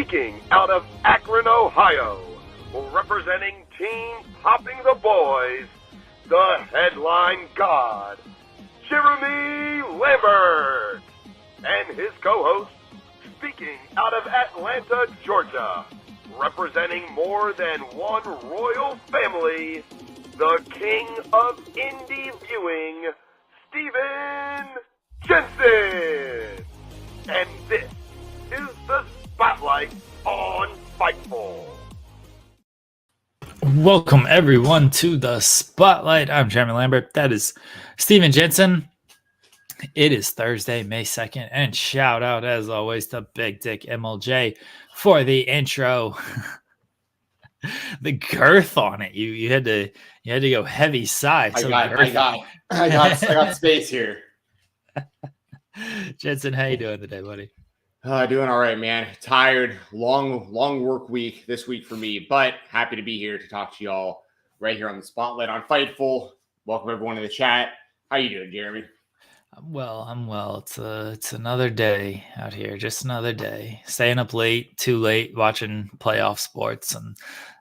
Speaking out of Akron, Ohio, representing Team Popping the Boys, the headline god, Jeremy Lambert, and his co-host, speaking out of Atlanta, Georgia, representing more than one royal family, the king of indie viewing, Stephen Jensen. And this is the Spotlight on Fightful. Welcome everyone to the Spotlight. I'm Jeremy Lambert. That is Stephen Jensen. It is Thursday, May 2nd, and shout out as always to Big Dick MLJ for the intro. The girth on it. You had to go heavy side. I got space here. Jensen, how you doing today, buddy? Doing all right, man. Tired, long work week this week for me, but happy to be here to talk to y'all right here on the Spotlight on Fightful. Welcome everyone to the chat. How you doing, Jeremy? I'm well. It's another day out here, just another day. Staying up late, too late, watching playoff sports, and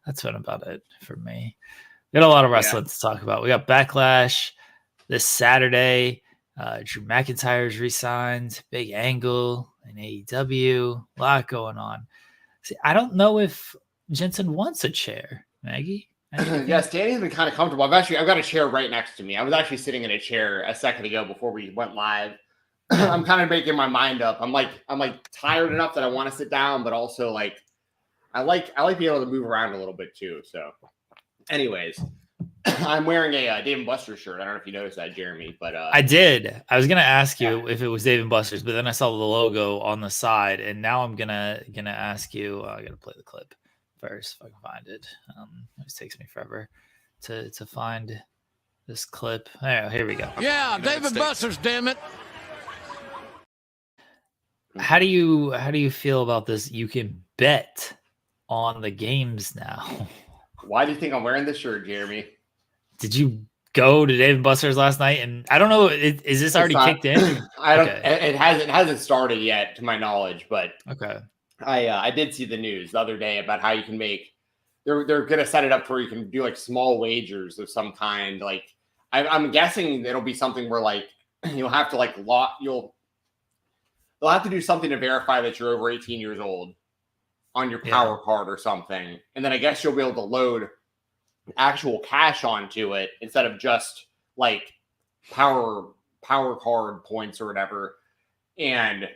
that's been about it for me. We got a lot of wrestling to talk about. We got Backlash this Saturday. Drew McIntyre's re-signed, big angle in AEW, a lot going on. See, I don't know if Jensen wants a chair, Maggie. Yes, Danny's been kind of comfortable. I've got a chair right next to me. I was actually sitting in a chair a second ago before we went live. I'm kind of making my mind up. I'm like tired enough that I want to sit down, but also like I like being able to move around a little bit too. So, anyways, I'm wearing a Dave & Buster's shirt. I don't know if you noticed that, Jeremy, but I did. I was gonna ask you if it was Dave & Buster's, but then I saw the logo on the side, and now I'm gonna ask you. I gotta play the clip first if I can find it. It takes me forever to find this clip. Oh, here we go. Yeah, Dave & Buster's, damn it. How do you feel about this? You can bet on the games now. Why do you think I'm wearing this shirt, Jeremy? Did you go to Dave & Buster's last night? And I don't know, is this already kicked in? I don't. Okay. It hasn't started yet, to my knowledge. But okay, I did see the news the other day about how you can make. They're gonna set it up to where you can do like small wagers of some kind. Like I'm guessing it'll be something where like you'll have to they'll have to do something to verify that you're over 18 years old on your power card or something, and then I guess you'll be able to load actual cash onto it instead of just like power card points or whatever. And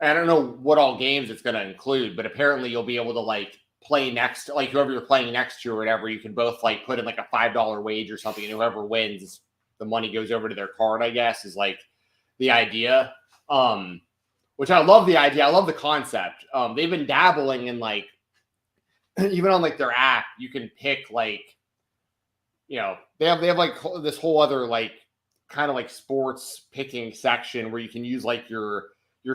I don't know what all games it's going to include, but apparently you'll be able to like play next to like whoever you're playing next to or whatever. You can both like put in like a $5 wage or something, and whoever wins, the money goes over to their card, I guess, is like the idea. Which I love the idea. I love the concept. They've been dabbling in like, even on like their app, you can pick like, they have like this whole other like kind of like sports picking section where you can use like your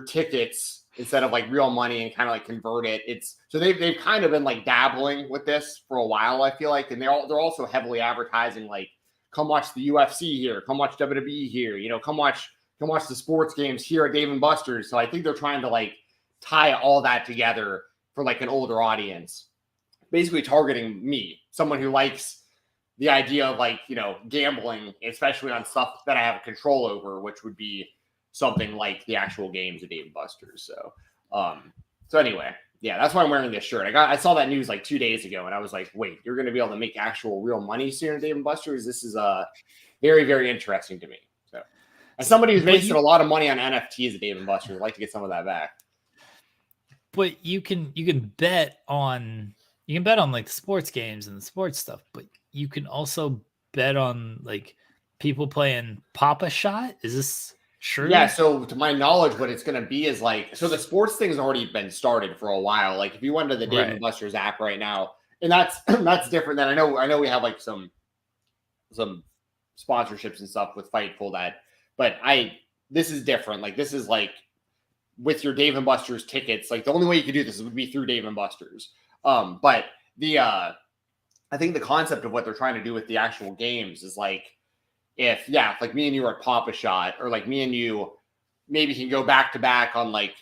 tickets instead of like real money and kind of like convert it. So they've kind of been like dabbling with this for a while, I feel like, and they're also heavily advertising like, come watch the UFC here, come watch WWE here, come watch the sports games here at Dave & Buster's. So I think they're trying to like tie all that together for like an older audience. Basically targeting me, someone who likes the idea of like, gambling, especially on stuff that I have control over, which would be something like the actual games at Dave & Buster's. So anyway, yeah, that's why I'm wearing this shirt. I saw that news like 2 days ago and I was like, wait, you're going to be able to make actual real money soon at Dave & Buster's? This is very, very interesting to me. So as somebody who's wasted a lot of money on NFTs at Dave & Buster's, I'd like to get some of that back. But you can bet on like the sports games and the sports stuff, but you can also bet on like people playing Pop-A-Shot. Is this true? Yeah. So to my knowledge, what it's going to be is like, so the sports thing has already been started for a while. Like if you went to the Dave & Buster's app right now, and that's different than I know we have like some sponsorships and stuff with Fightful but this is different. Like this is like with your Dave & Buster's tickets, like the only way you could do this would be through Dave & Buster's. But I think the concept of what they're trying to do with the actual games is like, if like me and you are at Pop-A-Shot, or like me and you maybe can go back to back on like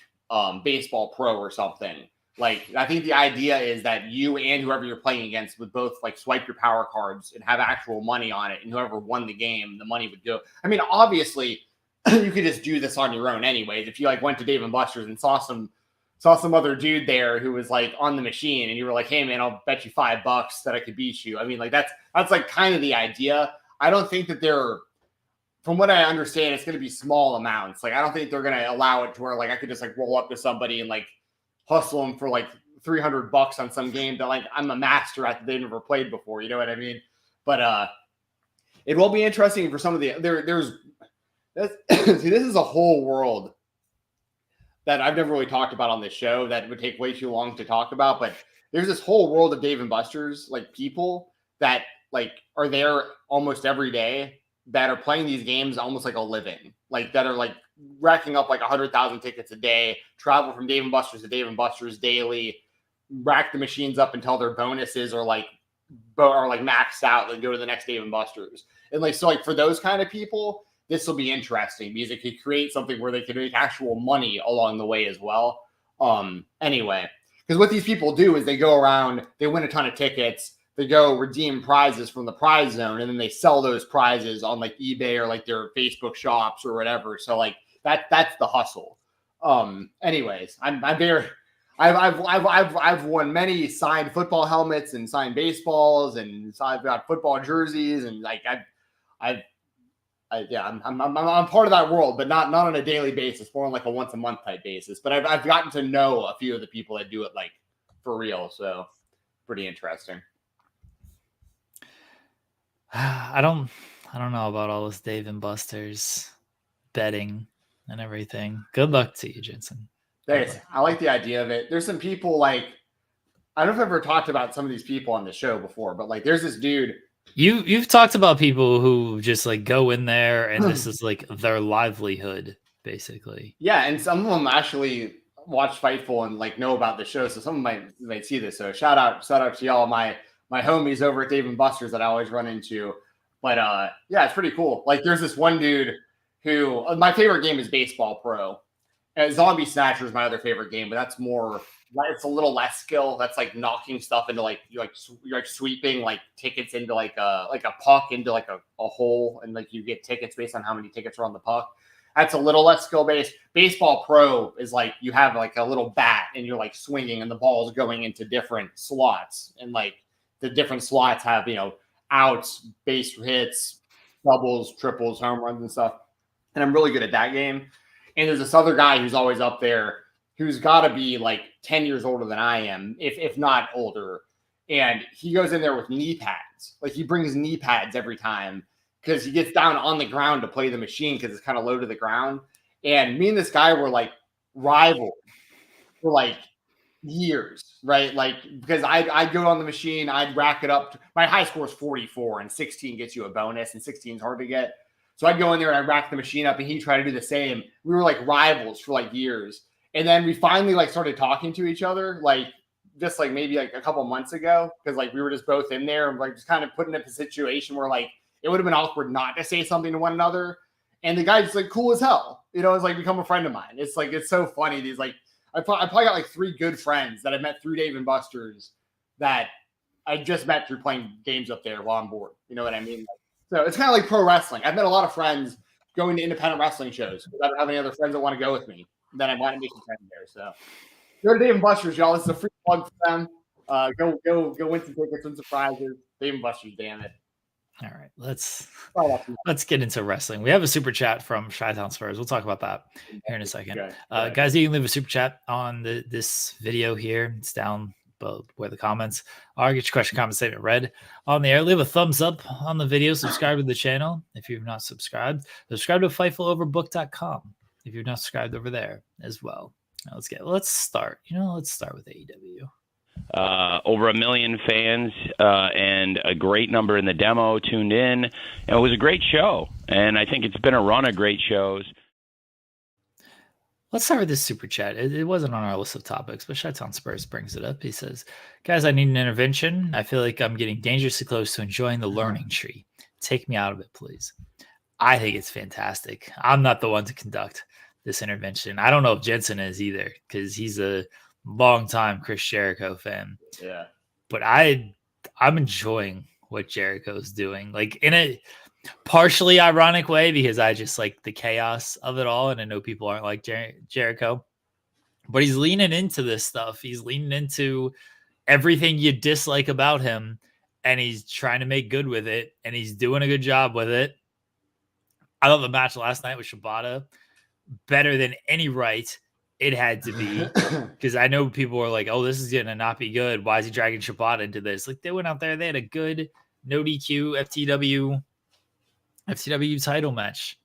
baseball pro or something. Like, I think the idea is that you and whoever you're playing against would both like swipe your power cards and have actual money on it. And whoever won the game, the money would go. I mean, obviously you could just do this on your own anyways. If you like went to Dave & Buster's and saw some other dude there who was like on the machine and you were like, hey man, I'll bet you $5 that I could beat you. I mean, like that's like kind of the idea. I don't think that from what I understand, it's going to be small amounts. Like, I don't think they're going to allow it to where like I could just like roll up to somebody and like hustle them for like $300 on some game that like I'm a master at that they've never played before. You know what I mean? But it will be interesting for some of the see, this is a whole world that I've never really talked about on this show that would take way too long to talk about. But there's this whole world of Dave & Buster's, like people that like are there almost every day that are playing these games almost like a living, like that are like racking up like 100,000 tickets a day, travel from Dave & Buster's to Dave & Buster's daily, rack the machines up until their bonuses are like maxed out, and go to the next Dave & Buster's. And like, so like for those kind of people, this will be interesting because it could create something where they can make actual money along the way as well. Anyway, because what these people do is they go around, they win a ton of tickets, they go redeem prizes from the prize zone, and then they sell those prizes on like eBay or like their Facebook shops or whatever. So like that's the hustle. Anyways, I've won many signed football helmets and signed baseballs, and so I've got football jerseys, and like I'm part of that world, but not on a daily basis, more on like a once a month type basis. But I've gotten to know a few of the people that do it like for real, so pretty interesting. I don't know about all this Dave & Buster's betting and everything. Good luck to you, Jensen. Thanks. I like the idea of it. There's some people like, I don't know if I've ever talked about some of these people on the show before, but like there's this dude. You've talked about people who just like go in there and this is like their livelihood, basically. Yeah, and some of them actually watch Fightful and like know about the show, so some of them might see this. So shout out to y'all, my homies over at Dave & Buster's that I always run into. But yeah, it's pretty cool. Like there's this one dude who my favorite game is Baseball Pro. And Zombie Snatcher is my other favorite game, but that's more, it's a little less skill. That's like knocking stuff into like you're sweeping like tickets into like a puck into like a hole, and like you get tickets based on how many tickets are on the puck. That's a little less skill based. Baseball Pro is like you have like a little bat and you're like swinging and the ball is going into different slots, and like the different slots have, you know, outs, base hits, doubles, triples, home runs and stuff. And I'm really good at that game. And there's this other guy who's always up there who's got to be like 10 years older than I am, if not older. And he goes in there with knee pads. Like he brings knee pads every time because he gets down on the ground to play the machine because it's kind of low to the ground. And me and this guy were like rivals for like years, right? Like because I'd go on the machine, I'd rack it up. My high score is 44, and 16 gets you a bonus, and 16 is hard to get. So I'd go in there and I'd rack the machine up, and he'd try to do the same. We were like rivals for like years. And then we finally like started talking to each other, like just like maybe like a couple months ago, because like we were just both in there and like just kind of put in a situation where like it would have been awkward not to say something to one another. And the guy's like cool as hell, you know, it's like become a friend of mine. It's like, it's so funny. These like, I probably got like 3 good friends that I met through Dave & Buster's that I just met through playing games up there while I'm bored. You know what I mean? So it's kind of like pro wrestling. I've met a lot of friends going to independent wrestling shows because I don't have any other friends that want to go with me. Then I want to make some friends there. So go to Dave & Buster's, y'all. This is a free plug for them. Go win some tickets, win some prizes. Dave & Buster's, damn it. All right, let's get into wrestling. We have a super chat from Chi-Town Spurs. We'll talk about that here in a second. Okay. Guys, you can leave a super chat on this video here. It's down below where the comments are. Get your question, comment, statement read on the air. Leave a thumbs up on the video. Subscribe to the channel if you've not subscribed. Subscribe to FightfulOverBook.com if you've not subscribed over there as well. Now let's start. Let's start with AEW. Over 1 million fans and a great number in the demo tuned in. And it was a great show. And I think it's been a run of great shows. Let's start with this super chat. It wasn't on our list of topics, but Chi-Town Spurs brings it up. He says, guys, I need an intervention. I feel like I'm getting dangerously close to enjoying the learning tree. Take me out of it, please. I think it's fantastic. I'm not the one to conduct this intervention. I don't know if Jensen is either, because he's a long time Chris Jericho fan. Yeah. But I'm enjoying what Jericho's doing, like in a partially ironic way, because I just like the chaos of it all. And I know people aren't like Jericho, but he's leaning into this stuff. He's leaning into everything you dislike about him, and he's trying to make good with it, and he's doing a good job with it. I thought the match last night with Shibata better than any right it had to be, because I know people were like, oh, this is going to not be good. Why is he dragging Shibata into this? Like, they went out there, they had a good no DQ FTW title match.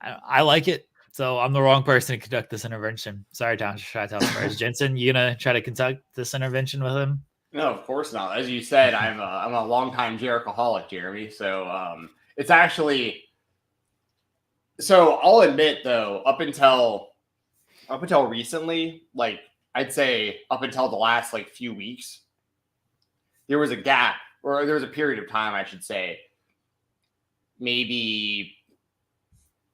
I like it. So I'm the wrong person to conduct this intervention. Sorry, Tom. Try to tell Spurs. Jensen, you gonna try to conduct this intervention with him? No, of course not. As you said, I'm a longtime Jerichoholic, Jeremy. So it's actually. So I'll admit though, up until recently, like I'd say up until the last like few weeks, there was a gap, or there was a period of time, I should say, maybe,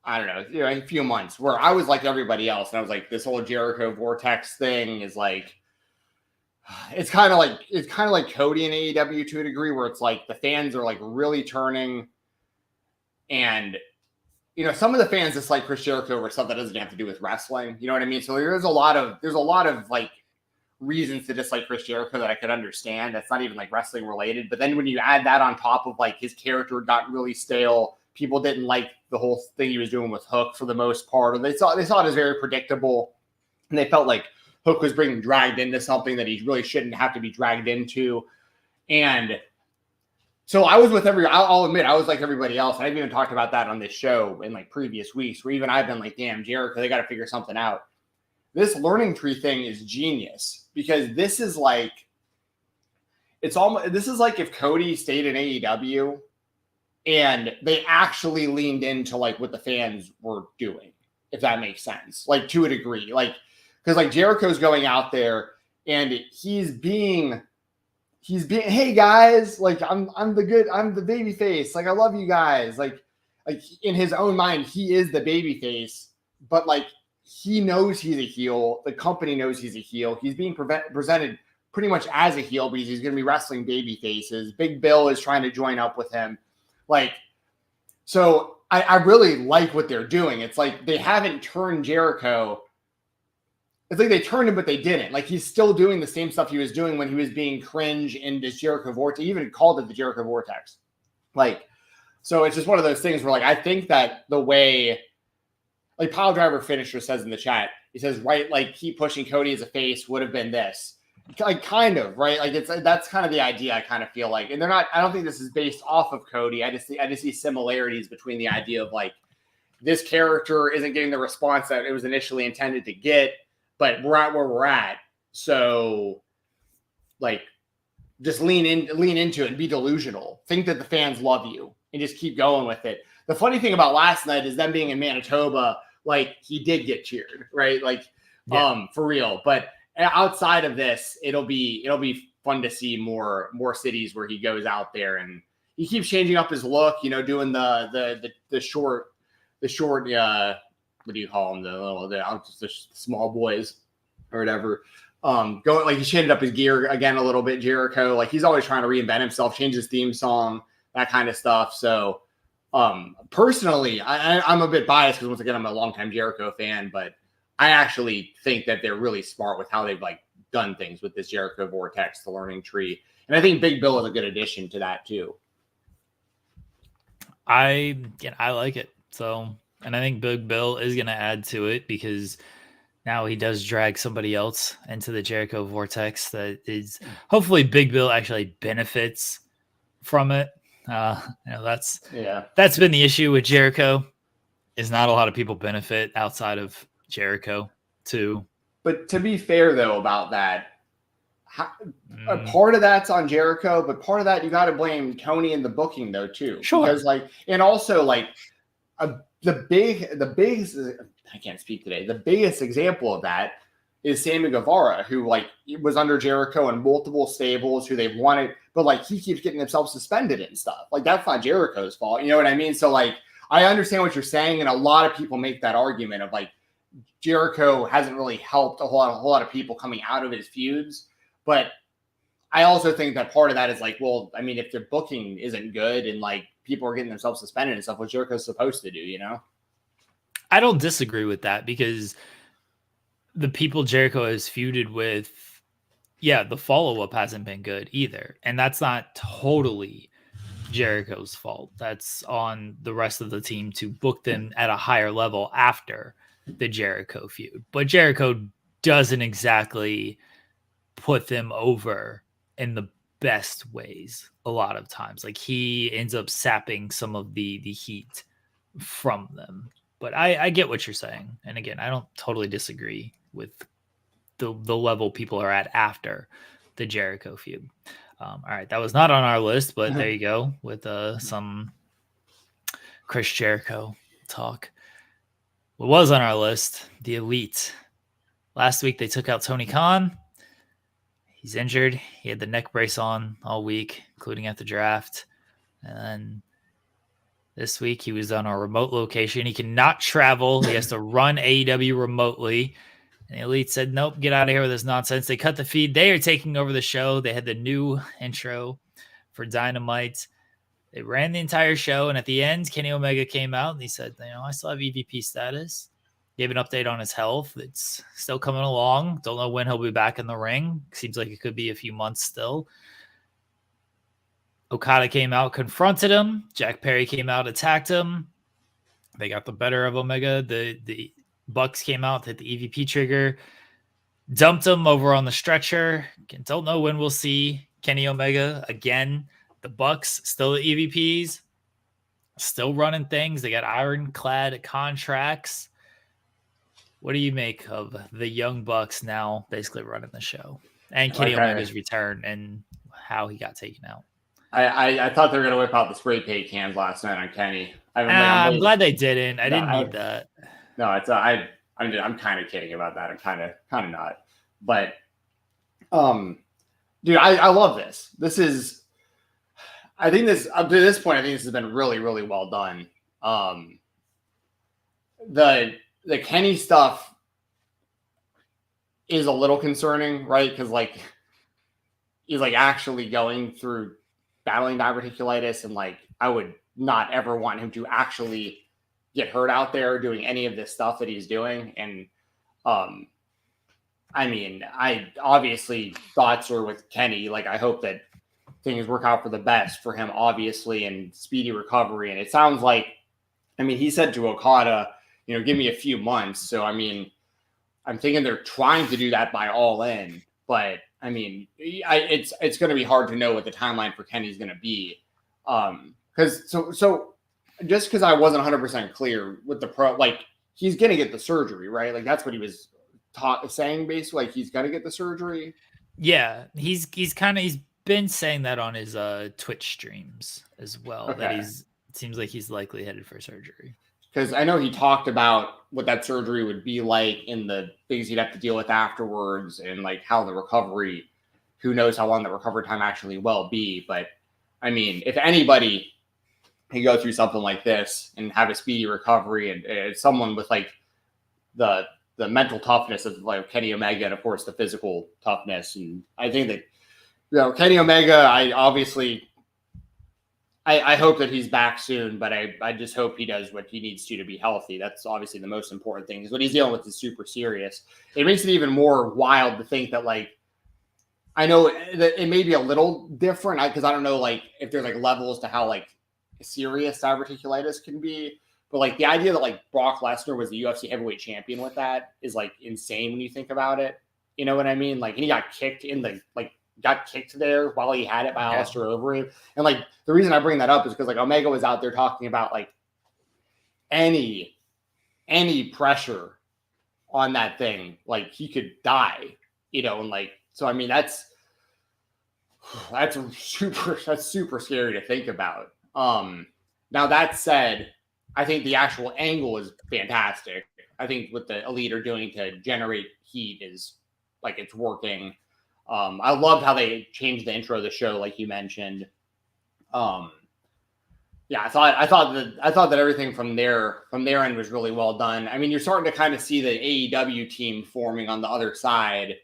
I don't know, a few months where I was like everybody else. And I was like, this whole Jericho Vortex thing is like, it's kind of like Cody and AEW to a degree, where it's like the fans are like really turning, and some of the fans dislike Chris Jericho over stuff that doesn't have to do with wrestling. You know what I mean? So there's a lot of like reasons to dislike Chris Jericho that I could understand. That's not even like wrestling related. But then when you add that on top of like his character got really stale, people didn't like the whole thing he was doing with Hook for the most part, or they saw it as very predictable, and they felt like Hook was being dragged into something that he really shouldn't have to be dragged into. And so I was with I'll admit, I was like everybody else. I've even talked about that on this show in like previous weeks, where even I've been like, damn, Jericho, they got to figure something out. This learning tree thing is genius, because this is like if Cody stayed in AEW and they actually leaned into like what the fans were doing, if that makes sense, like to a degree, like, because like Jericho's going out there and he's being, hey guys, like I'm the baby face. Like, I love you guys. Like in his own mind, he is the baby face, but like he knows he's a heel. The company knows he's a heel. He's being presented pretty much as a heel, because he's going to be wrestling baby faces. Big Bill is trying to join up with him. Like, so I really like what they're doing. It's like they haven't turned Jericho. It's like they turned him, but they didn't. Like, he's still doing the same stuff he was doing when he was being cringe in this Jericho Vortex. He even called it the Jericho Vortex. Like, so it's just one of those things where, like, I think that the way, like, Pile Driver Finisher says in the chat, he says, right, like, keep pushing Cody as a face would have been this. Like, kind of, right? Like, that's kind of the idea, I kind of feel like. And I don't think this is based off of Cody. I just see similarities between the idea of, like, this character isn't getting the response that it was initially intended to get, but we're at where we're at. So, like, just lean into it and be delusional. Think that the fans love you and just keep going with it. The funny thing about last night is them being in Manitoba, like, he did get cheered, right? Like, yeah. For real. But outside of this, it'll be fun to see more cities where he goes out there and he keeps changing up his look, doing the short, what do you call them? The small boys or whatever. Going, like, he changed up his gear again a little bit, Jericho. Like, he's always trying to reinvent himself, change his theme song, that kind of stuff. So personally, I'm a bit biased because, once again, I'm a longtime Jericho fan, but I actually think that they're really smart with how they've like done things with this Jericho Vortex, the learning tree. And I think Big Bill is a good addition to that too. I like it. So, and I think Big Bill is going to add to it, because now he does drag somebody else into the Jericho Vortex that is, hopefully Big Bill actually benefits from it. That's been the issue with Jericho, is not a lot of people benefit outside of Jericho too. But to be fair though about that, a part of that's on Jericho, but part of that you got to blame Tony and the booking though too. Sure. Because and also the biggest, I can't speak today. The biggest example of that is Sammy Guevara, who was under Jericho in multiple stables, who they've wanted, but he keeps getting himself suspended and stuff. Like, that's not Jericho's fault. You know what I mean? So I understand what you're saying. And a lot of people make that argument of Jericho hasn't really helped a whole lot of people coming out of his feuds. But I also think that part of that is like, well, I mean, if their booking isn't good and like people are getting themselves suspended and stuff, what Jericho's supposed to do, you know? I don't disagree with that because the people Jericho has feuded with, yeah, the follow-up hasn't been good either. And that's not totally Jericho's fault. That's on the rest of the team to book them at a higher level after the Jericho feud. But Jericho doesn't exactly put them over in the best ways a lot of times. Like he ends up sapping some of the heat from them. But I get what you're saying. And again, I don't totally disagree with the level people are at after the Jericho feud. All right, that was not on our list, but there you go with some Chris Jericho talk. What was on our list? The Elite. Last week they took out Tony Khan. He's injured. He had the neck brace on all week, including at the draft. And then this week he was on a remote location. He cannot travel. He has to run AEW remotely. And the Elite said, nope, get out of here with this nonsense. They cut the feed. They are taking over the show. They had the new intro for Dynamite. They ran the entire show. And at the end, Kenny Omega came out and he said, I still have EVP status. Gave an update on his health. It's still coming along. Don't know when he'll be back in the ring. Seems like it could be a few months still. Okada came out, confronted him. Jack Perry came out, attacked him. They got the better of Omega. The Bucks came out, hit the EVP trigger, dumped him over on the stretcher. Again, don't know when we'll see Kenny Omega again. The Bucks still the EVPs, still running things. They got ironclad contracts. What do you make of the Young Bucks now basically running the show and Kenny Omega's return and how he got taken out? I thought they were going to whip out the spray paint cans last night on Kenny. I'm glad they didn't. I didn't need that. No, I'm kind of kidding about that. I'm kind of not. But, dude, I love this. I think this up to this point, I think this has been really, really well done. The Kenny stuff is a little concerning, right? Because like he's like actually going through battling diverticulitis, and like I would not ever want him to actually get hurt out there doing any of this stuff that he's doing. And I mean, I obviously thoughts are with Kenny. Like I hope that things work out for the best for him, obviously, and speedy recovery. And it sounds like, I mean, he said to Okada, give me a few months. So, I mean, I'm thinking they're trying to do that by All In, but I mean, it's going to be hard to know what the timeline for Kenny's going to be. Because just because I wasn't 100% clear with the pro, like he's going to get the surgery, right? Like that's what he was saying basically. Like he's going to get the surgery. Yeah, he's been saying that on his Twitch streams as well. Okay. That it seems like he's likely headed for surgery. Because I know he talked about what that surgery would be like and the things he'd have to deal with afterwards and like how the recovery, who knows how long the recovery time actually will be. But I mean, if anybody can go through something like this and have a speedy recovery, and it's someone with like the mental toughness of like Kenny Omega and of course the physical toughness. And I think that, Kenny Omega, I hope that he's back soon, but I just hope he does what he needs to be healthy. That's obviously the most important thing, because what he's dealing with is super serious. It makes it even more wild to think that, like, I know that it may be a little different because I don't know, like, if there's, like, levels to how, like, serious diverticulitis can be. But, like, the idea that, like, Brock Lesnar was the UFC heavyweight champion with that is, like, insane when you think about it. You know what I mean? Like, and he got kicked in the, like, got kicked there while he had it by Alistair Overeem. And like the reason I bring that up is because like Omega was out there talking about like any pressure on that thing, like he could die, and like, so I mean that's super scary to think about. Now that said, I think the actual angle is fantastic. I think what the Elite are doing to generate heat is like it's working. I loved how they changed the intro of the show, like you mentioned. Yeah, I thought that everything from their end was really well done. I mean, you're starting to kind of see the AEW team forming on the other side,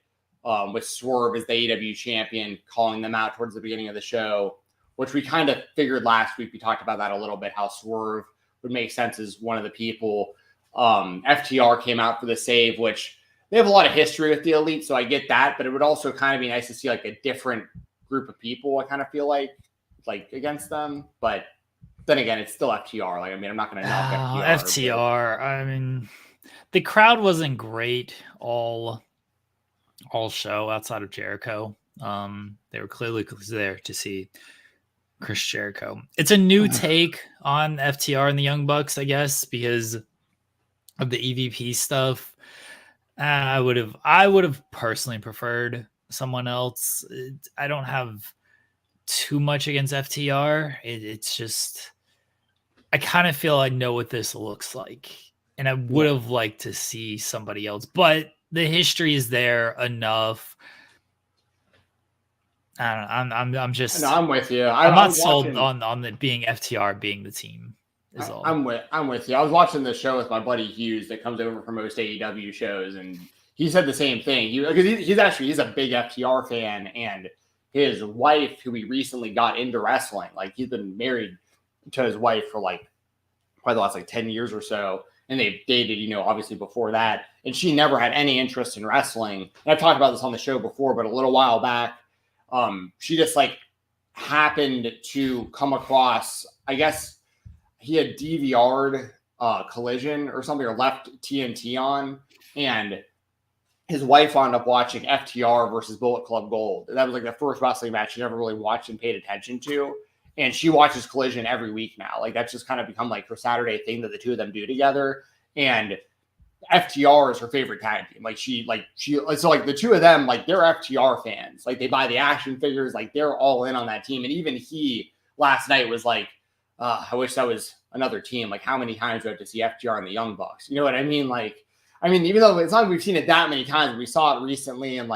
with Swerve as the AEW champion, calling them out towards the beginning of the show, which we kind of figured last week. We talked about that a little bit, how Swerve would make sense as one of the people. FTR came out for the save, which they have a lot of history with the Elite, so I get that, but it would also kind of be nice to see like a different group of people. I kind of feel like against them, but then again, it's still FTR. Like, I mean, I'm not going to knock FTR. FTR. I mean, the crowd wasn't great all show outside of Jericho. They were clearly there to see Chris Jericho. It's a new take on FTR and the Young Bucks, I guess, because of the EVP stuff. I would have personally preferred someone else. I don't have too much against FTR. It's just, I kind of feel I know what this looks like, and I would have liked to see somebody else, but the history is there enough. I don't know. I'm just. No, I'm with you. I'm not sold on the being FTR being the team. Is all. I'm with you. I was watching the show with my buddy Hughes that comes over for most AEW shows, and he said the same thing. He's a big FTR fan, and his wife, who he recently got into wrestling, like he's been married to his wife for like probably the last 10 years or so. And they've dated, obviously before that. And she never had any interest in wrestling. And I've talked about this on the show before, but a little while back, she just happened to come across, I guess he had DVR'd Collision or something, or left TNT on. And his wife wound up watching FTR versus Bullet Club Gold. That was the first wrestling match she never really watched and paid attention to. And she watches Collision every week now. That's just kind of become her Saturday thing that the two of them do together. And FTR is her favorite tag team. So the two of them, they're FTR fans. They buy the action figures. They're all in on that team. And even he last night was I wish that was another team. How many times do I have to see FTR and the Young Bucks? You know what I mean? Even though it's not like we've seen it that many times, we saw it recently. And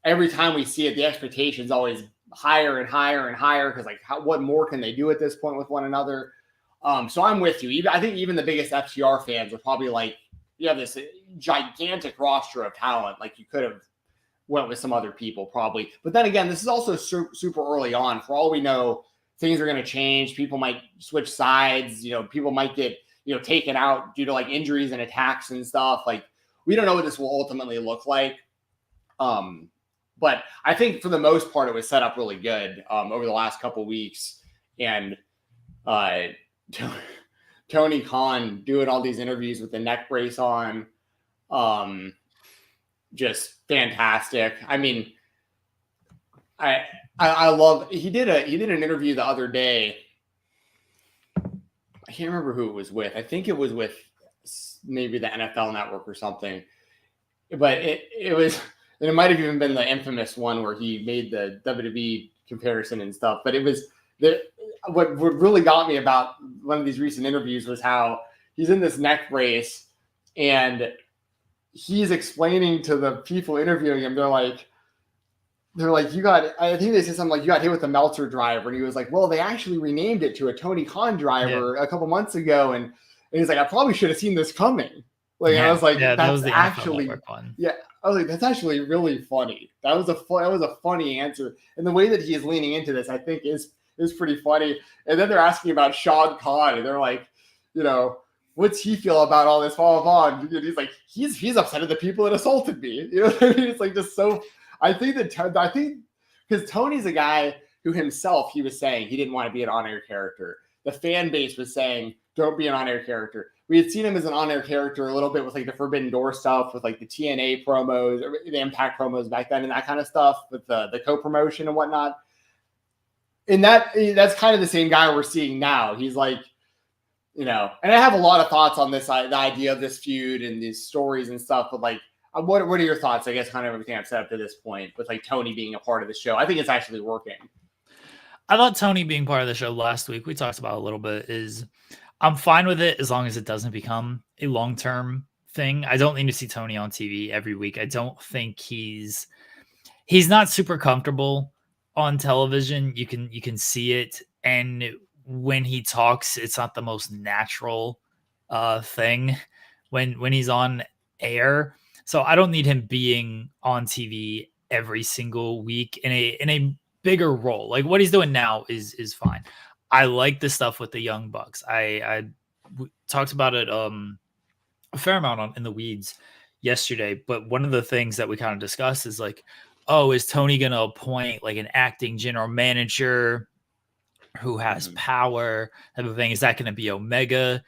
every time we see it, the expectation's always higher and higher and higher, because what more can they do at this point with one another? So I'm with you. I think even the biggest FTR fans are probably you have this gigantic roster of talent. You could have went with some other people probably. But then again, this is also super early on. For all we know, things are going to change. People might switch sides. People might get taken out due to injuries and attacks and stuff. We don't know what this will ultimately look like. But I think for the most part, it was set up really good over the last couple weeks. And Tony Khan doing all these interviews with the neck brace on, just fantastic. I mean, I love. He did an interview the other day. I can't remember who it was with. I think it was with maybe the NFL Network or something. But it was. And it might have even been the infamous one where he made the WWE comparison and stuff. But it was what really got me about one of these recent interviews was how he's in this neck brace and he's explaining to the people interviewing him. They're like, I think they said something you got hit with a Meltzer driver. And he was like, well, they actually renamed it to a Tony Khan driver a couple months ago. And he's like, I probably should have seen this coming. I was like, that was the actually one. Yeah. I was like, that's actually really funny. That was a funny answer. And the way that he is leaning into this, I think is pretty funny. And then they're asking about Shad Khan, and they're like, what's he feel about all this? Blah, blah, blah. And he's like, he's upset at the people that assaulted me. You know what I mean? It's just so, I think because Tony's a guy who himself, he was saying he didn't want to be an on-air character. The fan base was saying, don't be an on-air character. We had seen him as an on-air character a little bit with the Forbidden Door stuff, with the TNA promos, or the Impact promos back then, and that kind of stuff with the co-promotion and whatnot. And that's kind of the same guy we're seeing now. He's and I have a lot of thoughts on this, the idea of this feud and these stories and stuff. But what are your thoughts? I guess kind of everything I've said up to this point with Tony being a part of the show. I think it's actually working. I thought Tony being part of the show last week, we talked about a little bit, is I'm fine with it as long as it doesn't become a long-term thing. I don't need to see Tony on TV every week. I don't think he's not super comfortable on television. You can see it. And when he talks, it's not the most natural thing when he's on air. So I don't need him being on TV every single week in a bigger role. Like what he's doing now is fine. I like the stuff with the Young Bucks. I talked about it a fair amount in the weeds yesterday, but one of the things that we kind of discussed is like, oh, is Tony going to appoint like an acting general manager who has power type of thing? Is that going to be Omega?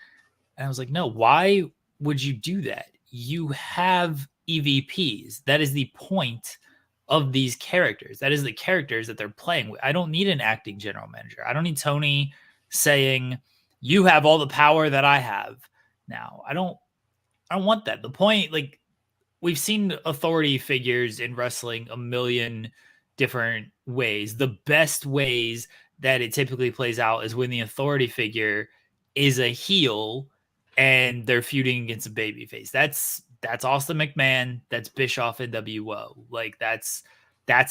And I was like, no, why would you do that? You have EVPs. That is the point of these characters. That is the characters that they're playing with. I don't need an acting general manager. I don't need Tony saying, you have all the power that I have now. I don't want that. The point, like, we've seen authority figures in wrestling a million different ways. The best ways that it typically plays out is when the authority figure is a heel and they're feuding against a babyface. That's Austin McMahon. That's Bischoff and NWO. Like that's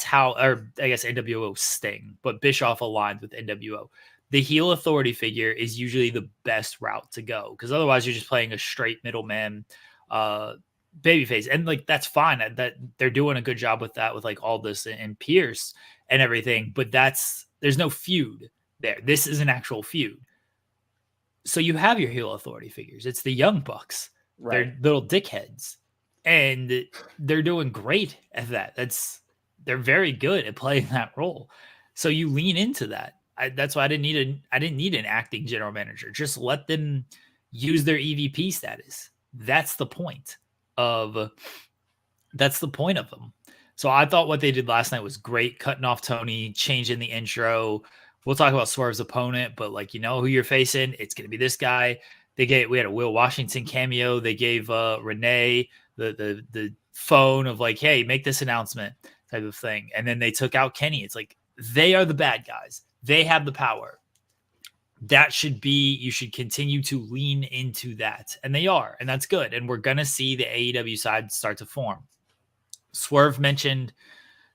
how, or I guess NWO Sting, but Bischoff aligned with NWO. The heel authority figure is usually the best route to go because otherwise you're just playing a straight middleman babyface, and like that's fine. That they're doing a good job with that with like Aldis and Pierce and everything. But there's no feud there. This is an actual feud. So you have your heel authority figures. It's the Young Bucks. Right. They're little dickheads, and they're doing great at that. They're very good at playing that role. So you lean into that. That's why I didn't need an acting general manager. Just let them use their EVP status. That's the point of them. So I thought what they did last night was great, cutting off Tony, changing the intro. We'll talk about Swerve's opponent, but like, you know who you're facing. It's going to be this guy. We had a Will Washington cameo. They gave Renee the phone of like, hey, make this announcement type of thing. And then they took out Kenny. It's like, they are the bad guys. They have the power. You should continue to lean into that. And they are, and that's good. And we're going to see the AEW side start to form. Swerve mentioned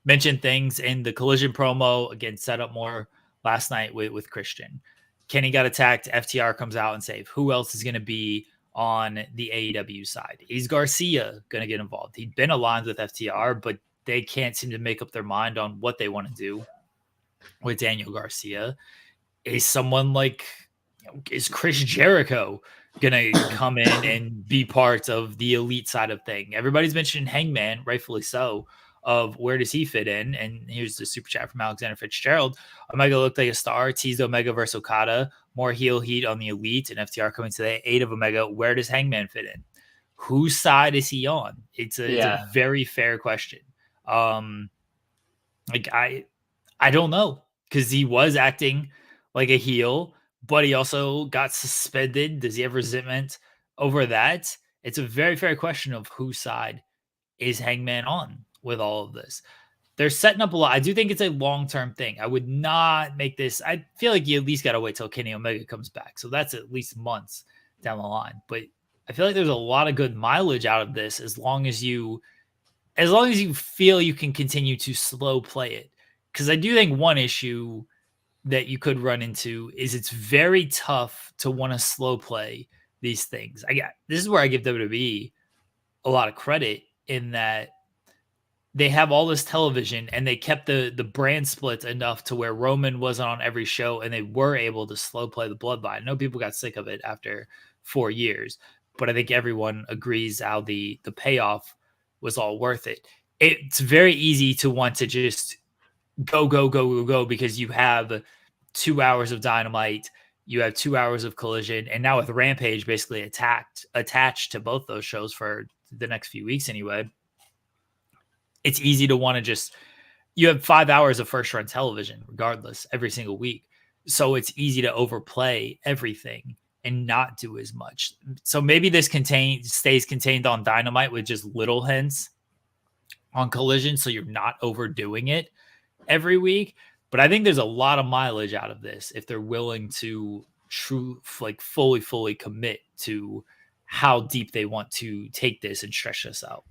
things in the Collision promo, again, set up more last night with Christian. Kenny got attacked. FTR comes out and saves. Who else is going to be on the AEW side? Is Garcia going to get involved? He'd been aligned with FTR, but they can't seem to make up their mind on what they want to do with Daniel Garcia. Is someone like, is Chris Jericho going to come in and be part of the elite side of thing? Everybody's mentioning Hangman, rightfully so, of where does he fit in? And here's the super chat from Alexander Fitzgerald. Omega looked like a star. Teased Omega versus Okada. More heel heat on the elite and FTR coming to the 8 of Omega. Where does Hangman fit in? Whose side is he on? It's a very fair question. I don't know, because he was acting like a heel, but he also got suspended. Does he have resentment over that? It's a very fair question of whose side is Hangman on with all of this. They're setting up a lot. I do think it's a long-term thing. I would not make this. I feel like you at least got to wait till Kenny Omega comes back. So that's at least months down the line. But I feel like there's a lot of good mileage out of this as long as you feel you can continue to slow play it. Because I do think one issue that you could run into is it's very tough to want to slow play these things. This is where I give WWE a lot of credit in that they have all this television and they kept the brand split enough to where Roman wasn't on every show and they were able to slow play the bloodline. I know people got sick of it after 4 years, but I think everyone agrees how the payoff was all worth it. It's very easy to want to just go because you have 2 hours of Dynamite, you have 2 hours of Collision, and now with Rampage basically attached to both those shows for the next few weeks anyway. It's easy to want to you have 5 hours of first run television regardless every single week. So it's easy to overplay everything and not do as much. So maybe this stays contained on Dynamite with just little hints on Collision, so you're not overdoing it every week. But I think there's a lot of mileage out of this if they're willing to fully commit to how deep they want to take this and stretch this out.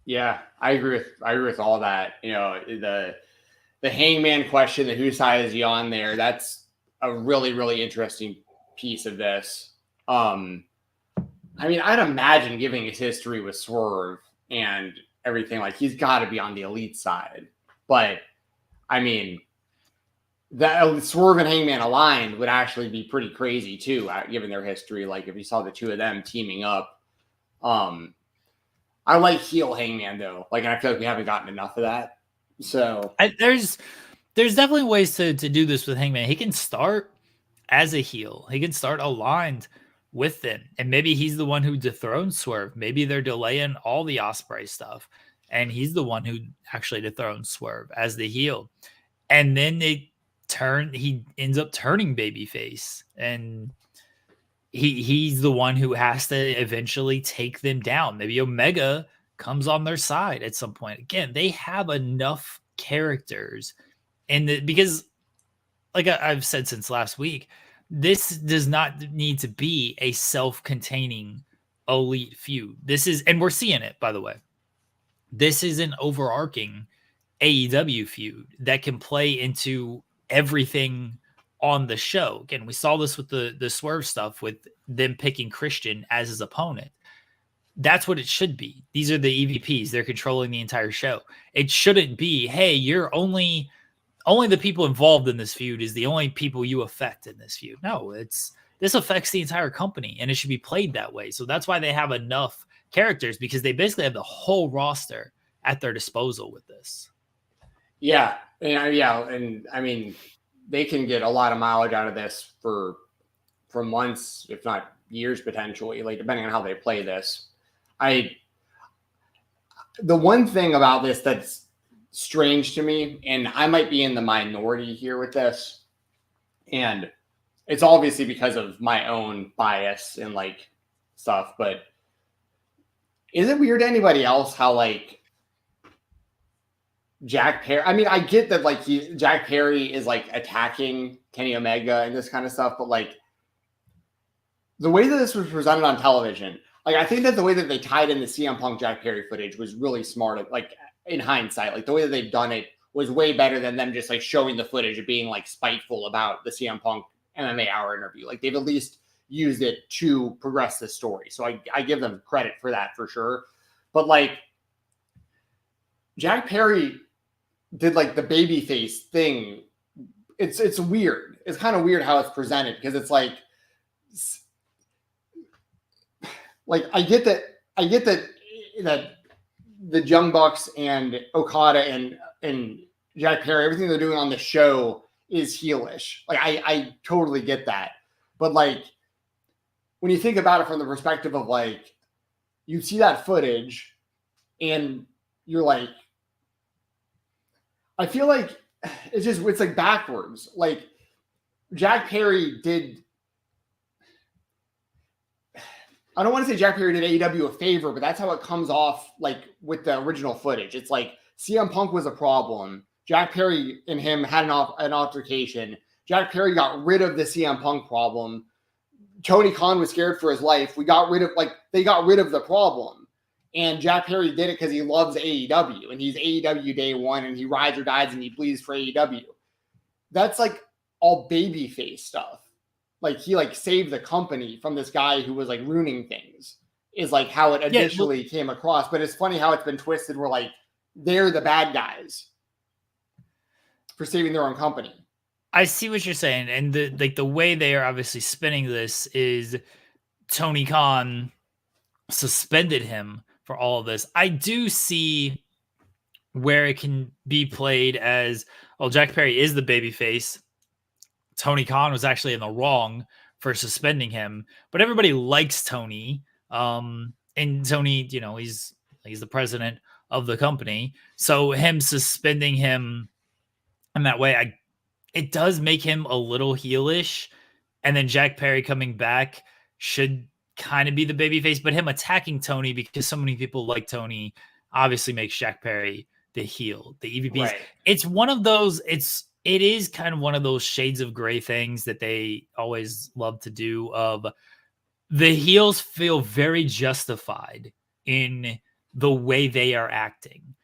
Yeah, I agree with all that. You know, the Hangman question, the whose side is he on there? That's a really, really interesting piece of this. I mean, I'd imagine giving his history with Swerve and everything, like he's got to be on the elite side. But I mean, that Swerve and Hangman aligned would actually be pretty crazy too, given their history. Like if you saw the two of them teaming up. I like heel Hangman though. Like, and I feel like we haven't gotten enough of that. So there's definitely ways to do this with Hangman. He can start as a heel. He can start aligned with them, and maybe he's the one who dethrones Swerve. Maybe they're delaying all the Ospreay stuff, and he's the one who actually dethrones Swerve as the heel. And then he ends up turning babyface, and he's the one who has to eventually take them down. Maybe Omega comes on their side at some point. Again, they have enough characters, and because, like I've said since last week, this does not need to be a self-containing elite feud. This is, and we're seeing it, by the way. This is an overarching AEW feud that can play into everything on the show. Again, we saw this with the Swerve stuff, with them picking Christian as his opponent. That's what it should be. These are the EVPs. They're controlling the entire show. It shouldn't be, hey, you're only the people involved in this feud is the only people you affect in this feud. No, this affects the entire company, and it should be played that way. So that's why they have enough characters, because they basically have the whole roster at their disposal with this. Yeah. And I mean, they can get a lot of mileage out of this for months, if not years, potentially, like depending on how they play this. The one thing about this that's strange to me, and I might be in the minority here with this, and it's obviously because of my own bias and like stuff, but is it weird to anybody else how like Jack Perry, I mean, I get that like Jack Perry is like attacking Kenny Omega and this kind of stuff, but like the way that this was presented on television, like I think that the way that they tied in the CM Punk Jack Perry footage was really smart. Like in hindsight, like the way that they've done it was way better than them just like showing the footage of being like spiteful about the CM Punk MMA Hour interview. Like they've at least used it to progress the story. So I give them credit for that for sure. But like Jack Perry did like the babyface thing. It's weird. It's kind of weird how it's presented, because it's like I get that the Young Bucks and Okada and Jack Perry, everything they're doing on the show is heelish. Like I totally get that. But like when you think about it from the perspective of like you see that footage and you're like, I feel like it's like backwards. Like Jack Perry did, I don't want to say Jack Perry did AEW a favor, but that's how it comes off like with the original footage. It's like CM Punk was a problem. Jack Perry and him had an altercation. Jack Perry got rid of the CM Punk problem. Tony Khan was scared for his life. They got rid of the problem. And Jack Perry did it because he loves AEW, and he's AEW day one, and he rides or dies and he bleeds for AEW. That's like all babyface stuff. Like he like saved the company from this guy who was like ruining things, is like how it initially came across. But it's funny how it's been twisted where like they're the bad guys for saving their own company. I see what you're saying. And the way they are obviously spinning this is Tony Khan suspended him for all of this. I do see where it can be played as, well, Jack Perry is the babyface. Tony Khan was actually in the wrong for suspending him, but everybody likes Tony. And Tony, you know, he's the president of the company. So him suspending him in that way, it does make him a little heelish. And then Jack Perry coming back should kind of be the babyface, but him attacking Tony because so many people like Tony obviously makes Jack Perry the heel. The EVPs. Right. It's one of those, it is kind of one of those shades of gray things that they always love to do, of the heels feel very justified in the way they are acting.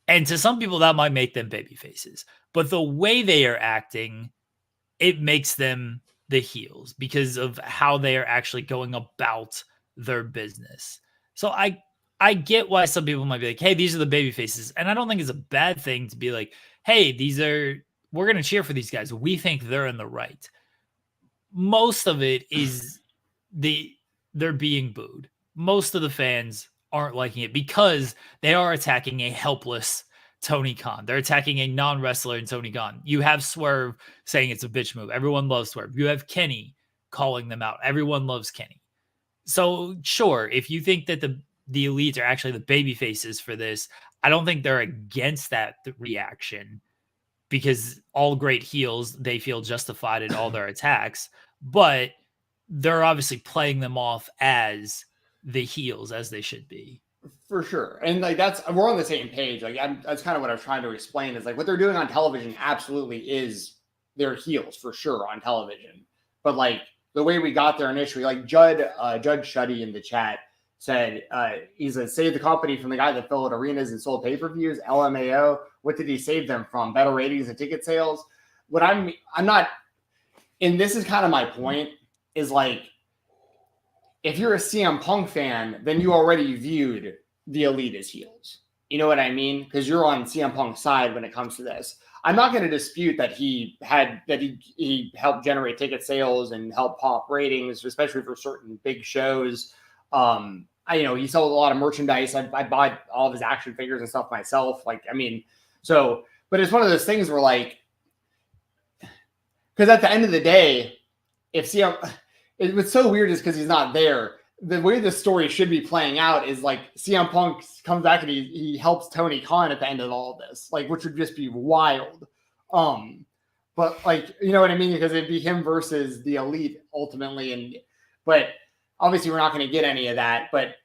And to some people that might make them baby faces, but the way they are acting it makes them the heels because of how they are actually going about their business. So I get why some people might be like, hey, these are the baby faces. And I don't think it's a bad thing to be like, hey, we're going to cheer for these guys. We think they're in the right. Most of it is they're being booed. Most of the fans aren't liking it because they are attacking a helpless Tony Khan. They're attacking a non-wrestler in Tony Khan. You have Swerve saying it's a bitch move. Everyone loves Swerve. You have Kenny calling them out. Everyone loves Kenny. So sure, if you think that the elites are actually the baby faces for this, I don't think they're against that reaction because all great heels, they feel justified in all their attacks, but they're obviously playing them off as the heels as they should be. For sure. And like, we're on the same page. Like that's kind of what I was trying to explain is like what they're doing on television absolutely is their heels for sure on television. But like the way we got there initially, like Judge Shuddy in the chat said, he said, save the company from the guy that filled arenas and sold pay-per-views, LMAO. What did he save them from? Better ratings and ticket sales? What I'm not, and this is kind of my point, is like, if you're a CM Punk fan, then you already viewed the Elite as heels. You know what I mean? Because you're on CM Punk's side when it comes to this. I'm not going to dispute that he helped generate ticket sales and help pop ratings, especially for certain big shows. He sold a lot of merchandise. I bought all of his action figures and stuff myself. But it's one of those things where like, because at the end of the day, if what's so weird is because he's not there. The way the story should be playing out is like CM Punk comes back and he helps Tony Khan at the end of all of this, like, which would just be wild. But like, you know what I mean? Because it'd be him versus the Elite ultimately. But obviously we're not going to get any of that, but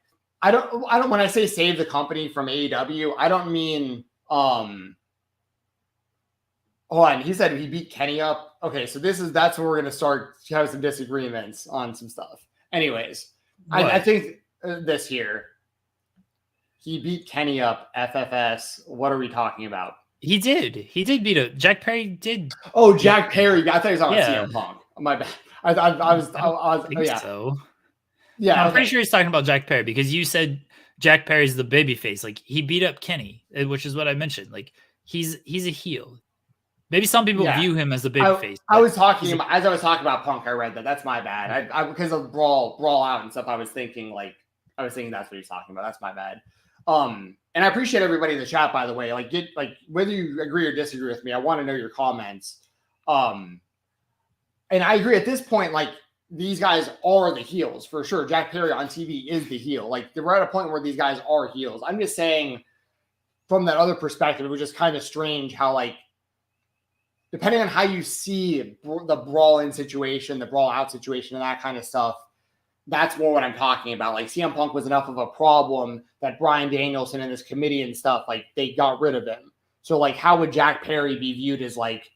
I don't, when I say save the company from AEW, I don't mean, hold on. He said he beat Kenny up. Okay. So that's where we're going to start having some disagreements on some stuff. Anyways, I think this here, he beat Kenny up, FFS. What are we talking about? He did beat up. Jack Perry did. Oh, Jack Perry. I thought he was on CM Punk. My bad. I was so. Yeah, I'm pretty sure he's talking about Jack Perry because you said Jack Perry's the babyface. Like he beat up Kenny, which is what I mentioned. Like he's a heel. Maybe some people view him as the babyface. I was talking about Punk. I read that. That's my bad. I because of brawl out and stuff. I was thinking that's what he's talking about. That's my bad. And I appreciate everybody in the chat, by the way. Like whether you agree or disagree with me, I want to know your comments. And I agree at this point. Like these guys are the heels for sure. Jack Perry on TV is the heel. Like we're at a point where these guys are heels. I'm just saying from that other perspective, it was just kind of strange how like, depending on how you see the brawl-in situation, the brawl-out situation, and that kind of stuff, that's more what I'm talking about. Like, CM Punk was enough of a problem that Bryan Danielson and this committee and stuff, like, they got rid of him. So, like, how would Jack Perry be viewed as, like,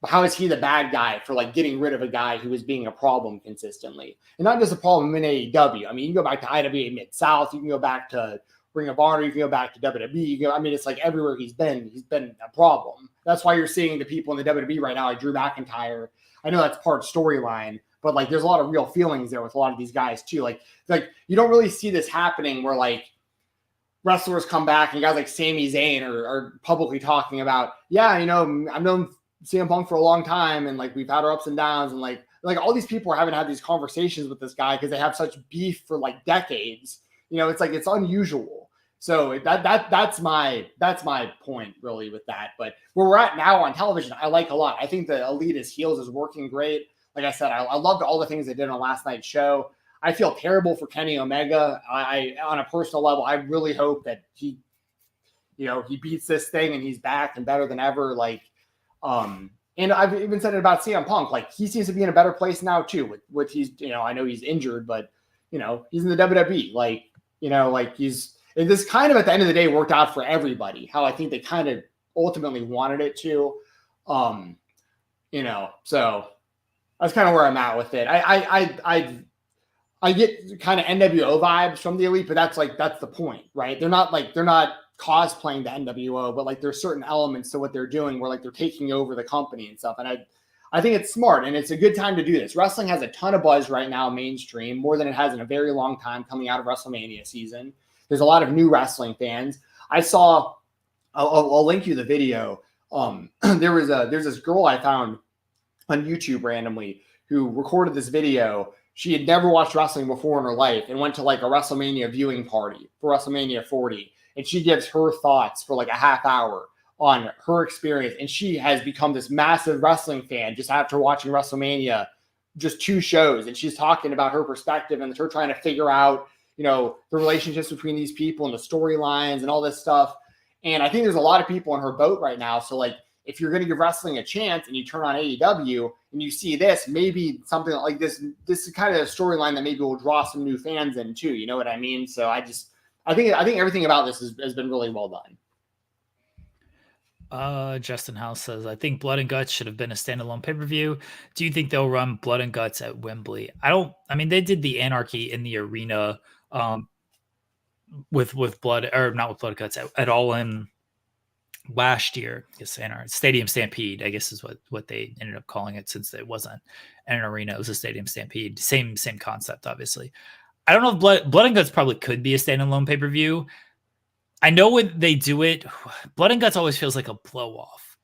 how is he the bad guy for, like, getting rid of a guy who is being a problem consistently? And not just a problem in AEW. I mean, you can go back to IWA Mid-South. You can go back to Ring of Honor. You can go back to WWE. It's like everywhere he's been a problem. That's why you're seeing the people in the WWE right now, like Drew McIntyre. I know that's part storyline, but like there's a lot of real feelings there with a lot of these guys too. Like you don't really see this happening where like wrestlers come back and guys like Sami Zayn are publicly talking about, I've known CM Punk for a long time and like we've had our ups and downs and like all these people haven't had these conversations with this guy because they have such beef for like decades. It's like it's unusual. So that's my point really with that. But where we're at now on television, I like a lot. I think the Elite as heels is working great. Like I said, I loved all the things they did on last night's show. I feel terrible for Kenny Omega. I on a personal level, I really hope that he beats this thing and he's back and better than ever. Like, and I've even said it about CM Punk. Like he seems to be in a better place now too. With he's I know he's injured, but he's in the WWE. This kind of at the end of the day worked out for everybody. How I think they kind of ultimately wanted it to, So that's kind of where I'm at with it. I get kind of NWO vibes from the Elite, but that's the point, right? They're not cosplaying the NWO, but like there's certain elements to what they're doing where like they're taking over the company and stuff. And I think it's smart, and it's a good time to do this. Wrestling has a ton of buzz right now, mainstream, more than it has in a very long time coming out of WrestleMania season. There's a lot of new wrestling fans. I saw, I'll link you the video. There's this girl I found on YouTube randomly who recorded this video. She had never watched wrestling before in her life and went to like a WrestleMania viewing party for WrestleMania 40. And she gives her thoughts for like a half hour on her experience. And she has become this massive wrestling fan just after watching WrestleMania, just 2 shows. And she's talking about her perspective and her trying to figure out, you know, the relationships between these people and the storylines and all this stuff. And I think there's a lot of people in her boat right now. So like, if you're going to give wrestling a chance and you turn on AEW and you see this, maybe something like this is kind of a storyline that maybe will draw some new fans in too. You know what I mean? So I think everything about this has been really well done. Justin House says, I think Blood and Guts should have been a standalone pay-per-view. Do you think they'll run Blood and Guts at Wembley? They did the Anarchy in the arena with Blood, or not with Blood and Guts at All In last year. I guess Stadium Stampede, I guess, is what they ended up calling it, since it wasn't an arena, it was a Stadium Stampede. Same concept, obviously. I don't know if Blood and Guts probably could be a standalone pay-per-view. I know when they do it, Blood and Guts always feels like a blow off,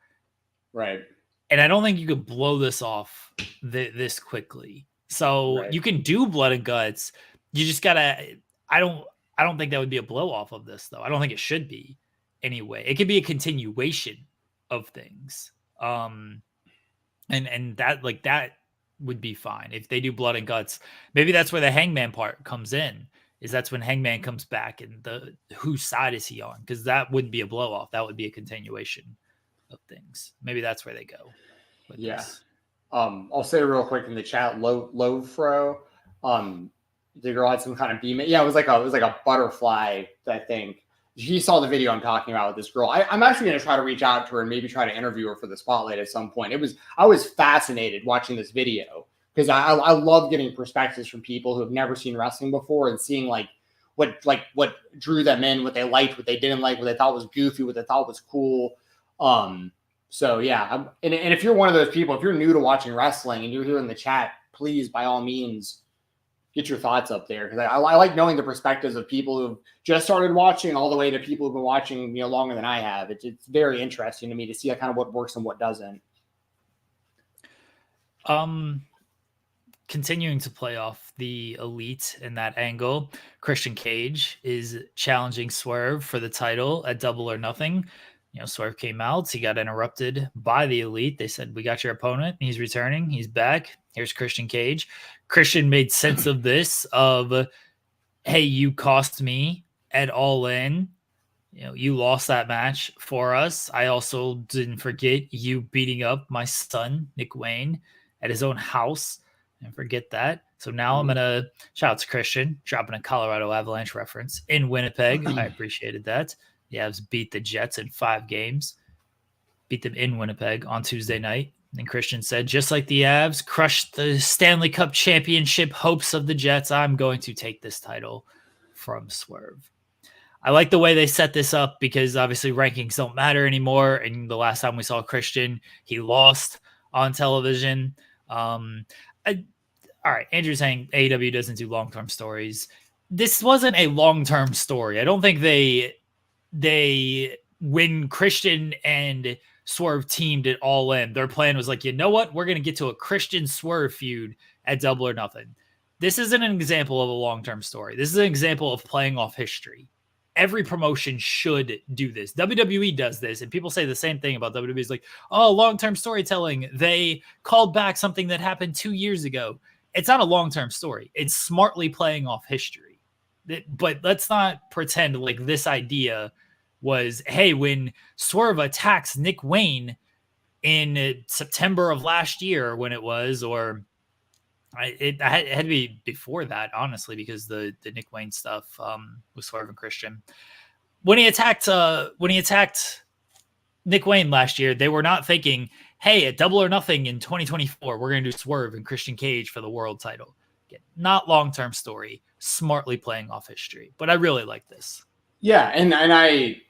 Right. and I don't think you could blow this off this quickly. So Right. You can do Blood and Guts. You just gotta. I don't think that would be a blow off of this, though. I don't think it should be. Anyway, it could be a continuation of things, and that would be fine if they do Blood and Guts. Maybe that's where the Hangman part comes in. That's when Hangman comes back, and whose side is he on? Because that wouldn't be a blow off. That would be a continuation of things. Maybe that's where they go. Yeah. I'll say real quick in the chat, Lovefro, the girl had some kind of beam. Yeah, it was like a butterfly, I think. He saw the video I'm talking about with this girl. I'm actually going to try to reach out to her and maybe try to interview her for the spotlight at some point. I was fascinated watching this video because I love getting perspectives from people who have never seen wrestling before and seeing what drew them in, what they liked, what they didn't like, what they thought was goofy, what they thought was cool. So yeah, and if you're one of those people, if you're new to watching wrestling and you're here in the chat, please by all means get your thoughts up there, because I like knowing the perspectives of people who've just started watching all the way to people who've been watching longer than I have. It's very interesting to me to see kind of what works and what doesn't. Continuing to play off the Elite in that angle, Christian Cage is challenging Swerve for the title at Double or Nothing. Swerve came out. He got interrupted by the Elite. They said, we got your opponent. He's returning. He's back. Here's Christian Cage. Christian made sense of this, of, hey, you cost me at All In. You lost that match for us. I also didn't forget you beating up my son, Nick Wayne, at his own house. And forget that. So now I'm going to shout out to Christian, dropping a Colorado Avalanche reference in Winnipeg. I appreciated that. The Avs beat the Jets in 5 games, beat them in Winnipeg on Tuesday night. And Christian said, just like the Avs crushed the Stanley Cup championship hopes of the Jets, I'm going to take this title from Swerve. I like the way they set this up, because obviously rankings don't matter anymore. And the last time we saw Christian, he lost on television. All right, Andrew's saying AEW doesn't do long-term stories. This wasn't a long-term story. I don't think when Christian and Swerve teamed it All In, their plan was like, you know what? We're going to get to a Christian Swerve feud at Double or Nothing. This isn't an example of a long-term story. This is an example of playing off history. Every promotion should do this. WWE does this, and people say the same thing about WWE. It's like, oh, long-term storytelling. They called back something that happened 2 years ago. It's not a long-term story. It's smartly playing off history. But let's not pretend like this idea was, hey, when Swerve attacks Nick Wayne in September of last year, when it was, or it had to be before that, honestly, because the Nick Wayne stuff with Swerve and Christian. When he attacked Nick Wayne last year, they were not thinking, hey, at Double or Nothing in 2024, we're going to do Swerve and Christian Cage for the world title. Again, not long-term story, smartly playing off history. But I really like this. Yeah, and I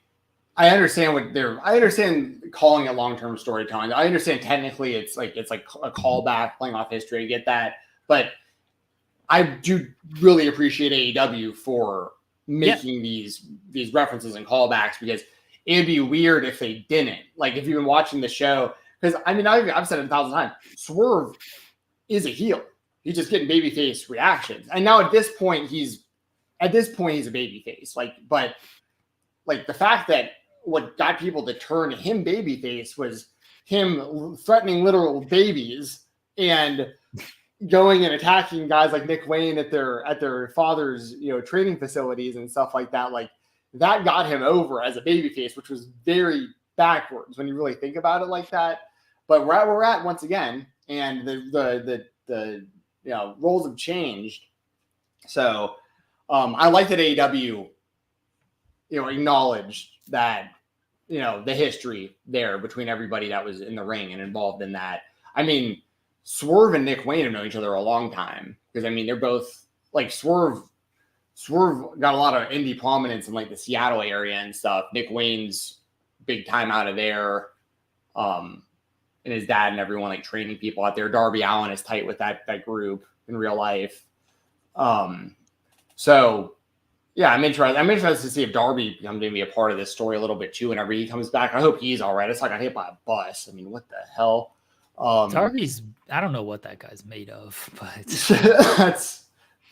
I understand calling it long-term storytelling. I understand technically it's like a callback playing off history. I get that. But I do really appreciate AEW for making these references and callbacks, because it'd be weird if they didn't. Like, if you've been watching the show, because I mean, I've said it 1,000 times, Swerve is a heel. He's just getting babyface reactions. And now at this point he's a babyface. But the fact that what got people to turn him babyface was him threatening literal babies and going and attacking guys like Nick Wayne at their father's, training facilities and stuff like that. Like, that got him over as a babyface, which was very backwards when you really think about it like that. But we're at once again, and the roles have changed. So I like that AEW, acknowledged that, the history there between everybody that was in the ring and involved in that. I mean, Swerve and Nick Wayne have known each other a long time, because I mean, they're both like Swerve got a lot of indie prominence in like the Seattle area and stuff. Nick Wayne's big time out of there. And his dad and everyone like training people out there. Darby Allin is tight with that group in real life. So yeah, I'm interested to see if Darby becomes going to be a part of this story a little bit too whenever he comes back. I hope he's all right. It's like I got hit by a bus. I mean, what the hell? Darby's, I don't know what that guy's made of, but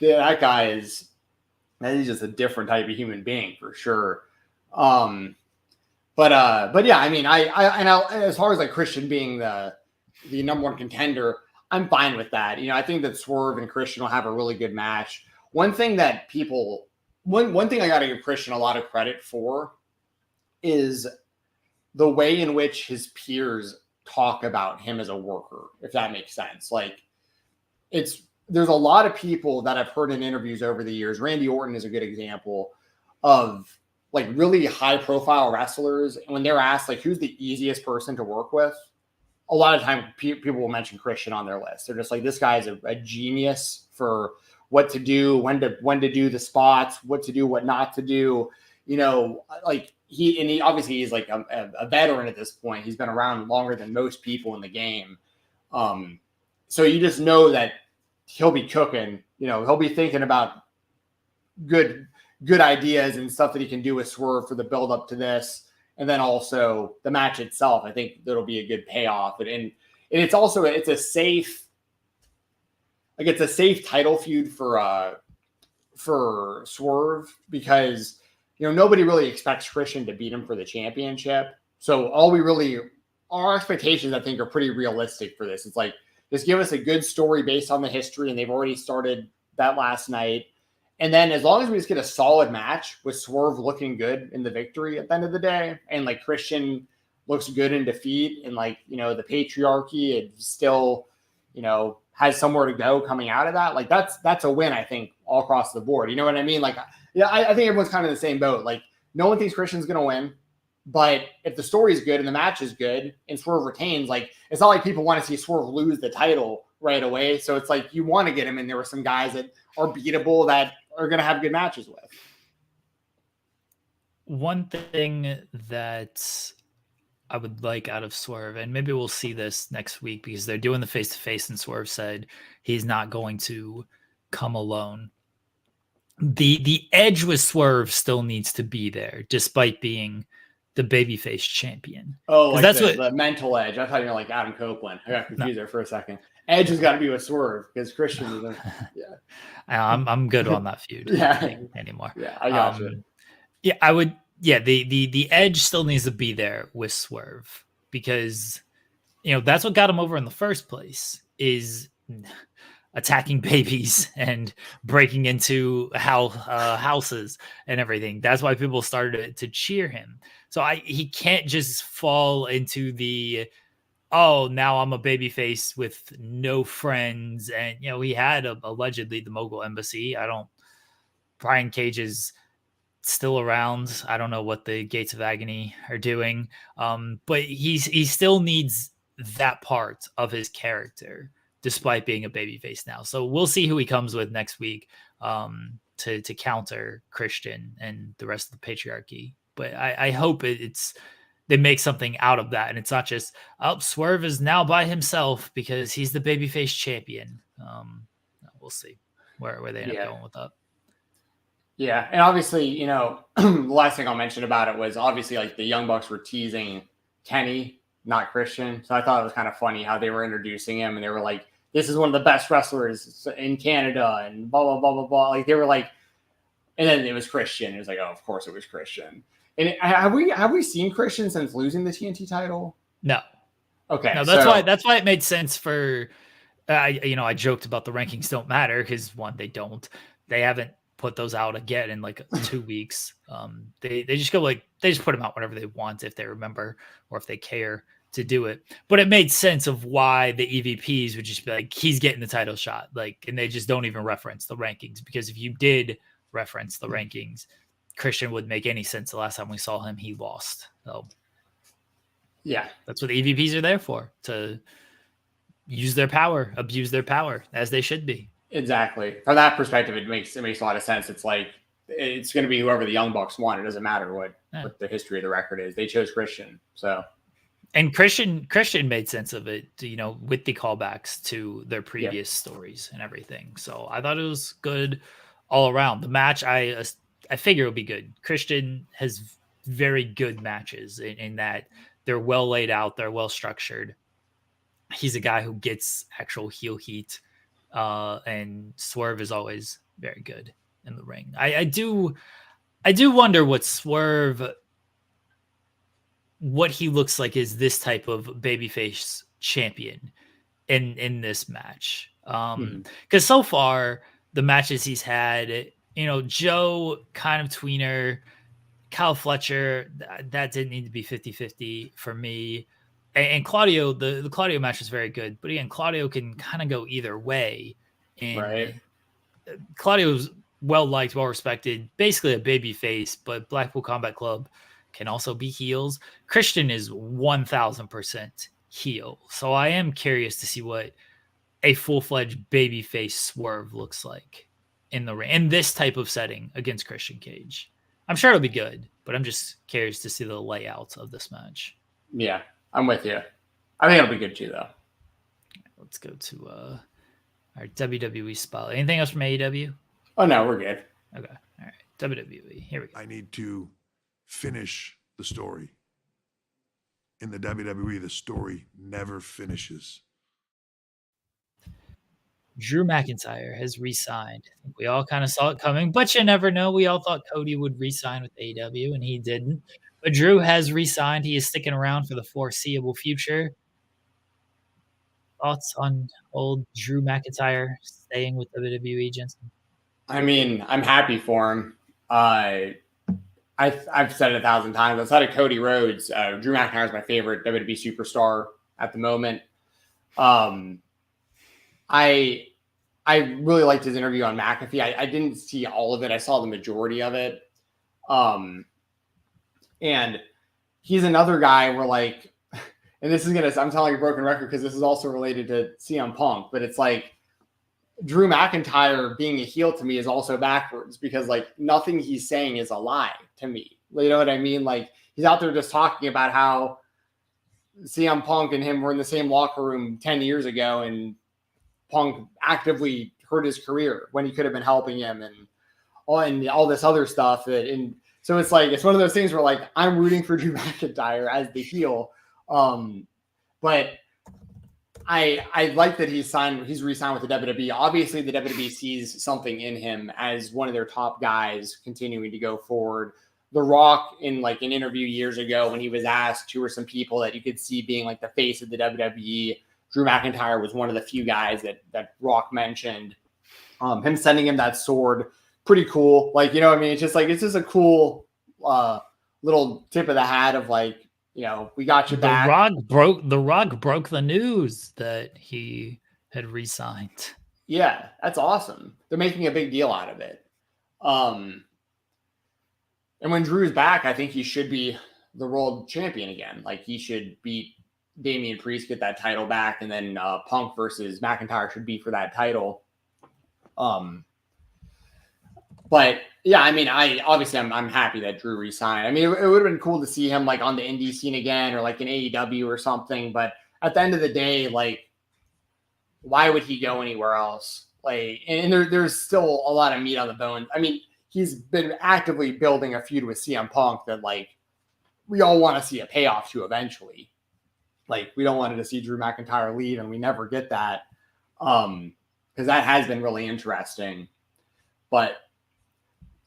that guy he's just a different type of human being for sure. But yeah, I mean, I as far as like Christian being the number one contender, I'm fine with that. I think that Swerve and Christian will have a really good match. One thing I got to give Christian a lot of credit for is the way in which his peers talk about him as a worker, if that makes sense. Like, there's a lot of people that I've heard in interviews over the years. Randy Orton is a good example of like really high profile wrestlers. And when they're asked like, who's the easiest person to work with, a lot of time people will mention Christian on their list. They're just like, this guy's a genius for what to do, when to do the spots, what to do, what not to do. Like he obviously he's like a veteran at this point. He's been around longer than most people in the game. So you just know that he'll be cooking, he'll be thinking about good ideas and stuff that he can do with Swerve for the build up to this. And then also the match itself, I think that'll be a good payoff. And it's also, it's a safe title feud for Swerve, because, nobody really expects Christian to beat him for the championship. So our expectations, I think, are pretty realistic for this. It's like, just give us a good story based on the history. And they've already started that last night. And then as long as we just get a solid match with Swerve looking good in the victory at the end of the day, and like Christian looks good in defeat, and like, the patriarchy, it still, has somewhere to go coming out of that. Like that's a win, I think, all across the board. You know what I mean? Like, yeah, I think everyone's kind of in the same boat. Like, no one thinks Christian's going to win, but if the story's good and the match is good and Swerve retains, like, it's not like people want to see Swerve lose the title right away. So it's like, you want to get him in there with some guys that are beatable, that are going to have good matches with. One thing that I would like out of Swerve, and maybe we'll see this next week because they're doing the face-to-face, and Swerve said he's not going to come alone. The edge with Swerve still needs to be there, despite being the babyface champion. Oh, like that's the mental edge. I thought you were like Adam Copeland. I got confused there for a second. Edge has got to be with Swerve because Christian is I'm good on that feud anymore. Yeah, I got you. Yeah, I would. Yeah, the edge still needs to be there with Swerve, because that's what got him over in the first place, is attacking babies and breaking into houses and everything. That's why people started to cheer him. So he can't just fall into the, oh, now I'm a babyface with no friends. And, he had allegedly the Mogul Embassy. Brian Cage is still around. I don't know what the Gates of Agony are doing. But he still needs that part of his character, despite being a babyface now. So we'll see who he comes with next week to counter Christian and the rest of the patriarchy but I hope it's they make something out of that, and it's not just Swerve is now by himself because he's the babyface champion. We'll see where they end up going with that. Yeah, and obviously, the last thing I'll mention about it was obviously like the Young Bucks were teasing Kenny, not Christian. So I thought it was kind of funny how they were introducing him, and they were like, "This is one of the best wrestlers in Canada," and blah blah blah blah blah. Like they were like, and then it was Christian. It was like, oh, of course it was Christian. And have we seen Christian since losing the TNT title? No. Okay. No, that's why it made sense for. I joked about the rankings don't matter because one, they don't. They haven't put those out again in like 2 weeks. They just go they just put them out whenever they want if they remember or if they care to do it. But it made sense of why the EVPs would just be like, he's getting the title shot, and they just don't even reference the rankings, because if you did reference the rankings, Christian wouldn't make any sense. The last time we saw him, he lost. So yeah, that's what the EVPs are there for, to use their power, abuse their power, as they should be. Exactly. From that perspective, it makes a lot of sense. It's like it's going to be whoever the Young Bucks want. It doesn't matter what the history of the record is. They chose Christian, so. And Christian made sense of it, with the callbacks to their previous stories and everything. So I thought it was good all around. The match, I figure it'll be good. Christian has very good matches in that they're well laid out, they're well structured. He's a guy who gets actual heel heat. And Swerve is always very good in the ring. I do wonder what Swerve, what he looks like is this type of babyface champion in this match. Because so far the matches he's had, Joe kind of tweener, Kyle Fletcher, that didn't need to be 50-50 for me. And Claudio, the Claudio match was very good, but again, Claudio can kind of go either way. And right. Claudio's well liked, well respected, basically a baby face, but Blackpool Combat Club can also be heels. Christian is 1000% heel. So I am curious to see what a full-fledged baby face Swerve looks like in the ring, in this type of setting against Christian Cage. I'm sure it'll be good, but I'm just curious to see the layout of this match. Yeah. I'm with you. I think it'll be good too, though. Let's go to our WWE spot. Anything else from AEW? Oh, no, we're good. Okay. All right. WWE. Here we go. I need to finish the story. In the WWE, the story never finishes. Drew McIntyre has re-signed. I think we all kind of saw it coming, but you never know. We all thought Cody would re-sign with AEW, and he didn't. But Drew has re-signed. He is sticking around for the foreseeable future. Thoughts on old Drew McIntyre staying with WWE, Jensen? I mean, I'm happy for him. I've said it 1,000 times. Outside of Cody Rhodes, Drew McIntyre is my favorite WWE superstar at the moment. I really liked his interview on McAfee. I didn't see all of it. I saw the majority of it. And he's another guy where and this is I'm telling a broken record because this is also related to CM Punk, but it's like Drew McIntyre being a heel to me is also backwards because nothing he's saying is a lie to me. You know what I mean? He's out there just talking about how CM Punk and him were in the same locker room 10 years ago and Punk actively hurt his career when he could have been helping him and all this other stuff. And so it's it's one of those things where I'm rooting for Drew McIntyre as the heel. But I like that he's re-signed with the WWE. Obviously the WWE sees something in him as one of their top guys continuing to go forward. The Rock in an interview years ago when he was asked who were some people that you could see being the face of the WWE, Drew McIntyre was one of the few guys that Rock mentioned. Him sending him that sword, pretty cool. You know what I mean? It's just a cool little tip of the hat of we got you back. The Rock broke the news that he had re-signed. Yeah, that's awesome. They're making a big deal out of it. And when Drew's back, I think he should be the world champion again. He should beat Damian Priest, get that title back, and then Punk versus McIntyre should be for that title. But yeah, I mean, I'm happy that Drew resigned. I mean, it would have been cool to see him like on the indie scene again, or like in AEW or something. But at the end of the day, like, why would he go anywhere else? Like, and there's still a lot of meat on the bone. I mean, he's been actively building a feud with CM Punk that like we all want to see a payoff to eventually. Like, we don't want to see Drew McIntyre leave, and we never get that. Because that has been really interesting. But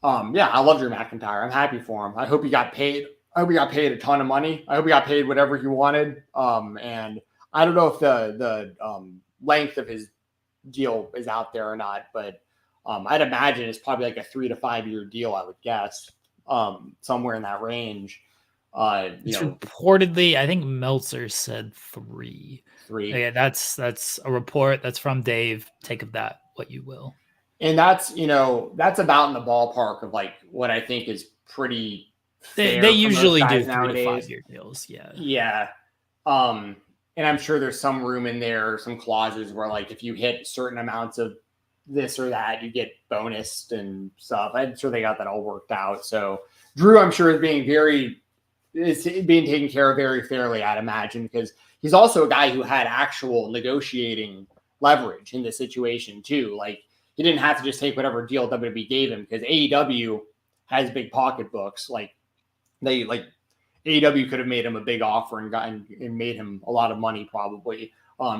yeah, I love Drew McIntyre. I'm happy for him. I hope he got paid. I hope he got paid a ton of money. I hope he got paid whatever he wanted. And I don't know if the length of his deal is out there or not, but I'd imagine it's probably like a 3 to 5 year deal, I would guess, somewhere in that range. Reportedly, I think Meltzer said 3. Yeah, that's a report. That's from Dave. Take of that what you will. And that's about in the ballpark of like what I think is pretty fair. They usually do 3 nowadays. to 5 year deals. Yeah. Yeah. And I'm sure there's some room in there, some clauses where like if you hit certain amounts of this or that, you get bonused and stuff. I'm sure they got that all worked out. So Drew, I'm sure, is being taken care of very fairly, I'd imagine, because he's also a guy who had actual negotiating leverage in this situation too. Like, he didn't have to just take whatever deal WWE gave him, because AEW has big pocketbooks. Like, AEW could have made him a big offer and made him a lot of money probably.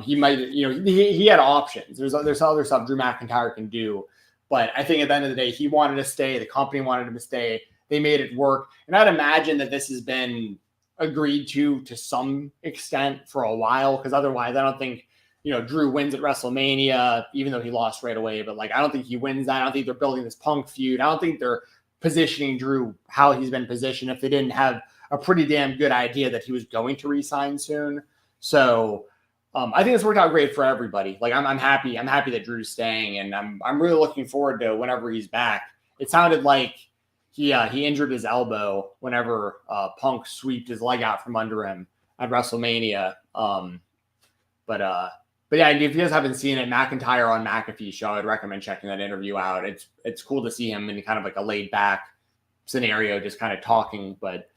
He might, he had options. There's other stuff Drew McIntyre can do, but I think at the end of the day, he wanted to stay. The company wanted him to stay. They made it work, and I'd imagine that this has been agreed to some extent for a while, because otherwise, I don't think Drew wins at WrestleMania, even though he lost right away. But like, I don't think he wins that. I don't think they're building this Punk feud. I don't think they're positioning Drew how he's been positioned if they didn't have a pretty damn good idea that he was going to resign soon. So I think it's worked out great for everybody. Like, I'm happy. I'm happy that Drew's staying, and I'm really looking forward to whenever he's back. It sounded like he injured his elbow whenever Punk sweeped his leg out from under him at WrestleMania. But yeah, if you guys haven't seen it, McIntyre on McAfee's show, I'd recommend checking that interview out. It's cool to see him in kind of like a laid back scenario, just kind of talking, but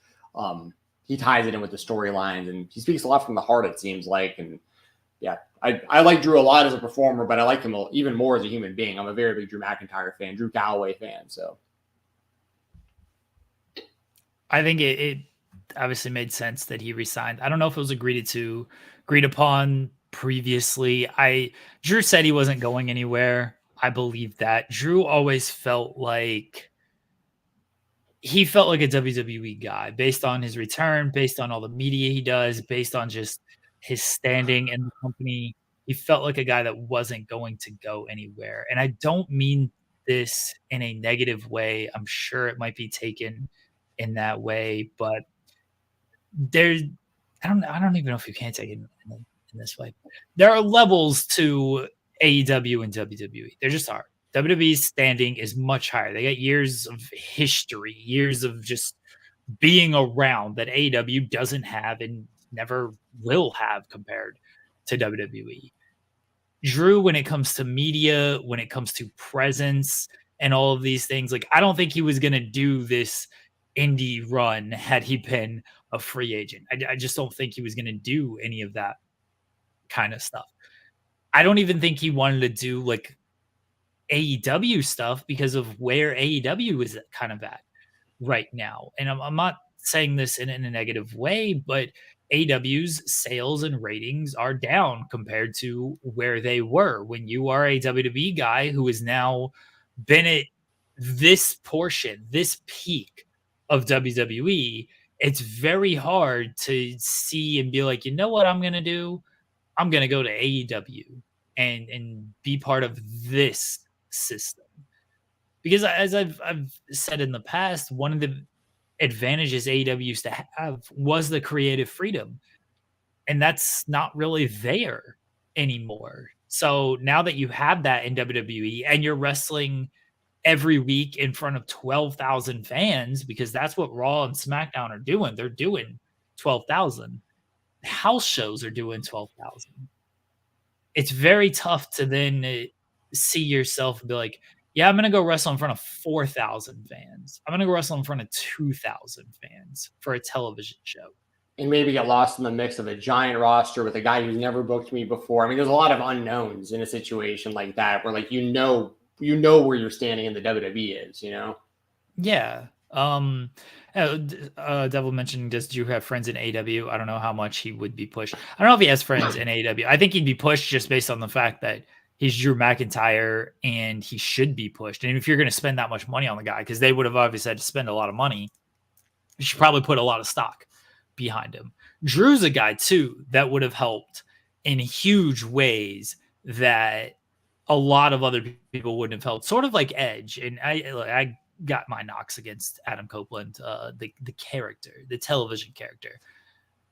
he ties it in with the storylines, and he speaks a lot from the heart, it seems like. And yeah, I like Drew a lot as a performer, but I like him even more as a human being. I'm a very big Drew McIntyre fan, Drew Galloway fan. So I think it obviously made sense that he resigned. I don't know if it was agreed upon previously. Drew said he wasn't going anywhere. I believe that. Drew always felt like a WWE guy based on his return, based on all the media he does, based on just his standing in the company. He felt like a guy that wasn't going to go anywhere. And I don't mean this in a negative way. I'm sure it might be taken in that way, but I don't even know if you can take it in this way. There are levels to AEW and WWE. There just are. WWE's standing is much higher. They got years of history, years of just being around that AEW doesn't have and never will have compared to WWE. Drew, when it comes to media, when it comes to presence and all of these things, like, I don't think he was going to do this indie run had he been a free agent. I just don't think he was going to do any of that kind of stuff. I don't even think he wanted to do like AEW stuff because of where AEW is kind of at right now. And I'm not saying this in a negative way, but AEW's sales and ratings are down compared to where they were. When you are a WWE guy who has now been at this portion, this peak of WWE, it's very hard to see and be like, you know what I'm going to do? I'm going to go to AEW and be part of this system. Because as I've said in the past, one of the advantages AEW used to have was the creative freedom. And that's not really there anymore. So now that you have that in WWE and you're wrestling every week in front of 12,000 fans, because that's what Raw and SmackDown are doing. They're doing 12,000. House shows are doing 12,000. It's very tough to then see yourself and be like, Yeah, I'm going to go wrestle in front of 4,000 fans. I'm going to go wrestle in front of 2,000 fans for a television show. And maybe get lost in the mix of a giant roster with a guy who's never booked me before. I mean, there's a lot of unknowns in a situation like that where, like, you know where you're standing in the WWE is, Yeah. Devil mentioned, does Drew have friends in AEW? I don't know how much he would be pushed. I don't know if he has friends in AEW. I think he'd be pushed just based on the fact that he's Drew McIntyre and he should be pushed. And if you're going to spend that much money on the guy, because they would have obviously had to spend a lot of money, you should probably put a lot of stock behind him. Drew's a guy too that would have helped in huge ways that a lot of other people wouldn't have helped. Sort of like Edge. And I got my knocks against Adam Copeland, the character, the television character.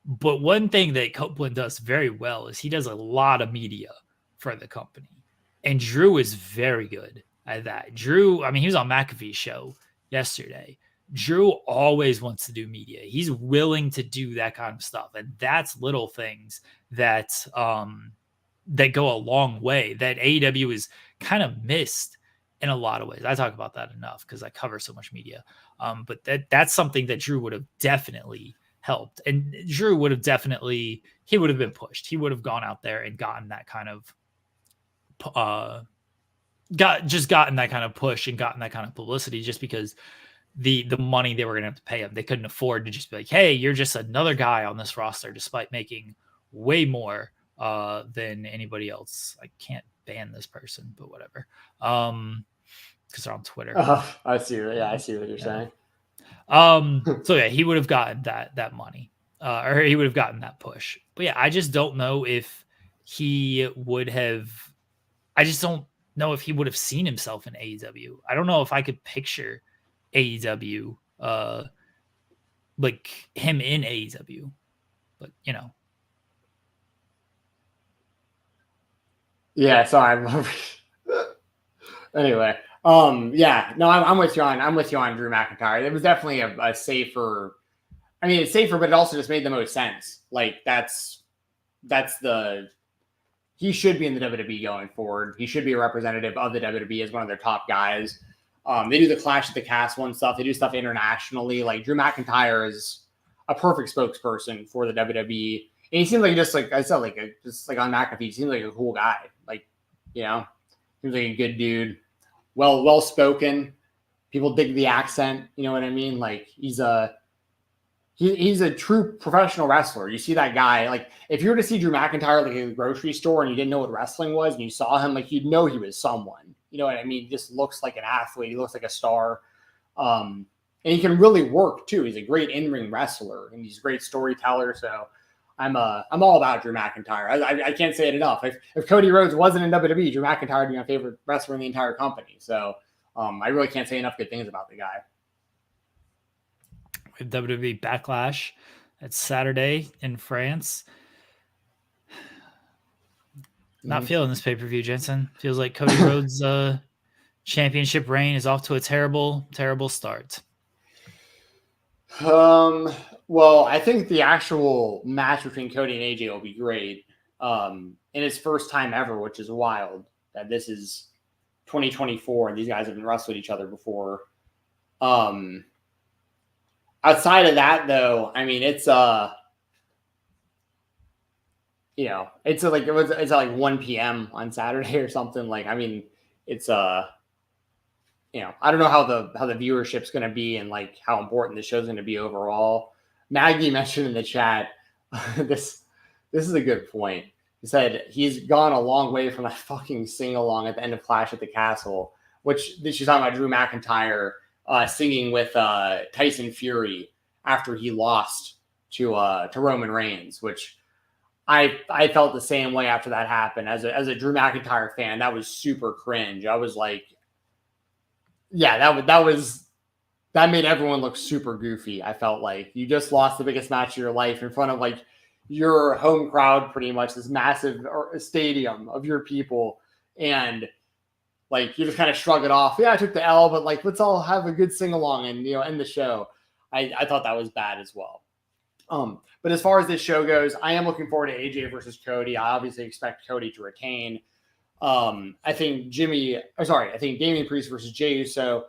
But one thing that Copeland does very well is he does a lot of media for the company. And Drew is very good at that. Drew, I mean, he was on McAfee's show yesterday. Drew always wants to do media. He's willing to do that kind of stuff. And that's little things that that go a long way that AEW is kind of missed in a lot of ways. I talk about that enough because I cover so much media. But that's something that Drew would have definitely helped. And Drew would have definitely, he would have been pushed. He would have gone out there and gotten that kind of gotten that kind of push and gotten that kind of publicity just because the money they were going to have to pay him. They couldn't afford to just be like, hey, you're just another guy on this roster, despite making way more than anybody else. I can't ban this person, but whatever. Because they're on Twitter. I see. Yeah, I see what you're saying. So yeah, he would have gotten that money, or he would have gotten that push. But yeah, I just don't know if he would have. I just don't know if he would have seen himself in AEW. I don't know if I could picture AEW, like him in AEW, but Yeah, sorry. Anyway, yeah, no, I'm with you on Drew McIntyre. It was definitely a safer. I mean, it's safer, but it also just made the most sense. Like that's he should be in the WWE going forward. He should be a representative of the WWE as one of their top guys. They do the Clash at the Castle and stuff. They do stuff internationally. Like Drew McIntyre is a perfect spokesperson for the WWE. And he seems like just like I said, just like on McAfee, he seems like a cool guy. Like, seems like a good dude. Well spoken. People dig the accent. You know what I mean? Like he's a true professional wrestler. You see that guy. Like if you were to see Drew McIntyre like at a grocery store and you didn't know what wrestling was and you saw him, like you'd know he was someone. You know what I mean? He just looks like an athlete. He looks like a star. And he can really work too. He's a great in-ring wrestler and he's a great storyteller. So I'm all about Drew McIntyre. I can't say it enough. If Cody Rhodes wasn't in WWE, Drew McIntyre would be my favorite wrestler in the entire company. So I really can't say enough good things about the guy. We have WWE Backlash. It's Saturday in France. Not feeling this pay-per-view, Jensen. Feels like Cody Rhodes' championship reign is off to a terrible, terrible start. Well, I think the actual match between Cody and AJ will be great. In his first time ever, which is wild that this is 2024 and these guys haven't wrestled each other before. Outside of that though, I mean, it's like 1 PM on Saturday or something. Like, I mean, it's I don't know how the viewership's going to be and like how important the show's going to be overall. Maggie mentioned in the chat, this is a good point. He said he's gone a long way from that fucking sing along at the end of Clash at the Castle, which she's talking about Drew McIntyre singing with Tyson Fury after he lost to Roman Reigns, which I felt the same way after that happened. As a Drew McIntyre fan, that was super cringe. I was like, yeah, that made everyone look super goofy. I felt like you just lost the biggest match of your life in front of like your home crowd, pretty much this massive stadium of your people, and like you just kind of shrug it off. Yeah, I took the L, but like let's all have a good sing along and end the show. I thought that was bad as well. But as far as this show goes, I am looking forward to AJ versus Cody. I obviously expect Cody to retain. I think Damian Priest versus Jey Uso,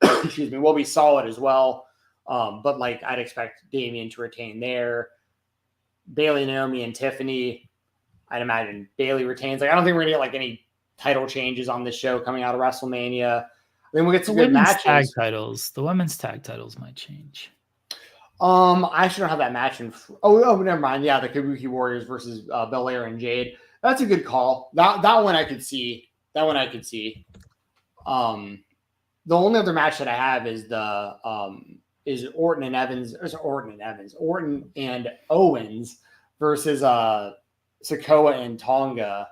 excuse me, will be solid as well. But like I'd expect Damian to retain there. Bayley, Naomi, and Tiffany. I'd imagine Bayley retains. Like I don't think we're gonna get like any title changes on this show coming out of WrestleMania. Then we'll get some good matches. The women's tag titles might change. I actually don't have that match in. Never mind. Yeah, the Kabuki Warriors versus Belair and Jade. That's a good call. That one I could see. The only other match that I have is is Orton and Owens versus Sikoa and Tonga,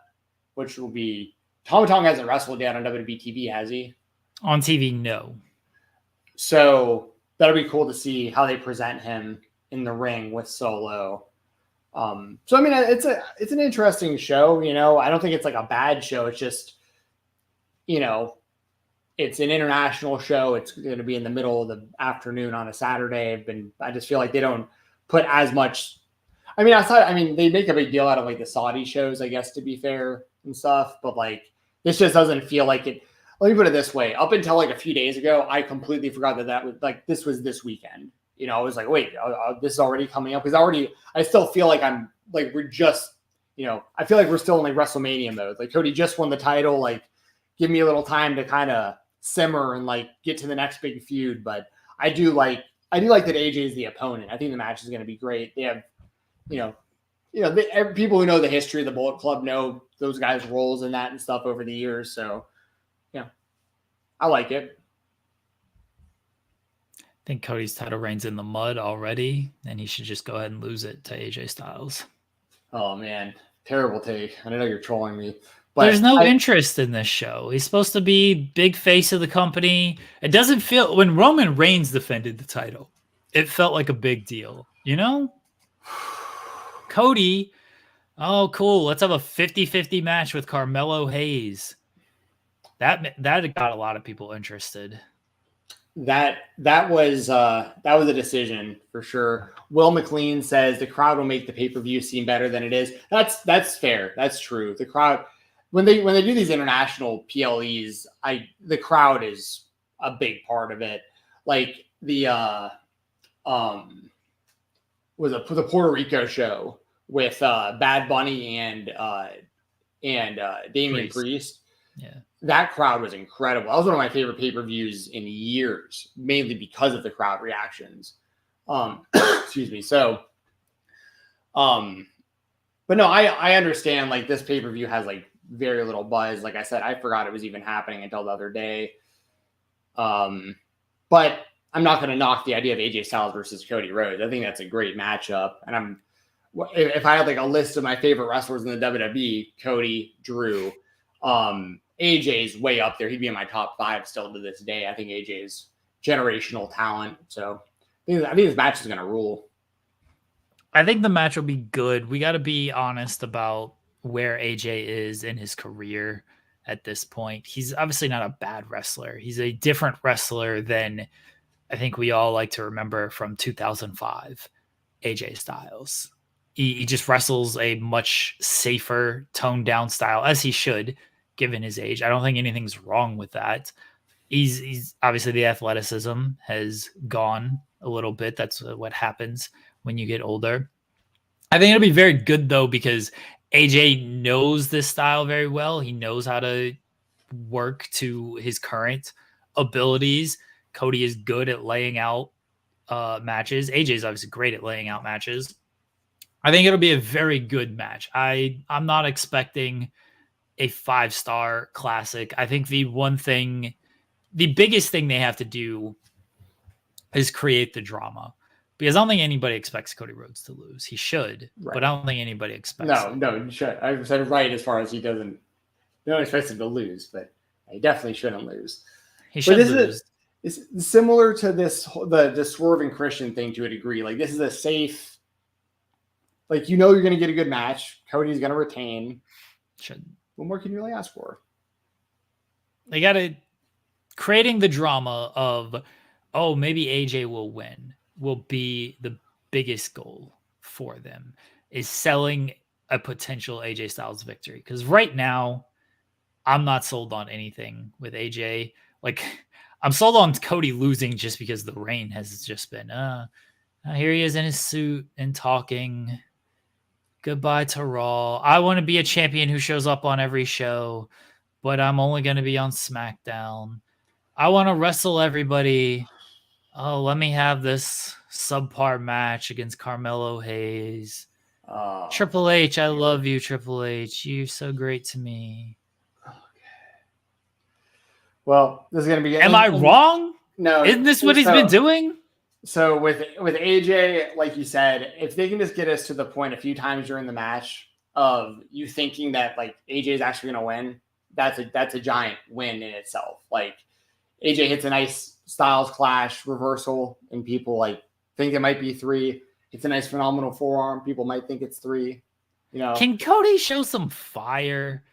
which will be Tonga hasn't wrestled yet on WWE TV, has he? On TV, no. So that'll be cool to see how they present him in the ring with Solo. So I mean, it's an interesting show. You know, I don't think it's like a bad show. It's just, you know, it's an international show. It's going to be in the middle of the afternoon on a Saturday. I just feel like they don't put as much. I mean, they make a big deal out of like the Saudi shows, I guess, to be fair and stuff. But like, this just doesn't feel like it. Let me put it this way. Up until like a few days ago, I completely forgot that was like, this was this weekend. You know, I was like, wait, this is already coming up. Because I still feel like we're just, you know, I feel like we're still in like WrestleMania mode. Like Cody just won the title. Like, give me a little time to kind of simmer and like get to the next big feud. But I do like that AJ is the opponent. I think the match is going to be great. They have, people who know the history of the Bullet Club know those guys' roles in that and stuff over the years. So, yeah, I like it. I think Cody's title reign's in the mud already, and he should just go ahead and lose it to AJ Styles. Oh man, terrible take. I know you're trolling me. But there's no interest in this show. He's supposed to be big face of the company. It doesn't feel when Roman Reigns defended the title, it felt like a big deal, you know? Cody, oh cool, let's have a 50-50 match with Carmelo Hayes. That got a lot of people interested. That was a decision for sure. Will McLean says the crowd will make the pay-per-view seem better than it is. That's fair. That's true. The crowd when they do these international PLEs, the crowd is a big part of it. Like the Puerto Rico show with Bad Bunny and Damian Priest. Yeah. That crowd was incredible. That was one of my favorite pay-per-views in years, mainly because of the crowd reactions. Excuse me. So, but no, I understand like this pay-per-view has like very little buzz. Like I said, I forgot it was even happening until the other day. But I'm not going to knock the idea of AJ Styles versus Cody Rhodes. I think that's a great matchup. And if I had like a list of my favorite wrestlers in the WWE, Cody, Drew, AJ's way up there. He'd be in my top 5 still to this day. I think AJ's generational talent. So I think this match is going to rule. I think the match will be good. We got to be honest about where AJ is in his career at this point. He's obviously not a bad wrestler. He's a different wrestler than I think we all like to remember from 2005, AJ Styles. He just wrestles a much safer, toned down style, as he should, given his age. I don't think anything's wrong with that. He's obviously the athleticism has gone a little bit. That's what happens when you get older. I think it'll be very good though, because AJ knows this style very well. He knows how to work to his current abilities. Cody is good at laying out matches. AJ is obviously great at laying out matches. I think it'll be a very good match. I'm not expecting a 5-star classic. I think the biggest thing they have to do is create the drama, because I don't think anybody expects Cody Rhodes to lose. He should, right. But I don't think anybody expects No, I said right as far as no one expects him to lose, but he definitely shouldn't lose. He should lose. It's similar to the Swerve and Christian thing to a degree. Like this is a safe, like you're going to get a good match. Cody's going to retain. What more can you really ask for? They got to creating the drama of, oh, maybe AJ will win will be the biggest goal for them, is selling a potential AJ Styles victory. Because right now, I'm not sold on anything with AJ. Like, I'm sold on Cody losing just because the reign has just been, here he is in his suit and talking. Goodbye to Raw. I want to be a champion who shows up on every show, but I'm only going to be on SmackDown. I want to wrestle everybody. Oh, let me have this subpar match against Carmelo Hayes. Triple H, I love you, Triple H. You're so great to me. Well, this is going to be... Am I wrong? No. Isn't this what he's been doing? So with AJ, like you said, if they can just get us to the point a few times during the match of you thinking that like AJ is actually going to win, that's a giant win in itself. Like AJ hits a nice Styles Clash reversal, and people like think it might be 3. It's a nice phenomenal forearm. People might think it's 3. You know, can Cody show some fire?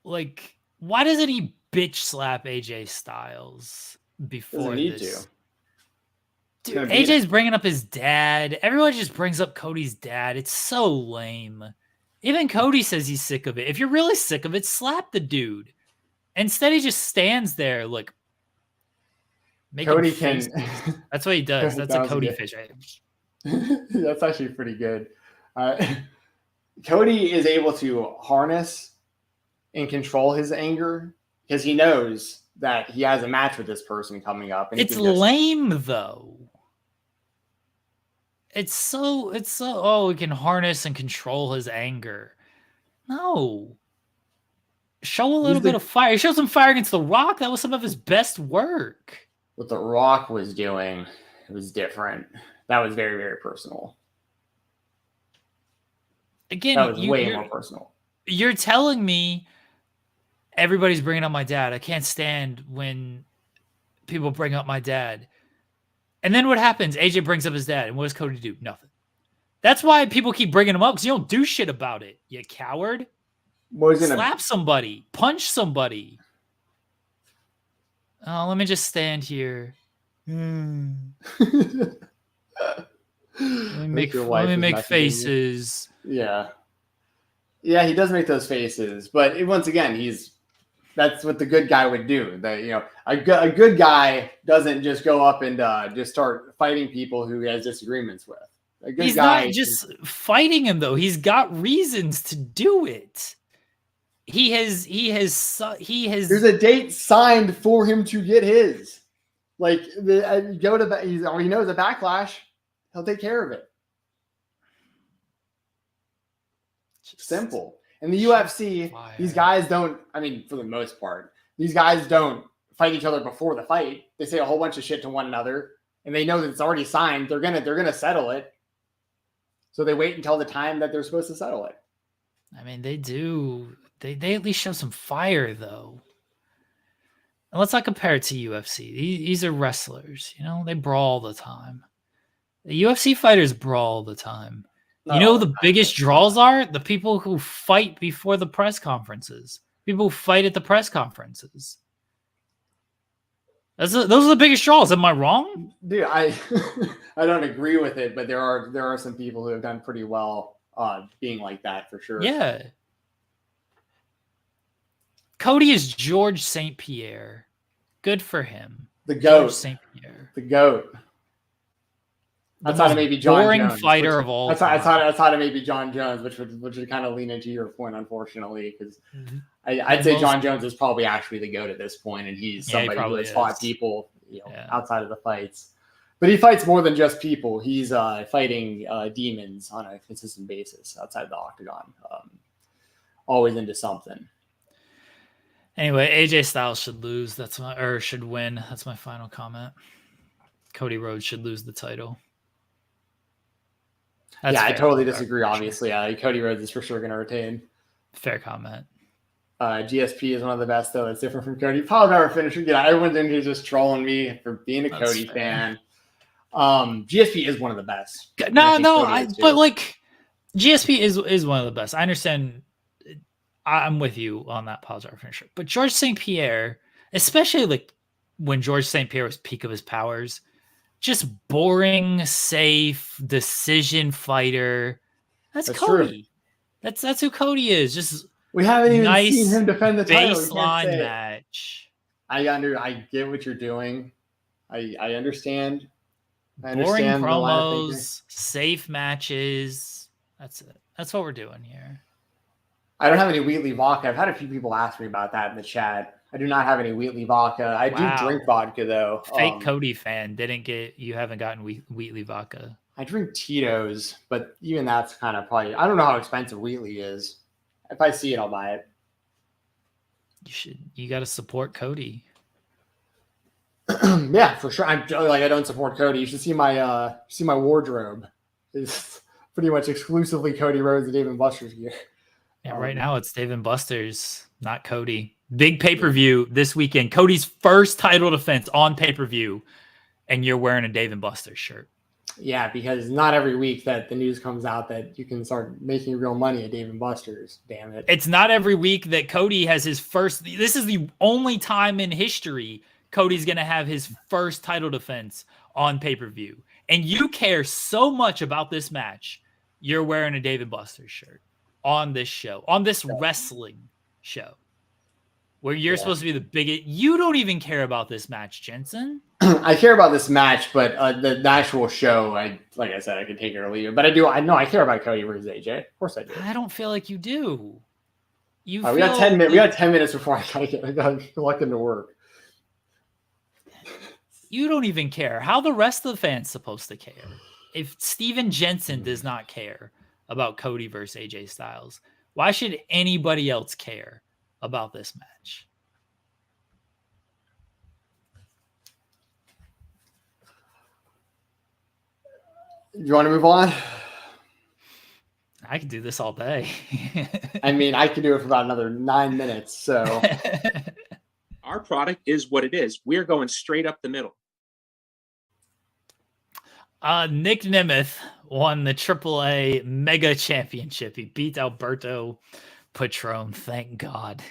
Like, why doesn't he bitch slap AJ Styles before this? Dude, AJ's bringing up his dad. Everyone just brings up Cody's dad. It's so lame. Even Cody says he's sick of it. If you're really sick of it, slap the dude. Instead, he just stands there like. Cody can. That's what he does. That's a Cody fish. That's actually pretty good. Cody is able to harness and control his anger because he knows that he has a match with this person coming up. And it's lame though. It's so, we can harness and control his anger. No. Show a little bit of fire. He showed some fire against The Rock. That was some of his best work. What The Rock was doing, it was different. That was very, very personal. Again, that was way more personal. You're telling me everybody's bringing up my dad. I can't stand when people bring up my dad. And then what happens? AJ brings up his dad. And what does Cody do? Nothing. That's why people keep bringing him up, because you don't do shit about it, you coward. Slap somebody. Punch somebody. Oh, let me just stand here. Let me make faces. Yeah. Yeah, he does make those faces. But once again, that's what the good guy would do. That, you know, a good guy doesn't just go up and just start fighting people who he has disagreements with. A good He's guy not just fighting him though. He's got reasons to do it. He has. There's a date signed for him to get his. Like he knows a Backlash. He'll take care of it. Simple. In the UFC, these guys don't, I mean, for the most part, these guys don't fight each other before the fight. They say a whole bunch of shit to one another, and they know that it's already signed. They're gonna settle it. So they wait until the time that they're supposed to settle it. I mean, they do. They at least show some fire, though. And let's not compare it to UFC. These are wrestlers. You know, they brawl all the time. The UFC fighters brawl all the time. You know, the biggest draws are the people who fight before the press conferences. People who fight at the press conferences. Those are the biggest draws. Am I wrong? Dude, I don't agree with it, but there are some people who have done pretty well being like that for sure. Yeah. Cody is George St. Pierre. Good for him. The GOAT. George St. Pierre. The GOAT. I thought it may be John boring Jones, fighter of all. I thought it may be John Jones, which would kind of lean into your point, unfortunately, because I'd say John Jones is probably actually the GOAT at this point, and he's somebody who has fought people, outside of the fights. But he fights more than just people. He's fighting demons on a consistent basis outside the octagon. Always into something. Anyway, AJ Styles should lose. Should win. That's my final comment. Cody Rhodes should lose the title. I totally disagree. Obviously, Cody Rhodes is for sure going to retain. Fair comment. GSP is one of the best, though. It's different from Cody. Probably never finisher. Everyone's in here just trolling me for being a Cody fan. GSP is one of the best. But GSP is one of the best. I understand. I'm with you on that pause finisher. But George St. Pierre, especially like when George St. Pierre was peak of his powers, just boring, safe, decision fighter. That's Cody. True. That's who Cody is. Just We haven't even nice seen him defend the title. baseline match. I get what you're doing. I understand. Boring promos, safe matches. That's it. That's what we're doing here. I don't have any Wheatley vodka. I've had a few people ask me about that in the chat. I do not have any Wheatley vodka. I do drink vodka though. Fake Cody fan you haven't gotten Wheatley vodka. I drink Tito's, but even that's kind of probably. I don't know how expensive Wheatley is. If I see it, I'll buy it. You got to support Cody. Yeah, for sure. I don't support Cody. You should see my wardrobe. It's pretty much exclusively Cody Rhodes and Dave & Buster's gear. Yeah, right now it's Dave & Buster's, not Cody. Big pay-per-view this weekend. Cody's first title defense on pay-per-view, and you're wearing a Dave & Buster's shirt. Yeah, because not every week that the news comes out that you can start making real money at Dave & Buster's. Damn it. It's not every week that Cody has his first. This is the only time in history Cody's going to have his first title defense on pay-per-view. And you care so much about this match, you're wearing a Dave & Buster's shirt on this show, on this wrestling show, where you're supposed to be the biggest. You don't even care about this match, Jensen. I care about this match, but the actual show, like I said, I could take it or leave it. But I know I care about Cody versus AJ. Of course I do. I don't feel like you do. We got 10 minutes. We got 10 minutes before I got elected to work. You don't even care. How the rest of the fans supposed to care? If Stephen Jensen does not care about Cody versus AJ Styles, why should anybody else care about this match? You want to move on? I could do this all day. I mean, I could do it for about another 9 minutes. So our product is what it is. We're going straight up the middle. Nic Nemeth won the AAA Mega Championship. He beat Alberto Patron. Thank God.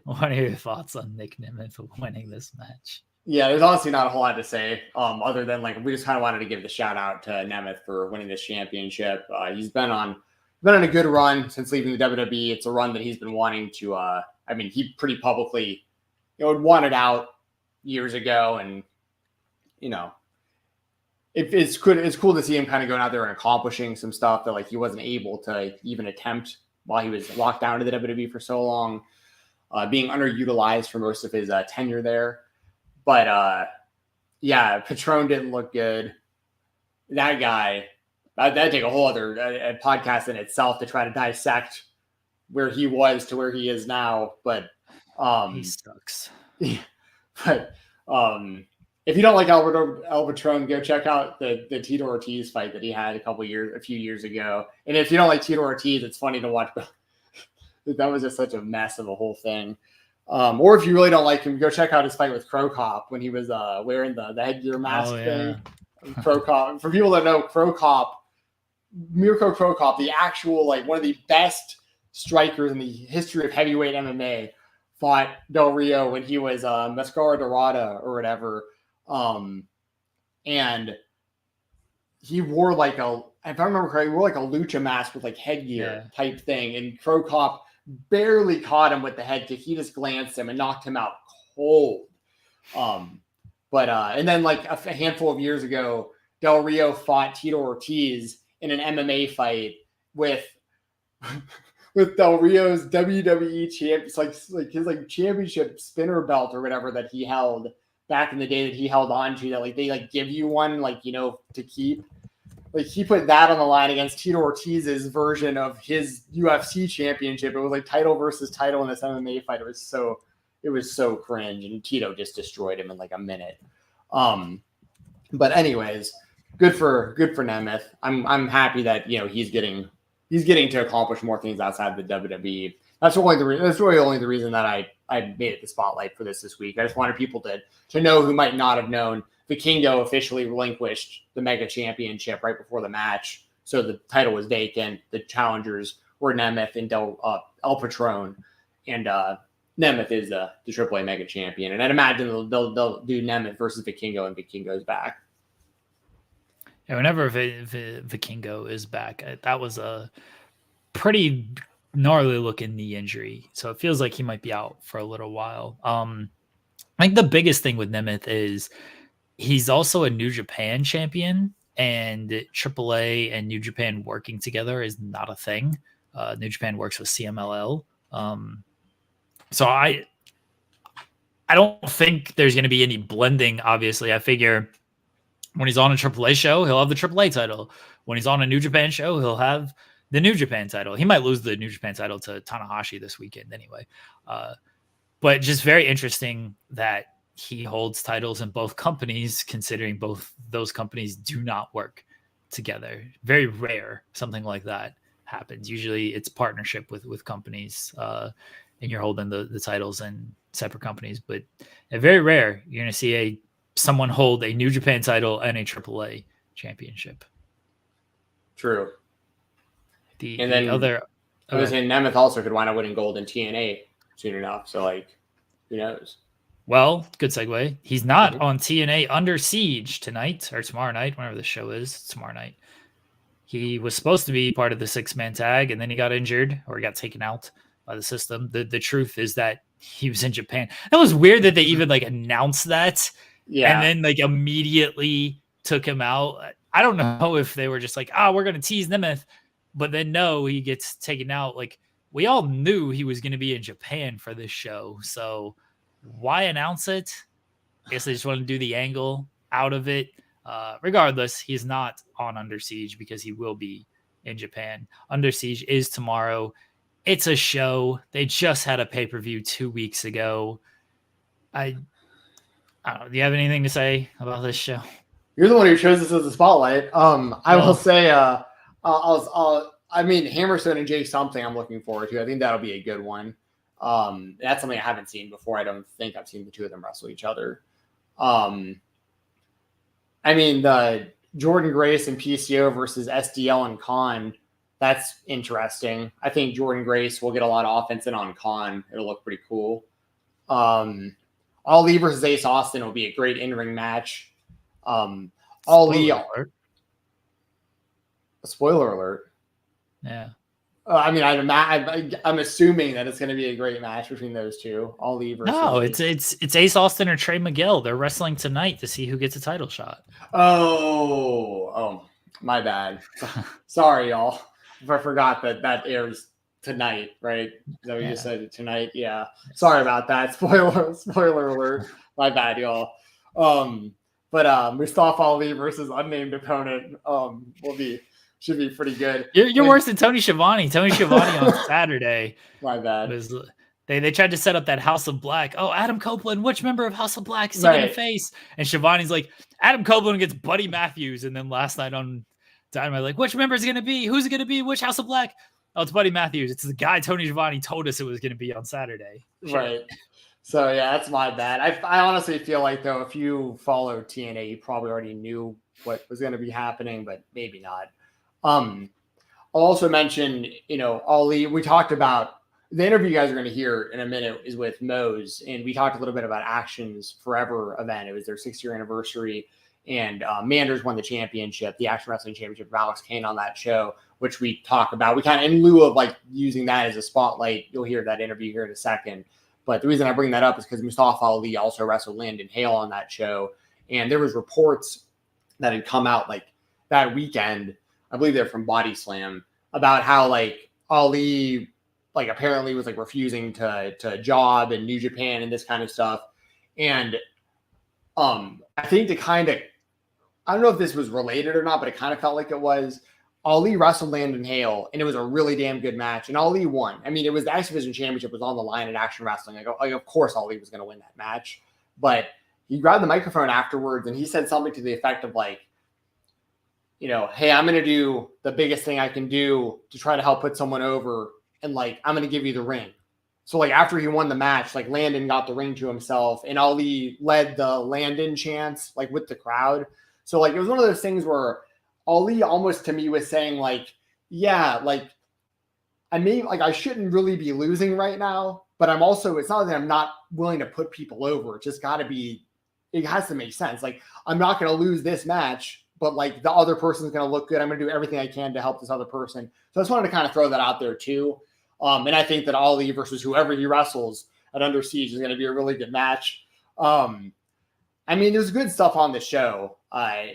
What are your thoughts on Nic Nemeth winning this match? Yeah, there's honestly not a whole lot to say, other than we just kind of wanted to give the shout out to Nemeth for winning this championship. He's been on a good run since leaving the WWE. It's a run that he's been wanting to. He pretty publicly, wanted out years ago, and it's cool to see him kind of going out there and accomplishing some stuff that he wasn't able to even attempt while he was locked down to the WWE for so long, being underutilized for most of his tenure there. But Patron didn't look good. That guy, that'd take a whole other podcast in itself to try to dissect where he was to where he is now. But he sucks. But if you don't like El Patron, go check out the Tito Ortiz fight that he had a few years ago. And if you don't like Tito Ortiz, it's funny to watch. That was just such a mess of a whole thing. Or if you really don't like him, go check out his fight with Crow Cop when he was wearing the headgear mask thing. Crow Cop. For people that know Crow Cop, Mirko Crow Cop, the actual one of the best strikers in the history of heavyweight MMA, fought Del Rio when he was Mascara Dorada or whatever. And he wore if I remember correctly, he wore a lucha mask with headgear type thing. And Crow Cop barely caught him with the head kick. He just glanced him and knocked him out cold. And then a handful of years ago, Del Rio fought Tito Ortiz in an MMA fight with Del Rio's WWE champ, his championship spinner belt or whatever that he held back in the day that he held on to, that they give you one to keep. He put that on the line against Tito Ortiz's version of his UFC championship. It was title versus title in this MMA fight. It was so cringe, and Tito just destroyed him in a minute. But anyways, good for Nemeth. I'm happy that he's getting to accomplish more things outside the WWE. That's really only the reason that I made it the spotlight for this week. I just wanted people to know who might not have known. Vikingo officially relinquished the Mega Championship right before the match, so the title was vacant. The challengers were Nemeth and El Patron, and Nemeth is the AAA Mega Champion. And I'd imagine they'll do Nemeth versus Vikingo, and Vikingo's back. Yeah, whenever Vikingo is back, that was a pretty gnarly looking knee injury. So it feels like he might be out for a little while. I think the biggest thing with Nemeth is he's also a New Japan champion, and AAA and New Japan working together is not a thing. New Japan works with CMLL. So I don't think there's going to be any blending. Obviously, I figure when he's on a AAA show, he'll have the AAA title. When he's on a New Japan show, he'll have the New Japan title. He might lose the New Japan title to Tanahashi this weekend anyway. But just very interesting that he holds titles in both companies, considering both those companies do not work together. Very rare something like that happens. Usually it's partnership with companies, and you're holding the titles in separate companies. But very rare you're going to see someone hold a New Japan title and a AAA championship. True. And then I was saying Nemeth also could wind up winning gold in TNA soon enough. So, like, who knows? Well, good segue. He's not on TNA Under Siege tonight or tomorrow night, whenever the show is. Tomorrow night. He was supposed to be part of the 6-man tag, and then he got injured or he got taken out by the system. The truth is that he was in Japan. That was weird that they even announced that. Yeah. And then immediately took him out. I don't know if they were just we're going to tease Nemeth, but then no, he gets taken out. We all knew he was going to be in Japan for this show. So why announce it? I guess they just want to do the angle out of it. Regardless, he's not on Under Siege because he will be in Japan. Under Siege is tomorrow. It's a show. They just had a pay-per-view 2 weeks ago. I don't know. Do you have anything to say about this show? You're the one who chose this as a spotlight. I will say, Hammerstone and Jay something I'm looking forward to. I think that'll be a good one. That's something I haven't seen before. I don't think I've seen the two of them wrestle each other. The Jordan Grace and PCO versus SDL and Khan, that's interesting. I think Jordan Grace will get a lot of offense in on Khan. It'll look pretty cool. Ali versus Ace Austin will be a great in-ring match. Spoiler alert. Yeah. I'm assuming that it's going to be a great match between those two. Ali versus it's Ace Austin or Trey Miguel. They're wrestling tonight to see who gets a title shot. Oh, my bad. Sorry, y'all. I forgot that airs tonight, right? So we just said it tonight. Yeah. Sorry about that. Spoiler alert. My bad, y'all. Mustafa Ali versus unnamed opponent should be pretty good. You're worse than Tony Schiavone. Tony Schiavone on Saturday. My bad. They tried to set up that House of Black. Oh, Adam Copeland, which member of House of Black is he going to face? And Schiavone's like, Adam Copeland gets Buddy Matthews. And then last night on Dynamite, which member is it going to be? Who's it going to be? Which House of Black? Oh, it's Buddy Matthews. It's the guy Tony Schiavone told us it was going to be on Saturday. Right. So, yeah, that's my bad. I honestly feel like, though, if you follow TNA, you probably already knew what was going to be happening, but maybe not. I'll also mention, Ali, we talked about the interview you guys are going to hear in a minute is with Mose, and we talked a little bit about Action's Forever event. It was their 6-year anniversary, and Manders won the championship, the Action Wrestling Championship of Alex Kane on that show, which we talk about. We kind of, in lieu of using that as a spotlight, you'll hear that interview here in a second. But the reason I bring that up is because Mustafa Ali also wrestled Landon Hale on that show, and there was reports that had come out that weekend. I believe they're from Body Slam, about how Ali apparently was refusing to job in New Japan and this kind of stuff. And I think I don't know if this was related or not, but it kind of felt like it was. Ali wrestled Landon Hale, and it was a really damn good match, and Ali won. It was the X Division Championship was on the line at Action Wrestling. Of course Ali was going to win that match, but he grabbed the microphone afterwards, and he said something to the effect of hey, I'm going to do the biggest thing I can do to try to help put someone over, and I'm going to give you the ring. So after he won the match, Landon got the ring to himself, and Ali led the Landon chants with the crowd. So it was one of those things where Ali almost to me was saying I shouldn't really be losing right now, but I'm also, it's not that I'm not willing to put people over. It just it has to make sense. I'm not going to lose this match, but the other person's going to look good. I'm going to do everything I can to help this other person. So I just wanted to kind of throw that out there too. And I think that Ali versus whoever he wrestles at Under Siege is going to be a really good match. I mean, there's good stuff on the show.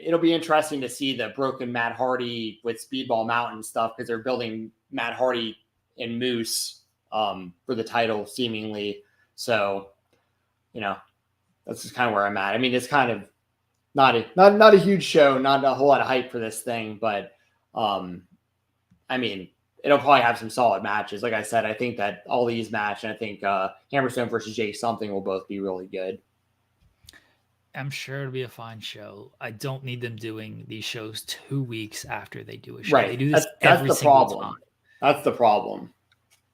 It'll be interesting to see the broken Matt Hardy with Speedball Mountain stuff because they're building Matt Hardy and Moose for the title, seemingly. So, you know, that's just kind of where I'm at. I mean, it's kind of not a huge show, not a whole lot of hype for this thing, but I mean, it'll probably have some solid matches. Like I said, I think that all these matches, and I think Hammerstone versus Jake something will both be really good. I'm sure it'll be a fine show. I don't need them doing these shows 2 weeks after they do a show. Right. They do this that's every the single problem. time. That's the problem,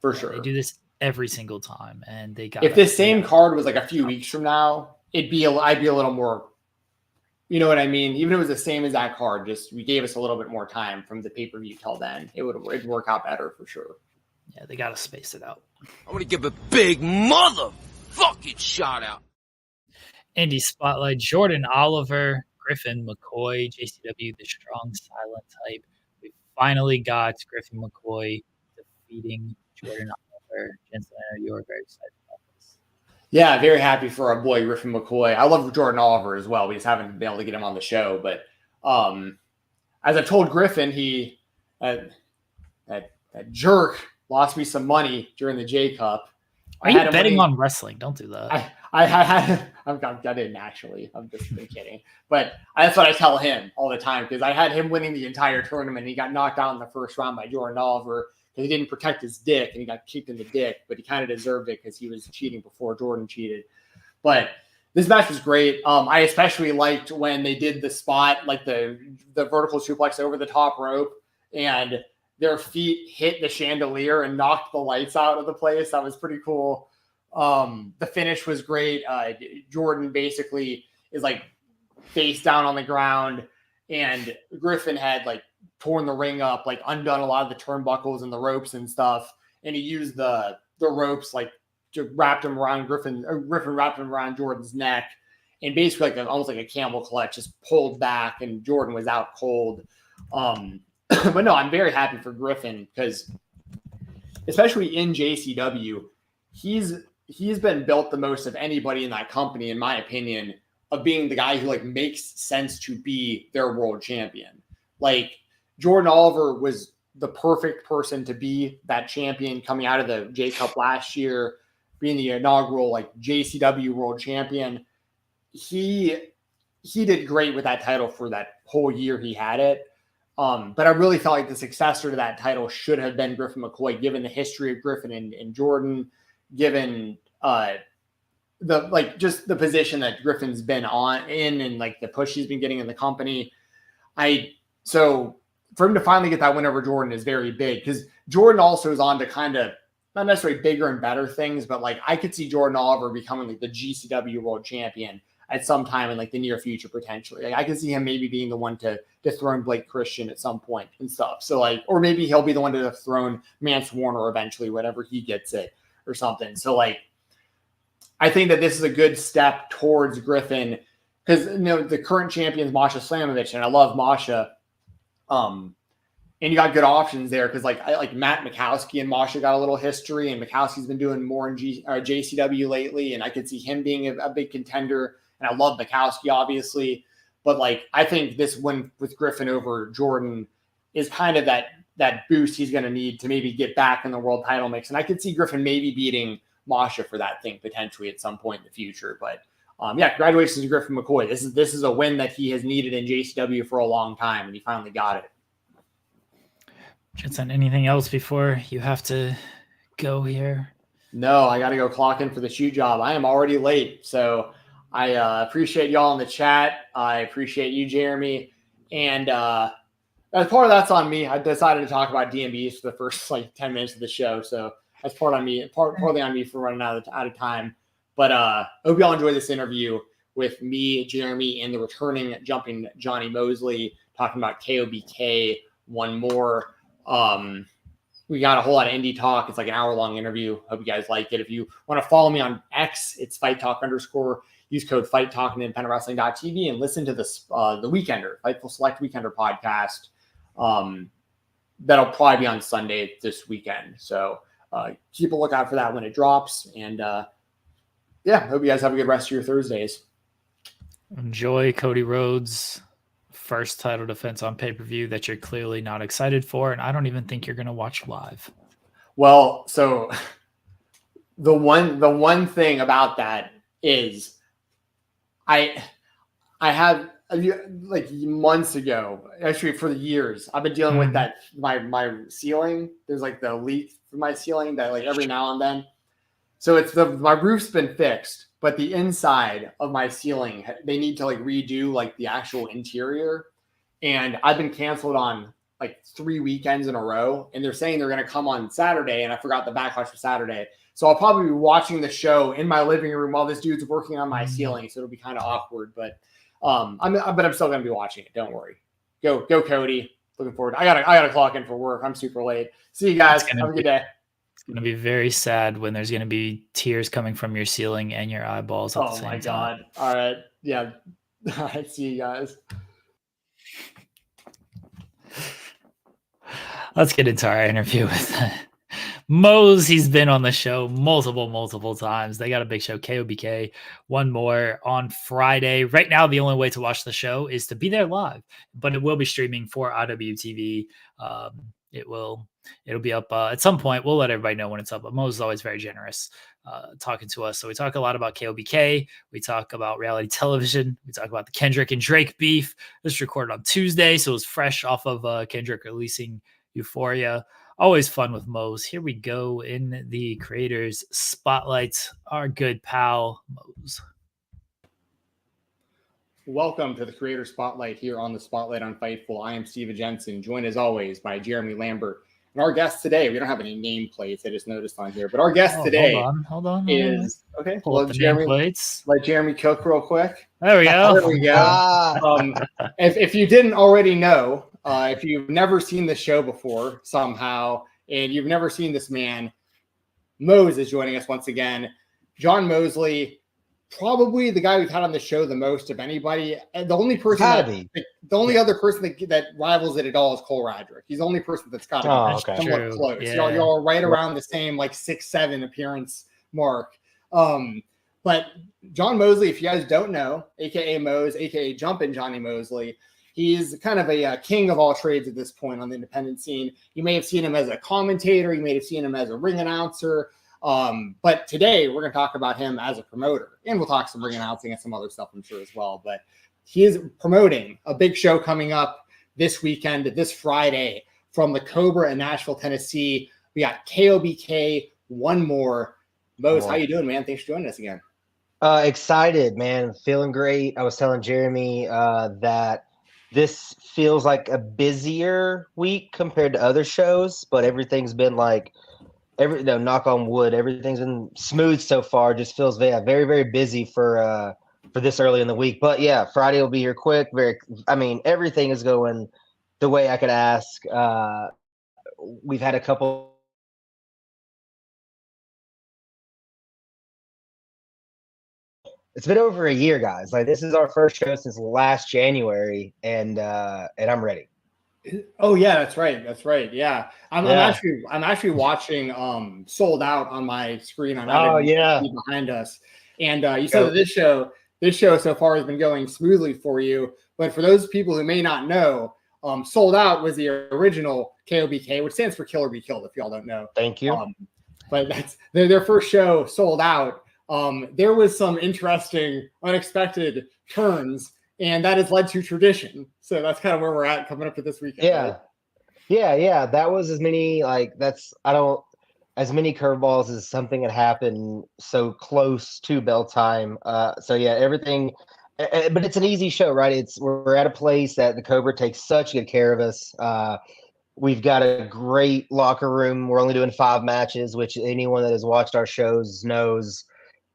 for sure. They do this every single time, and they got. If this same card was like a few weeks from now, I'd be a little more. You know what I mean? Even if it was the same as that card, just we gave us a little bit more time from the pay-per-view till then, it'd work out better for sure. Yeah, they got to space it out. I want to give a big motherfucking shout out. Indie Spotlight, Jordan Oliver, Griffin, McCoy, JCW, the strong silent type. We finally got Griffin McCoy defeating Jordan Oliver. Jensen, I know you were very excited about this. Yeah, very happy for our boy Griffin McCoy. I love Jordan Oliver as well. We just haven't been able to get him on the show. But as I told Griffin, he that jerk lost me some money during the J Cup. Are you betting on wrestling? Don't do that. I didn't actually. I'm just kidding. But that's what I tell him all the time because I had him winning the entire tournament. He got knocked out in the first round by Jordan Oliver because he didn't protect his dick and he got kicked in the dick. But he kind of deserved it because he was cheating before Jordan cheated. But this match was great. I especially liked when they did the spot, like the vertical suplex over the top rope, and their feet hit the chandelier and knocked the lights out of the place. That was pretty cool. The finish was great. Jordan basically is like face down on the ground, and Griffin had like torn the ring up, like undone a lot of the turnbuckles and the ropes and stuff. And he used the ropes like to wrap him around Griffin wrapped him around Jordan's neck, and basically like almost like a camel clutch, just pulled back, and Jordan was out cold. But no, I'm very happy for Griffin because, especially in JCW, he's been built the most of anybody in that company, in my opinion, of being the guy who like makes sense to be their world champion. Like Jordan Oliver was the perfect person to be that champion coming out of the J Cup last year, being the inaugural like JCW world champion. He did great with that title for that whole year he had it. But I really felt like the successor to that title should have been Griffin McCoy, given the history of Griffin and Jordan, given just the position that Griffin's been in and like the push he's been getting in the company. So for him to finally get that win over Jordan is very big because Jordan also is on to kind of not necessarily bigger and better things, but like I could see Jordan Oliver becoming like the GCW world champion at some time in like the near future, potentially. Like I can see him maybe being the one to dethrone Blake Christian at some point and stuff. So like, or maybe he'll be the one to dethrone Mance Warner eventually, whenever he gets it or something. So like, I think that this is a good step towards Griffin because, you know, the current champion is Masha Slamovich, and I love Masha. And you got good options there because like I like Matt Mikowski and Masha got a little history, and Mikowski's been doing more in JCW lately, and I could see him being a big contender. And I love Mikowski, obviously, but like I think this win with Griffin over Jordan is kind of that boost he's going to need to maybe get back in the world title mix. And I could see Griffin maybe beating Masha for that thing potentially at some point in the future. But yeah, congratulations to Griffin McCoy. This is a win that he has needed in JCW for a long time, and he finally got it. Jensen, anything else before you have to go here? No, I got to go clock in for the shoot job. I am already late, so I appreciate y'all in the chat. I appreciate you, Jeremy. And as part of that's on me. I decided to talk about DMBs for the first like 10 minutes of the show. So that's partly on me for running out of time. But I hope y'all enjoy this interview with me, Jeremy, and the returning jumping Johnny Mosley talking about KOBK One More. We got a whole lot of indie talk. It's like an hour-long interview. Hope you guys like it. If you want to follow me on X, it's @FightTalk_. Use code FightTalk and IndependentWrestling.tv and listen to this the Weekender, Fightful Select Weekender podcast. That'll probably be on Sunday this weekend. So keep a lookout for that when it drops. And yeah, hope you guys have a good rest of your Thursdays. Enjoy Cody Rhodes' first title defense on pay-per-view that you're clearly not excited for, and I don't even think you're going to watch live. Well, so the one thing about that is I have like months ago, actually for years, I've been dealing with that my ceiling. There's like the leak from my ceiling that like every now and then. So it's my roof's been fixed, but the inside of my ceiling, they need to like redo like the actual interior. And I've been canceled on like 3 weekends in a row. And they're saying they're going to come on Saturday. And I forgot the Backlash for Saturday. So I'll probably be watching the show in my living room while this dude's working on my ceiling. So it'll be kind of awkward, but I'm still going to be watching it. Don't worry. Go Cody. Looking forward. I gotta clock in for work. I'm super late. See you guys. Have a good day. It's going to be very sad when there's going to be tears coming from your ceiling and your eyeballs at the same time. Oh, my God. All right. Yeah. All right. See you guys. Let's get into our interview with Mose. He's been on the show multiple times. They got a big show, KOBK One More, on Friday. Right now, the only way to watch the show is to be there live, but it will be streaming for IWTV. It'll be up at some point. We'll let everybody know when it's up, but Mose is always very generous talking to us. So we talk a lot about KOBK. We talk about reality television. We talk about the Kendrick and Drake beef. This was recorded on Tuesday, so it was fresh off of Kendrick releasing Euphoria. Always fun with Mose. Here we go in the creators spotlight. Our good pal Mose. Welcome to the Creator Spotlight here on the Spotlight on Fightful. I am Stephen Jensen, joined as always by Jeremy Lambert. And our guest today, we don't have any nameplates, I just noticed on here, but our guest today hold on. is okay. Pull up the nameplates. Let Jeremy cook real quick. There we go. There we go. If you didn't already know, if you've never seen the show before somehow, and you've never seen this man, Mose is joining us once again. John Mosley, probably the guy we've had on the show the most of anybody. The only person, the only other person that rivals it at all is Cole Radrick. He's the only person that's got to be somewhat close. Yeah. Y'all are right around the same like 6'7" appearance mark. But John Mosley, if you guys don't know, aka Mose, aka Jumpin' Johnny Mosley, he's kind of a king of all trades at this point on the independent scene. You may have seen him as a commentator. You may have seen him as a ring announcer. But today we're going to talk about him as a promoter, and we'll talk some ring announcing and some other stuff, I'm sure, as well. But he is promoting a big show coming up this weekend, this Friday, from the Cobra in Nashville, Tennessee. We got KOBK One More. Mose, how you doing, man? Thanks for joining us again. Excited, man. Feeling great. I was telling Jeremy that this feels like a busier week compared to other shows, but everything's been like, knock on wood, everything's been smooth so far. Just feels very, very busy for this early in the week. But yeah, Friday will be here quick. Everything is going the way I could ask. We've had a couple. It's been over a year, guys. Like, this is our first show since last January, and I'm ready. Oh yeah, that's right. Yeah, I'm actually watching Sold Out on my screen. Behind us, and you said that this show so far has been going smoothly for you. But for those people who may not know, Sold Out was the original KOBK, which stands for Kill or Be Killed. If y'all don't know, thank you. But that's their first show, Sold Out. There was some interesting, unexpected turns, and that has led to tradition. So that's kind of where we're at coming up to this weekend. Yeah. That was as many as many curveballs as something that happened so close to bell time. Everything. But it's an easy show, right? We're at a place that the Cobra takes such good care of us. We've got a great locker room. We're only doing 5 matches, which anyone that has watched our shows knows.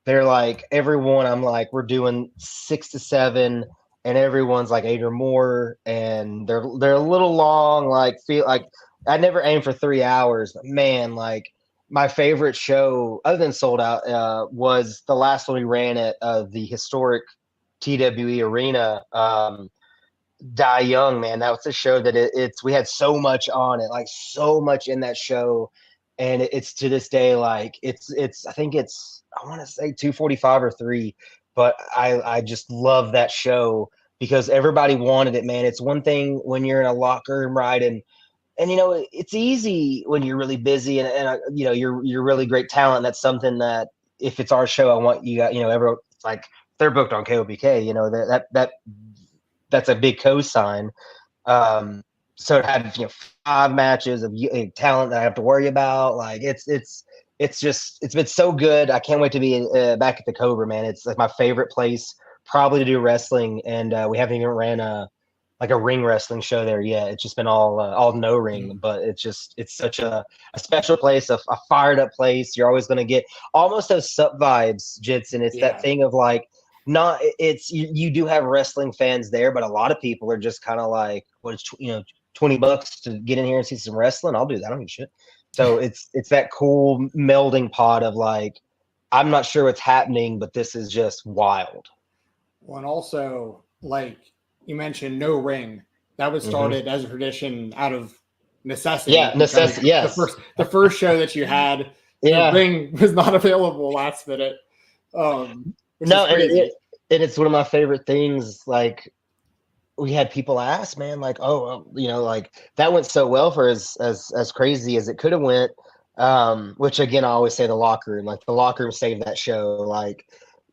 They're like, everyone, I'm like, we're doing 6 to 7, and everyone's like 8 or more, and they're a little long. Like, feel like I never aim for 3 hours, but man, like my favorite show other than Sold Out was the last one we ran at the historic TWE Arena. Die Young, man, that was a show that we had so much on it, like so much in that show. and it's to this day like it's I think it's I want to say 245 or 3, but I just love that show because everybody wanted it, man. It's one thing when you're in a locker room, right, and it's easy when you're really busy and you're really great talent. That's something that if it's our show, I want you got everyone like they're booked on KOBK, that's a big cosign. So to have 5 matches of talent that I have to worry about, like it's been so good. I can't wait to be back at the Cobra, man. It's like my favorite place probably to do wrestling, and we haven't even ran a ring wrestling show there yet. It's just been all no ring, but it's such a special place, a fired up place. You're always going to get almost those sup vibes, Jensen. It's that thing of like, not it's you do have wrestling fans there, but a lot of people are just kind of like, what is $20 to get in here and see some wrestling? I'll do that. I don't give a shit. So it's that cool melding pot of like, I'm not sure what's happening, but this is just wild. Well, and also like you mentioned, no ring. That was started as a tradition out of necessity. Yeah, necessity. Yes. The first show that you had, the ring was not available last minute. And it's one of my favorite things. Like we had people ask, man, like, like that went so well for as crazy as it could have went. Which again, I always say the locker room, like the locker room saved that show. Like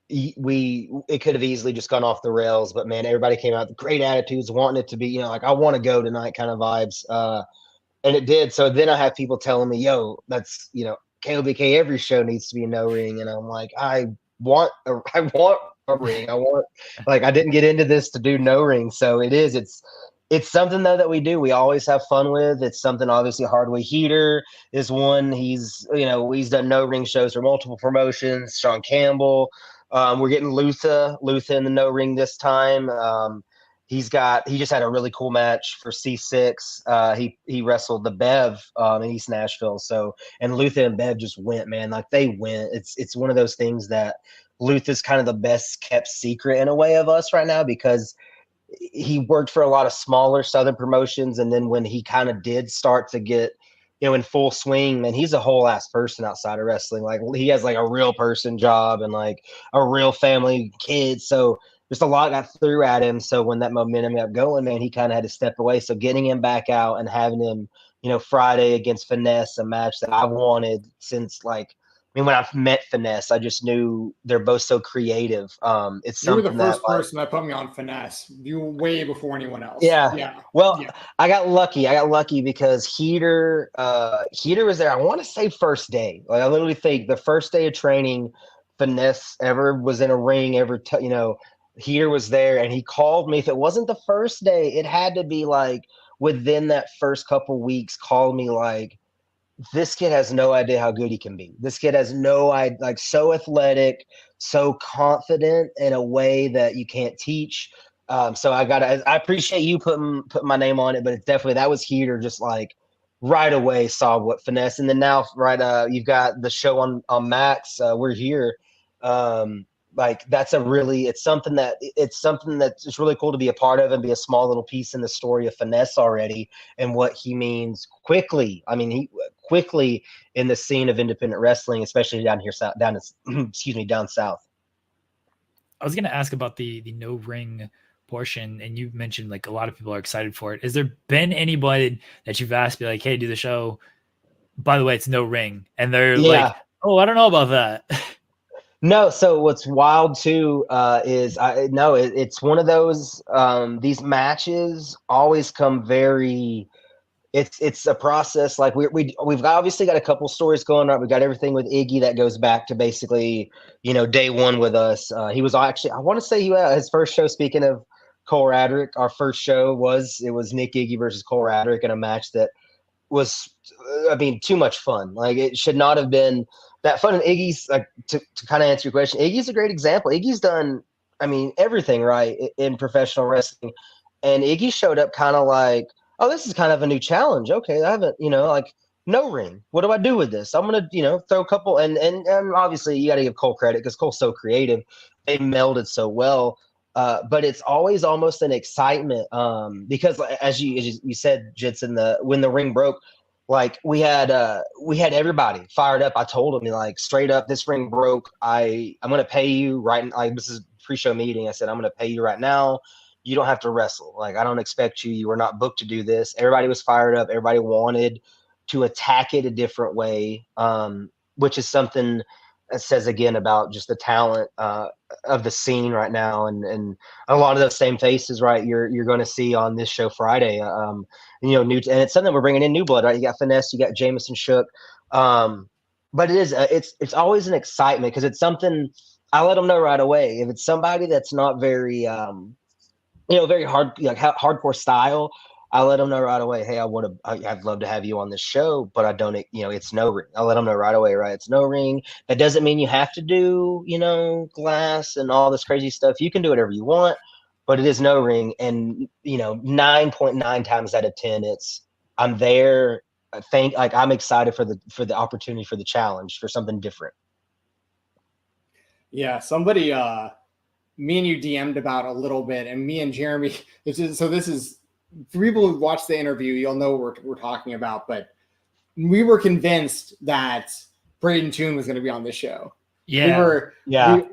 it could have easily just gone off the rails, but man, everybody came out with great attitudes, wanting it to be, like I want to go tonight kind of vibes. And it did. So then I have people telling me, yo, that's, KOBK, every show needs to be a no ring. And I'm like, I want a ring. I didn't get into this to do no ring. So it's something though that we do. We always have fun with. It's something obviously Hardway Heater is one. He's done no ring shows for multiple promotions. Sean Campbell. We're getting Luther in the no ring this time. He just had a really cool match for C6. He wrestled the Bev in East Nashville. So, and Luther and Bev just went, man, like they went. It's one of those things that Luther's kind of the best kept secret in a way of us right now, because he worked for a lot of smaller Southern promotions. And then when he kind of did start to get, in full swing, man, he's a whole ass person outside of wrestling. Like he has like a real person job and like a real family, kids. So just a lot got threw at him. So when that momentum got going, man, he kind of had to step away. So getting him back out and having him, Friday against Finesse, a match that I've wanted since when I met Finesse, I just knew they're both so creative. You were the first person that put me on Finesse. You were way before anyone else. Yeah. Well, yeah. I got lucky because Heater was there. I want to say first day. Like I literally think the first day of training, Finesse ever was in a ring. Heater was there, and he called me. If it wasn't the first day, it had to be like within that first couple weeks. Called me like, this kid has no idea how good he can be. This kid has no idea, like so athletic, so confident in a way that you can't teach. So I appreciate you putting my name on it, but it's definitely, that was Heater just like right away saw what Finesse. And then now, you've got the show on Max. We're here. It's something that's really cool to be a part of and be a small little piece in the story of Finesse already and what he means quickly. I mean, he quickly in the scene of independent wrestling, especially down south. I was going to ask about the no ring portion, and you mentioned like a lot of people are excited for it. Has there been anybody that you've asked, be like, hey, do the show, by the way, it's no ring, and they're like, oh, I don't know about that? No, so what's wild too is it's one of those these matches always come very. It's a process. Like we've obviously got a couple stories going on. We've got everything with Iggy that goes back to basically day one with us. He was actually, I want to say his first show. Speaking of Cole Radrick, our first show was Nick Iggy versus Cole Radrick in a match that was, too much fun. Like it should not have been that fun. And Iggy's like to kind of answer your question. Iggy's a great example. Iggy's done, everything right in professional wrestling, and Iggy showed up kind of like, oh, this is kind of a new challenge. Okay, I haven't, no ring. What do I do with this? I'm gonna, throw a couple, and obviously you got to give Cole credit because Cole's so creative. They melded so well. But it's always almost an excitement because, as you said, Jensen, when the ring broke, like we had everybody fired up. I told him, like, straight up, this ring broke. I'm gonna pay you right. Like, this is pre-show meeting. I said, I'm gonna pay you right now. You don't have to wrestle. Like, I don't expect you. You were not booked to do this. Everybody was fired up. Everybody wanted to attack it a different way, which is something that says again about just the talent of the scene right now, and a lot of those same faces, right? You're going to see on this show Friday. New, and it's something we're bringing in new blood, right? You got Finesse, you got Jameson Shook, but it is it's always an excitement because it's something I let them know right away. If it's somebody that's not very very hard, like hardcore style, I let them know right away. Hey, I'd love to have you on this show, but I don't. It's no ring. I let them know right away. Right, it's no ring. That doesn't mean you have to do glass and all this crazy stuff. You can do whatever you want, but it is no ring. And 9.9 times out of 10, I'm there. I'm excited for the opportunity, for the challenge, for something different. Yeah, somebody me and you DM'd about a little bit, and me and Jeremy. This is. For people who watch the interview, you'll know what we're talking about, but we were convinced that Braden Toon was going to be on this show. Yeah.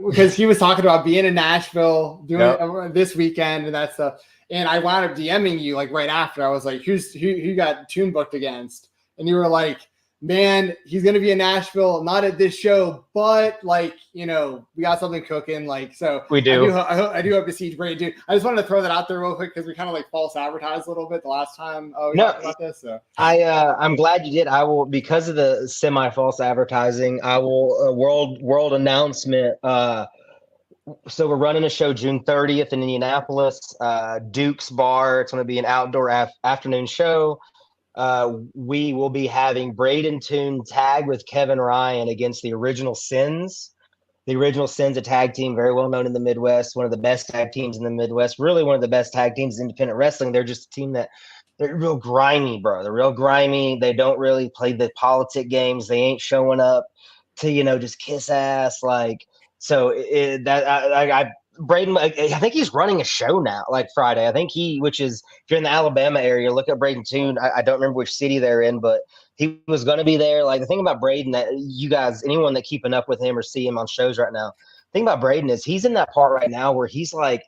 Because he was talking about being in Nashville, doing this weekend and that stuff. And I wound up DMing you like right after. I was like, who you got Toon booked against? And you were like, man, he's going to be in Nashville, not at this show, but like, we got something cooking. Like, so we do. I do hope to see Braden Toon. I just wanted to throw that out there real quick because we kind of like false advertised a little bit the last time we talked about this. So I'm glad you did. I will, because of the semi false advertising, I will world announcement. So we're running a show June 30th in Indianapolis, Duke's Bar. It's going to be an outdoor afternoon show. We will be having Braden Toon tag with Kevin Ryan against the Original Sins. The Original Sins, a tag team very well known in the Midwest, one of the best tag teams in the Midwest, really one of the best tag teams in independent wrestling. They're just a team they're real grimy, bro. They're real grimy. They don't really play the politic games. They ain't showing up to, just kiss ass. Like, so Braden, I think he's running a show now, like Friday. I think which is, if you're in the Alabama area, look up Braden Toon. I don't remember which city they're in, but he was going to be there. Like, the thing about Braden, that you guys, anyone that keeping up with him or see him on shows right now, the thing about Braden is he's in that part right now where he's like,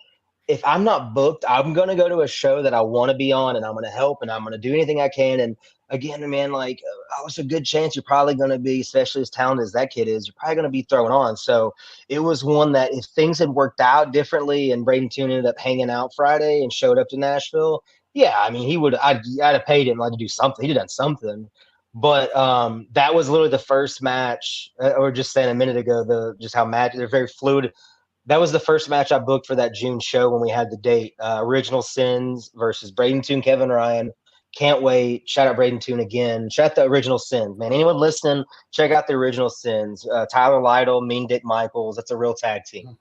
if I'm not booked, I'm going to go to a show that I want to be on, and I'm going to help, and I'm going to do anything I can. And again, man, like, it's a good chance you're probably going to be, especially as talented as that kid is, you're probably going to be thrown on. So it was one that if things had worked out differently and Braden Toon ended up hanging out Friday and showed up to Nashville, yeah, I mean, I'd have paid him like to do something. He'd have done something. But that was literally the first match, or just saying a minute ago, just how they're very fluid. That was the first match I booked for that June show when we had the date. Original Sins versus Braden Toon, Kevin Ryan. Can't wait. Shout out Braden Toon again. Shout out the Original Sins, man. Anyone listening, check out the Original Sins. Tyler Lytle, Mean Dick Michaels. That's a real tag team.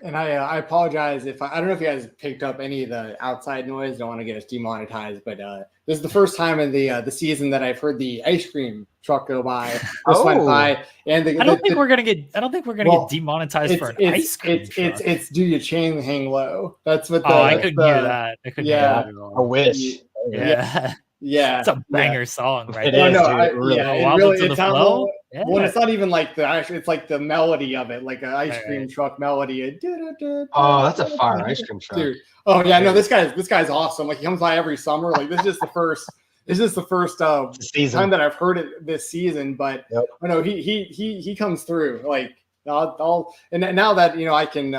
And I apologize if I don't know if you guys picked up any of the outside noise. Don't want to get us demonetized, but this is the first time in the season that I've heard the ice cream truck go by. Went by, and I don't think we're gonna get demonetized for an ice cream truck. It's do your chain hang low. That's what. I couldn't hear that. I couldn't hear that at all. I wish. Yeah, it's a banger song, right? It is. Well, it's not even like it's like the melody of it, like an ice cream truck melody. Oh, that's a fire ice cream truck. Dude. Oh yeah, no, this guy's awesome. Like, he comes by every summer. Like, this is the first time that I've heard it this season. But no, he comes through. Like, and now that I can,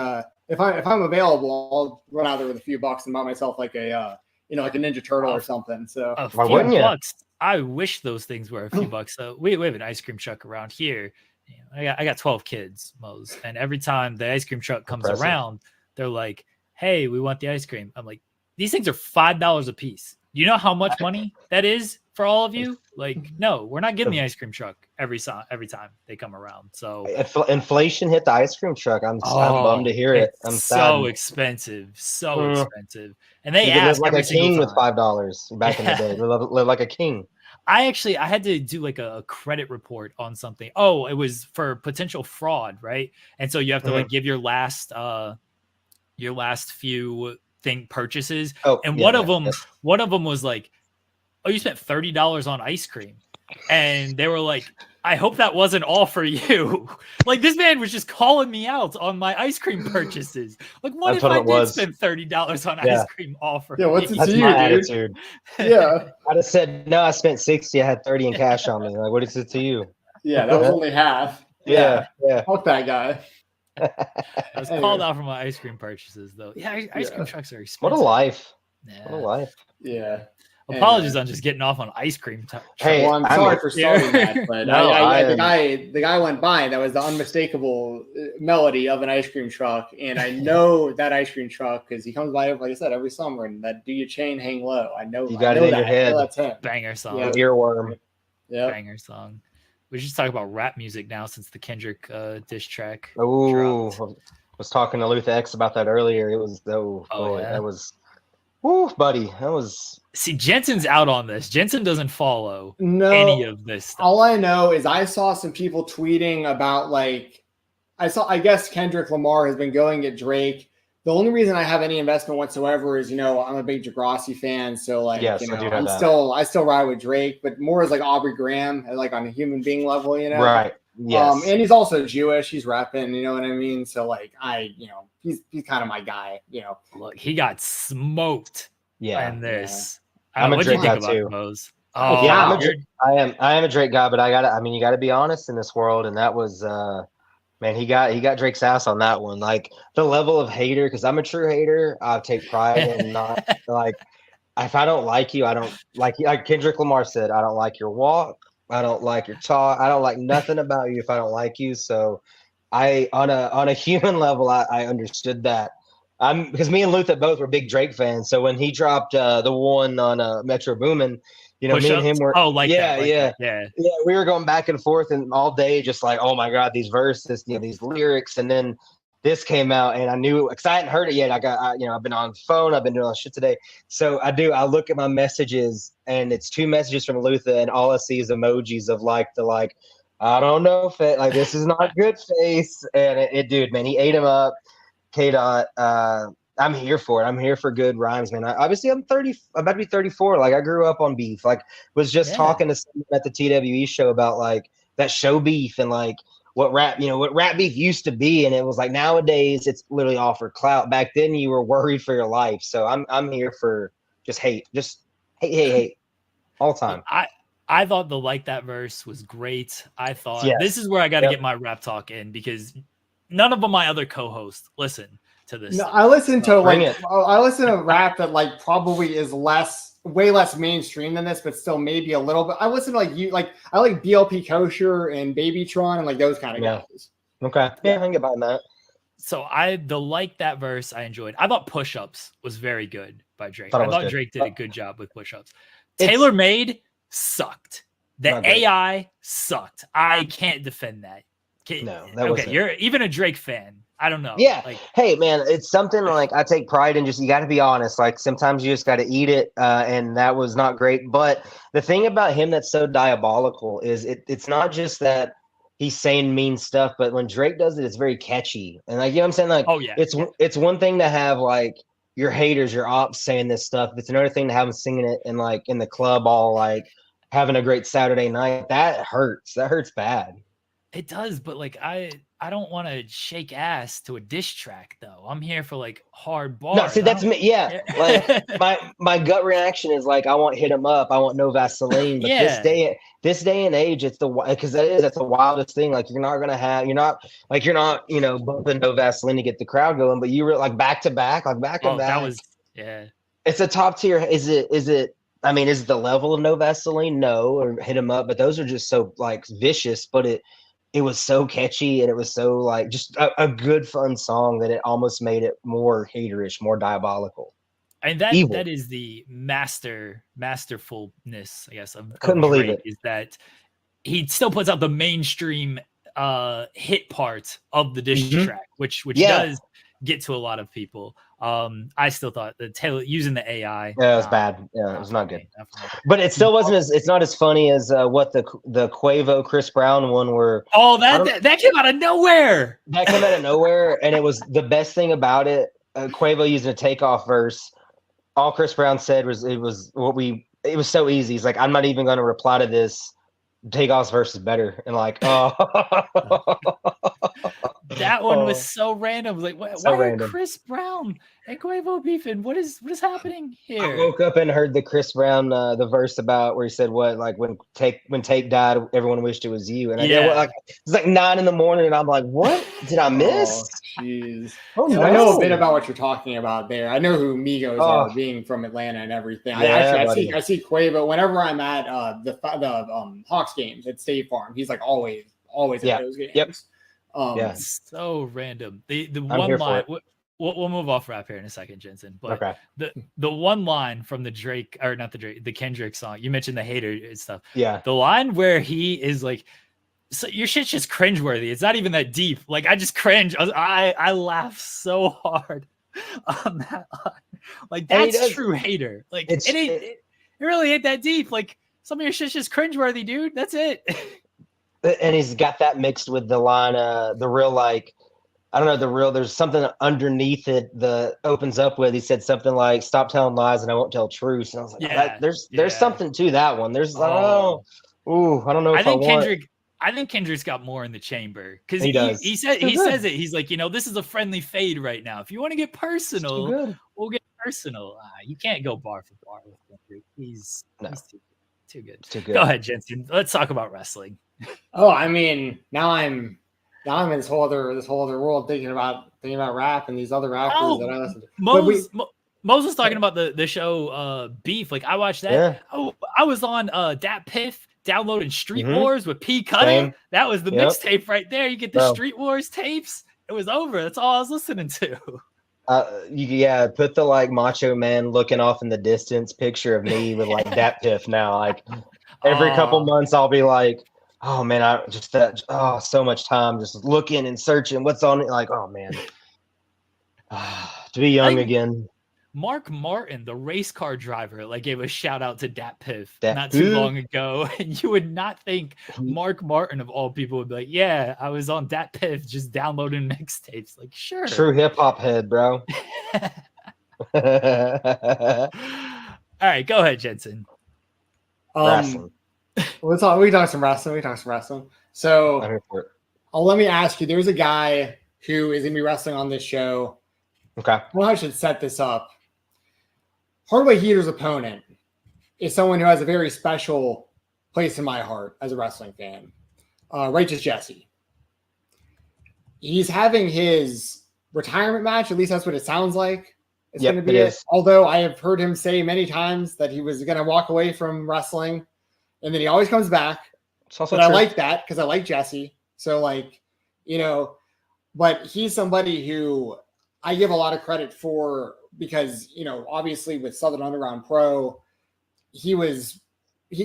if I'm available, I'll run out there with a few bucks and buy myself like a like a Ninja Turtle or something. So why wouldn't you? I wish those things were a few bucks. So we have an ice cream truck around here. I got 12 kids, Mose, and every time the ice cream truck comes around, they're like, "Hey, we want the ice cream." I'm like, "These things are $5 a piece. You know how much money that is for all of you? Like, no, we're not getting the ice cream truck every time they come around." So inflation hit the ice cream truck. I'm bummed to hear it. I'm so expensive, expensive. And they asked like a king with $5 back in the day. Live like a king. I had to do like a credit report on something. Oh, it was for potential fraud, right? And so you have to like give your last few purchases. One of them was like oh, you spent $30 on ice cream. And they were like, I hope that wasn't all for you. Like, this man was just calling me out on my ice cream purchases. Like, what if I did spend $30 on ice cream all for me? What's it That's to you, my dude? attitude. Yeah. I'd have said, no, I spent 60. I had 30 in cash on me. Like, what is it to you? Yeah, that was only half. Yeah. Fuck that guy. I was called out for my ice cream purchases, though. Yeah, ice cream trucks are expensive. What a life. Yeah. What a life. Yeah. Apologies on just getting off on ice cream. Hey, well, I'm sorry for starting that, but No, the guy went by, and that was the unmistakable melody of an ice cream truck, and I know that ice cream truck because he comes by, like I said, every summer, and that "Do Your Chain Hang Low." I know you got it in your head. That's him. Banger song. Yeah. Earworm. Yeah. Banger song. We should talk about rap music now since the Kendrick diss track. Oh, dropped. was talking to Luther X about that earlier. It was that was, woo, buddy. That was. See, Jensen's out on this. Jensen doesn't follow any of this stuff. All I know is I saw some people tweeting about I guess Kendrick Lamar has been going at Drake. The only reason I have any investment whatsoever is, I'm a big Degrassi fan. So yes, I still ride with Drake, but more as like Aubrey Graham, like on a human being level, Right. Yes. And he's also Jewish. He's rapping, you know what I mean? So he's kind of my guy, Look, he got smoked in this. I'm a Drake guy too. Mose? Oh, yeah, I am a Drake guy, but you gotta be honest in this world, and that was man, he got Drake's ass on that one. Like the level of hater, because I'm a true hater. I take pride in not like if I don't like you, I don't like you. Like Kendrick Lamar said, I don't like your walk, I don't like your talk, I don't like nothing about you if I don't like you. So I on a human level, I understood that. Because me and Luther both were big Drake fans. So when he dropped the one on Metro Boomin, me and him were we were going back and forth and all day just like, oh my God, these verses, these lyrics, and then this came out and I knew because I hadn't heard it yet. I've been on the phone, I've been doing all shit today. So I look at my messages and it's 2 messages from Luther and all I see is emojis of I don't know if this is not good face, and dude, man, he ate him up. K-Dot, I'm here for it. I'm here for good rhymes, man. Obviously, I'm about to be 34. Like, I grew up on beef. Like, was just talking to someone at the TWE show about that show beef and what rap beef used to be. And it was nowadays it's literally all for clout. Back then, you were worried for your life. So I'm here for just hate all the time. I thought the Like That verse was great. I thought this is where I got to get my rap talk in because none of my other co-hosts listen to this. No, I listen to rap that probably is way less mainstream than this, but still maybe a little bit. I listen to I like BLP Kosher and Babytron and those kind of guys. Okay. Yeah, I can get behind that. So the Like That verse I enjoyed. I thought Push Ups was very good by Drake. I thought Drake did a good job with Push Ups. Tailor Made sucked. The AI sucked. I can't defend that. No, that wasn't. You're even a Drake fan. I don't know. Yeah. Hey, man, it's something I take pride in. Just you got to be honest. Sometimes you just got to eat it, and that was not great. But the thing about him that's so diabolical is it's not just that he's saying mean stuff, but when Drake does it, it's very catchy. And you know what I'm saying? It's one thing to have your haters, your ops saying this stuff. It's another thing to have them singing it in in the club, all having a great Saturday night. That hurts. That hurts bad. It does, but I don't want to shake ass to a diss track though. I'm here for hard bars. No, see, that's me. Yeah, my gut reaction is I want Hit 'Em Up. I want No Vaseline. But this day and age, it's that's the wildest thing. You're not bumping No Vaseline to get the crowd going, but you were back to back, back to back. That was It's a top tier. Is it? I mean, is it the level of No Vaseline? No, or Hit 'Em Up, but those are just so vicious. But it was so catchy and it was so just a good fun song that it almost made it more haterish, more diabolical. And that is the masterfulness, I guess. Couldn't believe it. Is that he still puts out the mainstream hit part of the diss track, which does get to a lot of people. I still thought the Taylor using the AI. Yeah, it was bad. Yeah, it was not good. But it still wasn't it's not as funny as what the Quavo Chris Brown one were. Oh, that came out of nowhere. That came out of nowhere, and it was the best thing about it. Quavo using a takeoff verse. All Chris Brown said was it was what we it was so easy. He's like, I'm not even going to reply to this. Takeoff's versus better. And like, oh. That one was so random. Like, why are Chris Brown and Quavo beefing? What is happening here? I woke up and heard the Chris Brown the verse about where he said what, like when Take died, everyone wished it was you. And I did, like, it's like 9 a.m. and I'm like, what did I miss? Jeez. Oh, no. I know a bit about what you're talking about there. I know who Migos are, being from Atlanta and everything. Yeah, I see Quavo whenever I'm at the Hawks games at State Farm. He's like always at those games. Yep. So random. The one line. We'll move off rap here in a second, Jensen. But the one line from the Drake, or not the Drake, the Kendrick song. You mentioned the hater and stuff. Yeah. The line where he is like, "So your shit's just cringeworthy. It's not even that deep." Like, I just cringe. I laugh so hard on that line. Like, that's true hater. Like, it really ain't that deep. Like, some of your shit's just cringeworthy, dude. That's it. And he's got that mixed with the line, the real, like, I don't know, there's something underneath it that opens up with, he said something like, stop telling lies and I won't tell truths. And I was like, there's something to that one. There's, I don't know if I think Kendrick's got more in the chamber, because he says it. He's like, this is a friendly fade right now. If you want to get personal, we'll get personal. You can't go bar for bar with Kendrick. He's too good. Too good. Go ahead, Jensen. Let's talk about wrestling. Oh, I mean, now I'm in this whole other world thinking about rap and these other rappers that I listen to. Mose was talking about the show Beef. Like, I watched that. Yeah. Oh, I was on Dat Piff downloading Street Wars with P Cutting. That was the mixtape right there. You get the Street Wars tapes. It was over. That's all I was listening to. Put the like Macho Man looking off in the distance picture of me with like Dat Piff now. Like every couple months I'll be like, oh man, I just so much time just looking and searching what's on it. Like, oh man, to be young again. Mark Martin, the race car driver, like gave a shout out to Dat Piff not too long ago, and you would not think Mark Martin of all people would be like, yeah, I was on Dat Piff just downloading mixtapes. Like, sure, true hip hop head, bro. All right, go ahead, Jensen. Wrestling. We talk some wrestling. So let me ask you, there's a guy who is going to be wrestling on this show. Okay. Well, I should set this up. Hardway Heater's opponent is someone who has a very special place in my heart as a wrestling fan. Righteous Jesse. He's having his retirement match. At least that's what it sounds like. It's going to be it. Although I have heard him say many times that he was going to walk away from wrestling. And then he always comes back. But I like that because I like Jesse. So, like, but he's somebody who I give a lot of credit for because, obviously with Southern Underground Pro,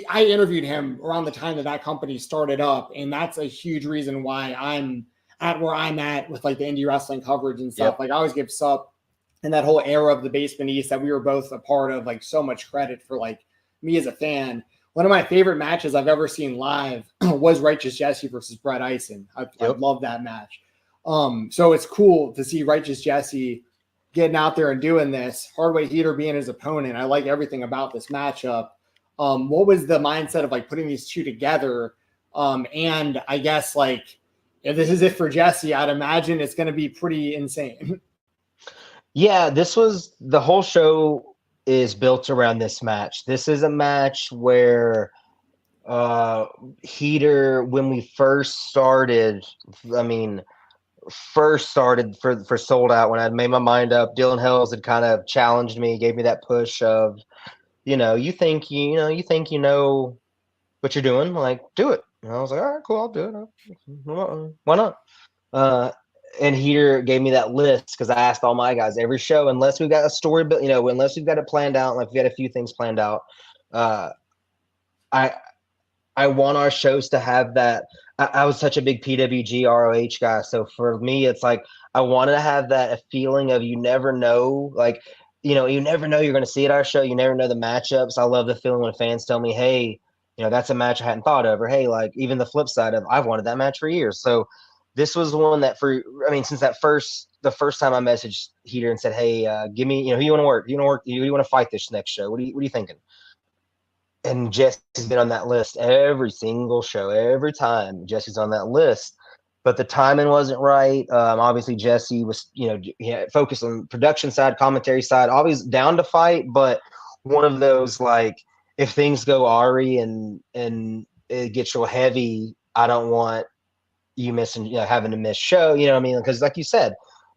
I interviewed him around the time that company started up. And that's a huge reason why I'm at where I'm at with like the indie wrestling coverage and stuff. Yep. Like, I always give Sup and that whole era of the Basement East that we were both a part of, like, so much credit for like me as a fan. One of my favorite matches I've ever seen live was Righteous Jesse versus Brett Eisen. I love that match. So it's cool to see Righteous Jesse getting out there and doing this. Hardway Heater being his opponent. I like everything about this matchup. What was the mindset of like putting these two together? And I guess like if this is it for Jesse, I'd imagine it's going to be pretty insane. Yeah, the whole show is built around this match. This is a match where Heater, when we first started for Sold Out, when I'd made my mind up, Dylan Hells had kind of challenged me, gave me that push of, you think you know what you're doing, like, do it. And I was like, all right, cool, I'll do it. Why not? And Heater gave me that list because I asked all my guys every show, unless we've got a story, but unless we've got it planned out, like we got a few things planned out, I want our shows to have that. I was such a big PWG ROH guy, so for me, it's like I wanted to have that feeling of you never know, like you never know you're going to see at our show. You never know the matchups. I love the feeling when fans tell me, hey, that's a match I hadn't thought of, or hey, like even the flip side of I've wanted that match for years. So this was one that since the first time I messaged Heater and said, hey, give me, who you want to work? You want to fight this next show? What are you thinking? and Jesse's been on that list every single show, every time Jesse's on that list. But the timing wasn't right. Obviously, Jesse was, focused on production side, commentary side, always down to fight, but one of those, like, if things go awry and it gets real heavy, I don't want you missing, having to miss show. You know what I mean? Because, like you said,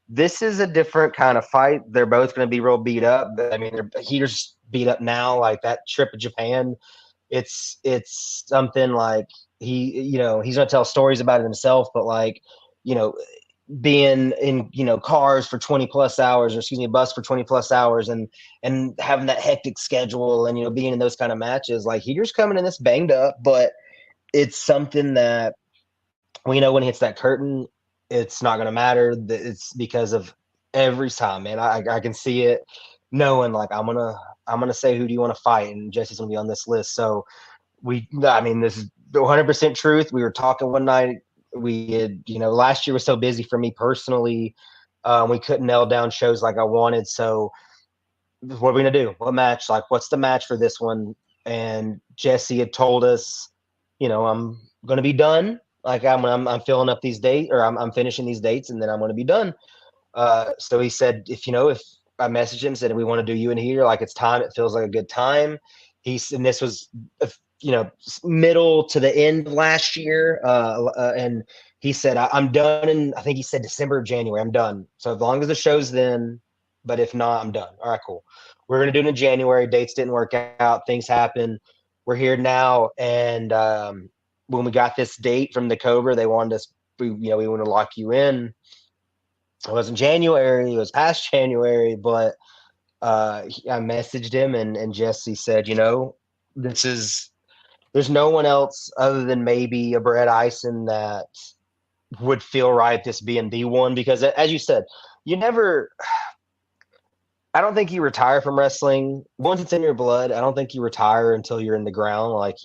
this is a different kind of fight. They're both going to be real beat up. I mean, Heater's beat up now. Like that trip to Japan, it's something like he's going to tell stories about it himself. But like, being in cars for 20 plus hours, or excuse me, bus for 20 plus hours, and having that hectic schedule, and being in those kind of matches, like Heater's coming in this banged up, but it's something that we know when it hits that curtain, it's not going to matter. It's because of every time, man. I can see it, knowing like I'm gonna say, who do you want to fight, and Jesse's gonna be on this list. So this is 100% truth. We were talking one night. We had, last year was so busy for me personally. We couldn't nail down shows like I wanted. So what are we gonna do? What match? Like, what's the match for this one? And Jesse had told us, I'm gonna be done. Like I'm filling up these dates, or I'm finishing these dates, and then I'm gonna be done. So he said, if I messaged him, said, we want to do you and Heater, like it's time. It feels like a good time. And this was, middle to the end of last year. And he said, I'm done. And I think he said December or January, I'm done. So as long as the show's then, but if not, I'm done. All right, cool. We're going to do it in January. Dates didn't work out. Things happen. We're here now. And when we got this date from the Cobra, they wanted us, we want to lock you in. It wasn't January. It was past January, but I messaged him, and Jesse said, there's no one else other than maybe a Brett Eisen that would feel right this being the one, because as you said, I don't think you retire from wrestling. Once it's in your blood, I don't think you retire until you're in the ground. Like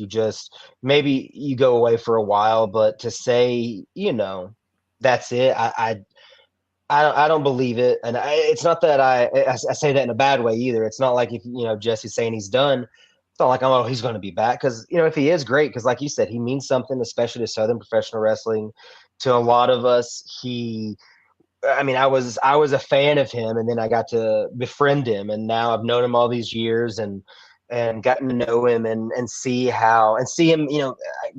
maybe you go away for a while, but to say, that's it. I don't believe it, and it's not that I say that in a bad way either. It's not like if Jesse's saying he's done. It's not like he's going to be back, because if he is, great, because like you said, he means something, especially to Southern professional wrestling. To a lot of us, I was a fan of him, and then I got to befriend him, and now I've known him all these years and gotten to know him and see him.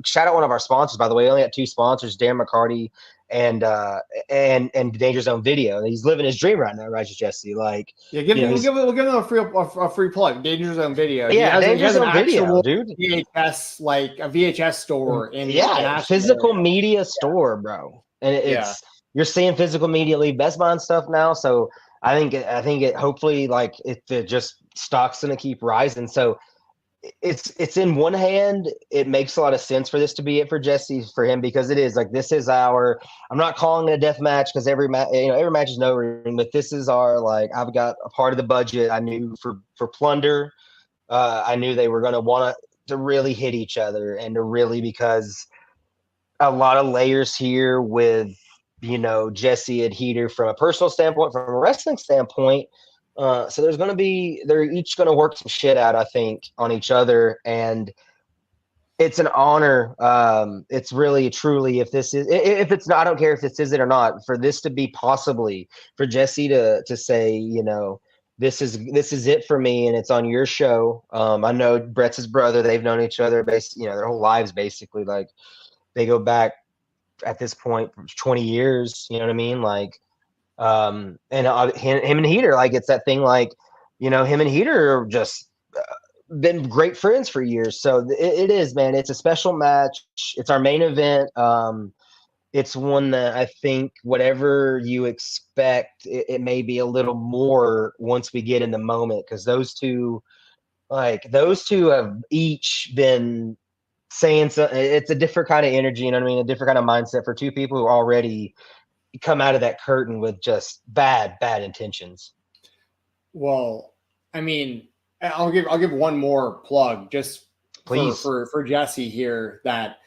Shout out one of our sponsors, by the way. We only got 2 sponsors, Dan McCarty and Danger Zone Video. He's living his dream right now, right, Jesse? Like, yeah, we'll give him a free plug. Danger Zone Video. Yeah, Danger Zone Video, dude. VHS, like a VHS store in physical media store, bro. And you're seeing physical media leave Best Buy and stuff now. So I think it hopefully, like, it just stock's gonna keep rising. So it's in one hand, it makes a lot of sense for this to be it for Jesse, for him, because it is like, this is I'm not calling it a death match, because every match is no ring, but this is I've got a part of the budget. I knew for Plunder, I knew they were going to want to really hit each other, and to really, because a lot of layers here with, Jesse and Heater from a personal standpoint, from a wrestling standpoint. So they're each going to work some shit out, I think, on each other. And it's an honor. It's really, truly, if it's not, I don't care if this is it or not, for this to be possibly for Jesse to say, this is it for me, and it's on your show. I know Brett's his brother. They've known each other their whole lives, basically. Like, they go back at this point 20 years, you know what I mean? Like, and him and Heater, like, it's that thing, like, him and Heater are just been great friends for years. So it is, man. It's a special match. It's our main event. It's one that I think, whatever you expect, it may be a little more once we get in the moment, because those two have each been saying so. It's a different kind of energy, you know what I mean? A different kind of mindset for two people who already come out of that curtain with just bad intentions. Well, I mean, I'll give one more plug, just please, for Jesse here, that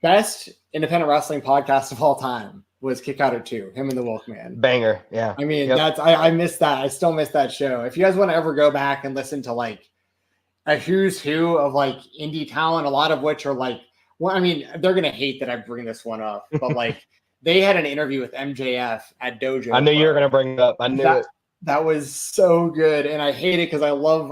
best independent wrestling podcast of all time was Kick Out at 2, him and the Wolfman. Banger. Yeah. I mean, I miss that. I still miss that show. If you guys want to ever go back and listen to, like, a who's who of like indie talent, a lot of which are like, well, I mean, they're gonna hate that I bring this one up, but like they had an interview with MJF at Dojo. I knew you were gonna bring it up. I knew it. That was so good, and I hate it because I love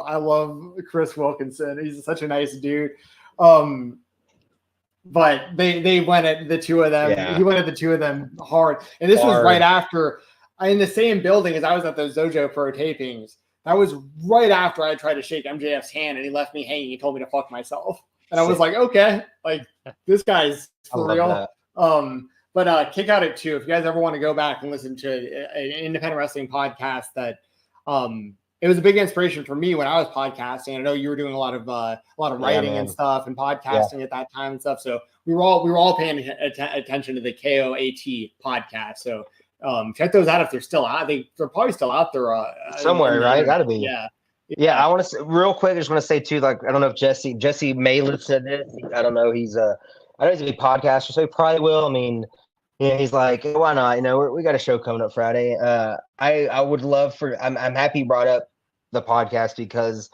Chris Wilkinson. He's such a nice dude. But they went at the two of them. Yeah. He went at the two of them hard, and this was right after in the same building as I was at those Dojo Pro tapings. That was right after I tried to shake MJF's hand, and he left me hanging. He told me to fuck myself, and I was like, okay, like this guy's for real. But Kick Out at 2. If you guys ever want to go back and listen to an independent wrestling podcast, that it was a big inspiration for me when I was podcasting. I know you were doing a lot of writing and stuff and podcasting at that time and stuff. So we were all paying attention to the KOAT podcast. So check those out if they're still out. They're probably still out there somewhere, right? Gotta be. Yeah. I want to say real quick. I just want to say too, like I don't know if Jesse may listen to this. I don't know. I know he's a big podcaster, so he probably will. I mean. Yeah, he's like, why not? You know, we got a show coming up Friday. I would love for. I'm happy you brought up the podcast because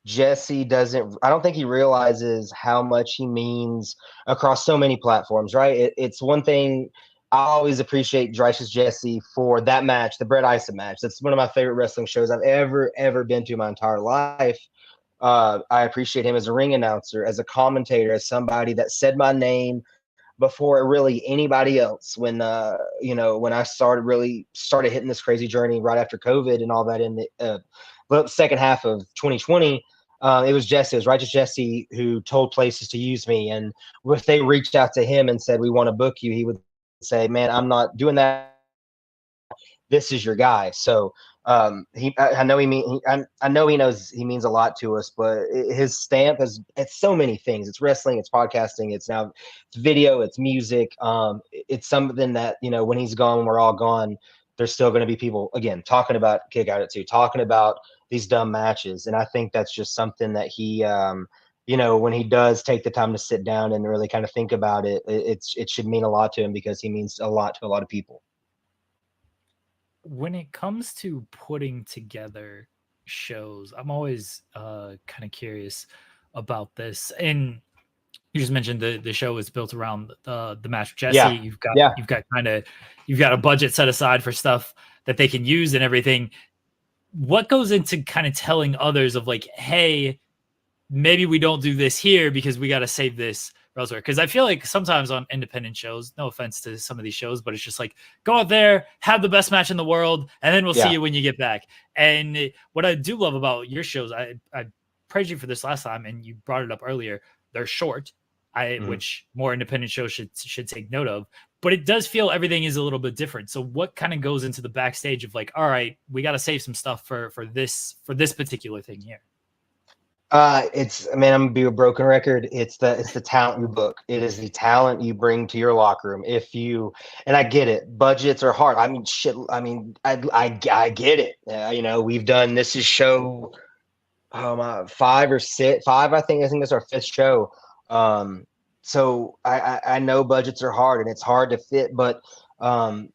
Jesse doesn't. I don't think he realizes how much he means across so many platforms. Right? It's one thing. I always appreciate Righteous Jesse for that match, the Bret Ison match. That's one of my favorite wrestling shows I've ever been to my entire life. I appreciate him as a ring announcer, as a commentator, as somebody that said my name before really anybody else. When when I started hitting this crazy journey right after COVID and all that in the second half of 2020, it was Jesse, it was Righteous Jesse who told places to use me. And if they reached out to him and said, we want to book you, he would say, man, I'm not doing that. This is your guy. So I know he knows he means a lot to us, but his stamp it's so many things. It's wrestling, it's podcasting, it's video, it's music. It's something that, when he's gone, we're all gone. There's still going to be people again talking about Kick Out at 2, talking about these dumb matches. And I think that's just something that he, when he does take the time to sit down and really kind of think about it, it should mean a lot to him because he means a lot to a lot of people. When it comes to putting together shows, I'm always kind of curious about this. And you just mentioned the show is built around the match with Jesse. Yeah. You've got a budget set aside for stuff that they can use and everything. What goes into kind of telling others of like, hey, maybe we don't do this here because we got to save this elsewhere? Because I feel like sometimes on independent shows, no offense to some of these shows, but it's just like, go out there, have the best match in the world, and then we'll see you when you get back. And what I do love about your shows, I praised you for this last time, and you brought it up earlier. They're short, which more independent shows should take note of. But it does feel everything is a little bit different. So what kind of goes into the backstage of like, all right, we got to save some stuff for this particular thing here? I'm gonna be a broken record. It's the talent you book. It is the talent you bring to your locker room. And I get it. Budgets are hard. I mean, shit. I mean, I get it. We've done this is show 5 or 6. 5. I think it's our 5th show. So I know budgets are hard and it's hard to fit, but the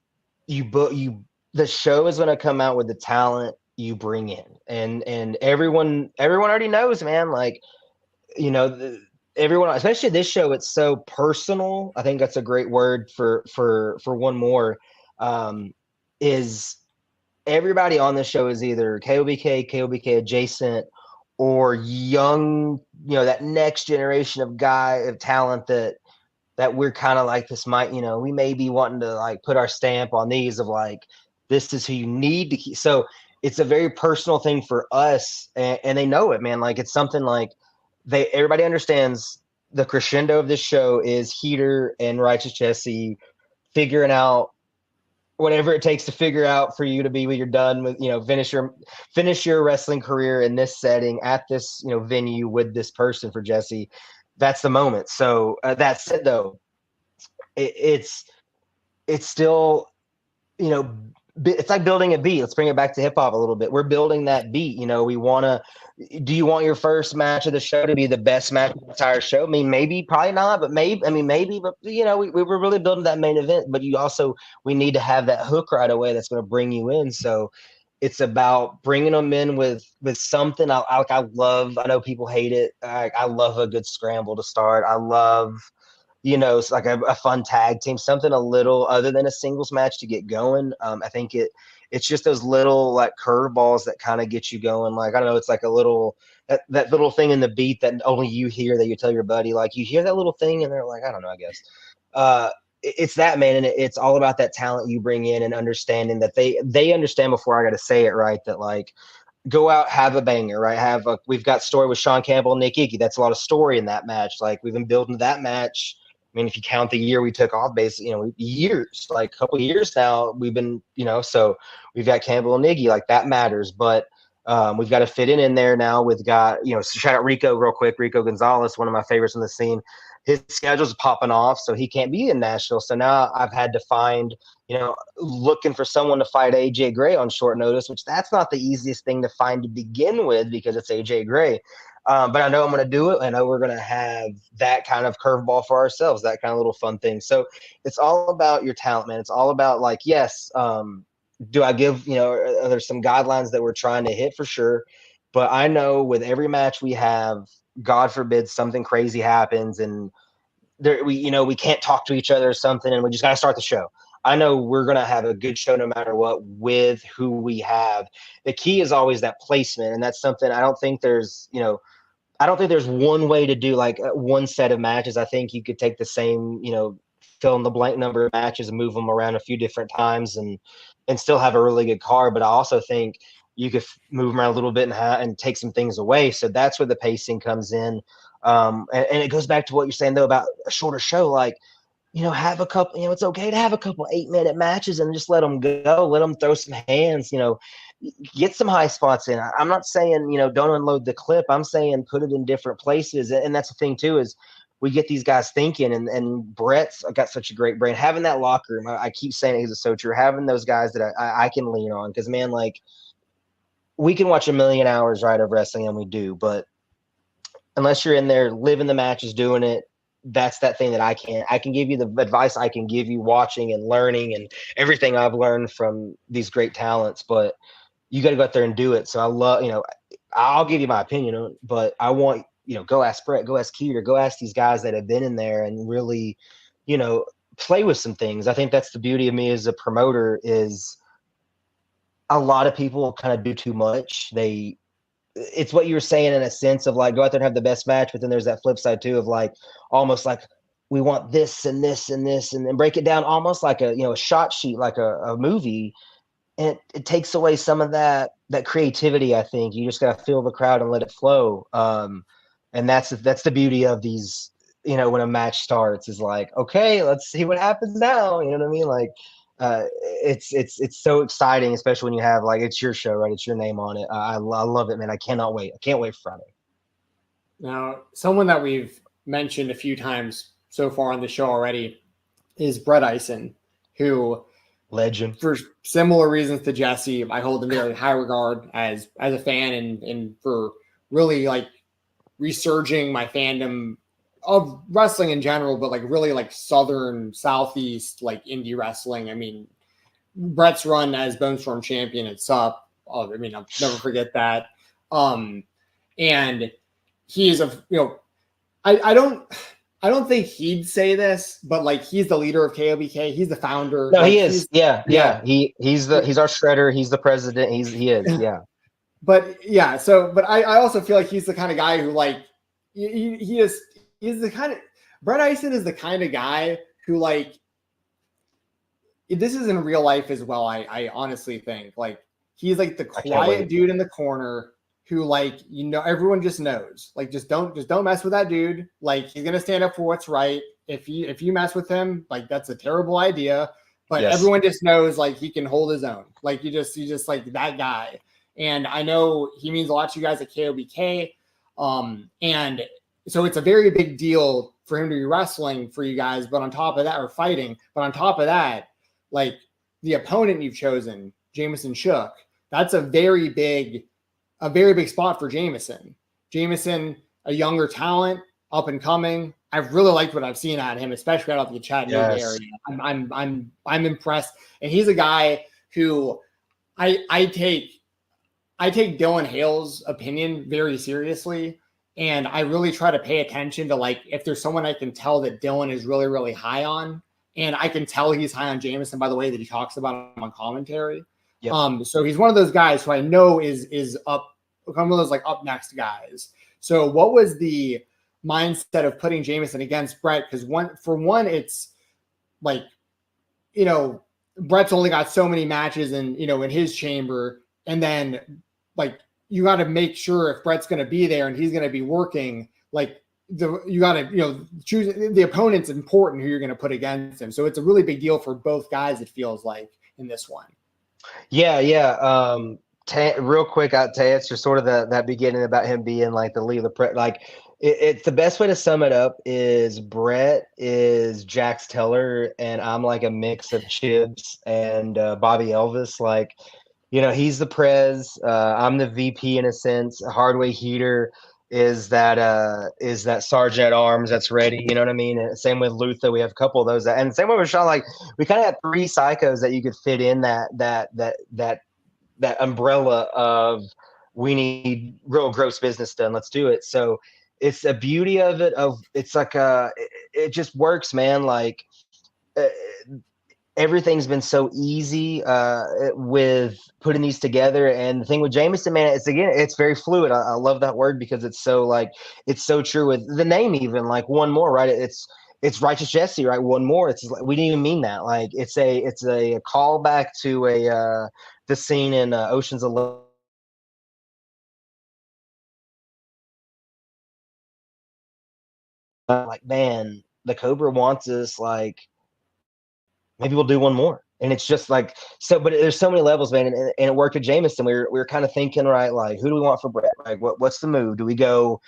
show is gonna come out with the talent you bring in, and everyone already knows, man. Like, everyone, especially this show, it's so personal. I think that's a great word for One More. Is everybody on this show is either KOBK adjacent, or young, that next generation of talent that we're kind of like this might, we may be wanting to like put our stamp on these of like, this is who you need to keep. So it's a very personal thing for us, and they know it, man. Like, it's something like everybody understands the crescendo of this show is Heater and Righteous Jesse figuring out whatever it takes to figure out for you to be when you're done with, finish your wrestling career in this setting at this, venue with this person for Jesse. That's the moment. So that said, though, it's still, it's like building a beat. Let's bring it back to hip hop a little bit. We're building that beat. Do you want your first match of the show to be the best match of the entire show? I mean, maybe, probably not, but maybe, but we're really building that main event, but we need to have that hook right away that's going to bring you in. So It's about bringing them in with something. I know people hate it. I love a good scramble to start. I love, it's like a fun tag team, something a little other than a singles match to get going. I think it's just those little like curveballs that kind of get you going. Like, I don't know, it's like a little, that little thing in the beat that only you hear, that you tell your buddy, like, you hear that little thing and they're like, I don't know, I guess. It's that, man. And it's all about that talent you bring in and understanding that they understand before I got to say it, right, that like, go out, have a banger, right? We've got story with Sean Campbell and Nick Iggy. That's a lot of story in that match. Like, we've been building that match. I mean, if you count the year we took off, basically, years, like a couple of years now, we've been, so we've got Campbell and Iggy, like that matters. But we've got to fit in there now. We've got, shout out Rico real quick. Rico Gonzalez, one of my favorites in the scene. His schedule's popping off, so he can't be in Nashville. So now I've had to find, looking for someone to fight AJ Gray on short notice, which that's not the easiest thing to find to begin with because it's AJ Gray. But I know I'm going to do it. I know we're going to have that kind of curveball for ourselves, that kind of little fun thing. So it's all about your talent, man. It's all about, like, yes, do I give, there's some guidelines that we're trying to hit for sure. But I know with every match we have, God forbid something crazy happens and we can't talk to each other or something and we just got to start the show. I know we're going to have a good show no matter what with who we have. The key is always that placement. And that's something I don't think there's one way to do like one set of matches. I think you could take the same, fill in the blank number of matches and move them around a few different times and still have a really good card. But I also think you could move them around a little bit and take some things away. So that's where the pacing comes in. And it goes back to what you're saying though about a shorter show. Like, have a couple, it's okay to have a couple 8-minute matches and just let them go, let them throw some hands, get some high spots in. I'm not saying, don't unload the clip. I'm saying put it in different places. And that's the thing too, is we get these guys thinking and Brett's got such a great brain, having that locker room. I keep saying it is so true. Having those guys that I can lean on. Cause man, like we can watch 1,000,000 hours, right, of wrestling and we do, but unless you're in there living the matches, doing it, that's that thing that I can give you the advice I can give you watching and learning and everything I've learned from these great talents, but you got to go out there and do it. So I love, I'll give you my opinion on it, but I want, go ask Brett, go ask Keeter, go ask these guys that have been in there and really, play with some things. I think that's the beauty of me as a promoter is a lot of people kind of do too much. It's what you were saying in a sense of like, go out there and have the best match. But then there's that flip side too, of like, almost like we want this and this and this, and then break it down almost like a shot sheet, like a movie. And it takes away some of that creativity. I think you just got to feel the crowd and let it flow. And that's the beauty of these, when a match starts is like, okay, let's see what happens now. You know what I mean? Like, it's so exciting, especially when you have like, it's your show, right? It's your name on it. I love it, man. I cannot wait. I can't wait for Friday. Now, someone that we've mentioned a few times so far on the show already is Brett Eisen, who legend for similar reasons to Jesse, I hold in very high regard as a fan and for really like resurging my fandom of wrestling in general, but like really like Southern Southeast, like indie wrestling. I mean, Brett's run as Bone Storm champion at SUP. I'll never forget that. And he is I don't think he'd say this, but like he's the leader of KOBK. He's the founder. No, like, he is. Yeah. He's our shredder. He's the president. He is. Yeah. But yeah. So, but I also feel like he's the kind of guy who like he's the kind of Brett Eisen is the kind of guy who like this is in real life as well. I honestly think like he's like the quiet dude in the corner who like everyone just knows like just don't mess with that dude. Like he's gonna stand up for what's right. If you mess with him, like that's a terrible idea. But everyone just knows like he can hold his own. Like you just like that guy. And I know he means a lot to you guys at KOBK. And so it's a very big deal for him to be wrestling for you guys, but on top of that, or fighting, but on top of that, like the opponent you've chosen, Jameson Shook, that's a very big spot for Jameson. Jameson, a younger talent, up and coming. I've really liked what I've seen out of him, especially out of the Chattanooga area. I'm impressed. And he's a guy who I take Dylan Hale's opinion very seriously, and I really try to pay attention to like if there's someone I can tell that Dylan is really, really high on, and I can tell he's high on Jameson by the way that he talks about him on commentary. Yep. So he's one of those guys who I know is up, one of those like up next guys. So what was the mindset of putting Jameson against Brett? Because it's like, you know, Brett's only got so many matches in his chamber, and then like you got to make sure if Brett's going to be there and he's going to be working, like you got to choose the opponent's important who you're going to put against him. So it's a really big deal for both guys. It feels like in this one. Yeah. Real quick, to answer sort of that beginning about him being like the lead of the press, like it's the best way to sum it up is Brett is Jax Teller and I'm like a mix of Chibs and Bobby Elvis. Like, he's the prez, I'm the VP in a sense. Hardway Heater is that sergeant at arms that's ready, you know what I mean? And same with Luther, we have a couple of those, and same with Sean. Like we kind of had three psychos that you could fit in that umbrella of we need real gross business done. Let's do it. So it's the beauty of it. It's like it just works, man. Like everything's been so easy with putting these together. And the thing with Jameson, man, it's very fluid. I love that word because it's so true with the name, even like One More, right? It's Righteous Jesse, right? One More. It's like, we didn't even mean that. Like it's a callback to the scene in Ocean's 11. Like, man, the Cobra wants us, like, maybe we'll do one more. And it's just like, so, but there's so many levels, man. And it worked with Jameson. We were kind of thinking, right, like, who do we want for Brett? Like, what's the move? Do we go,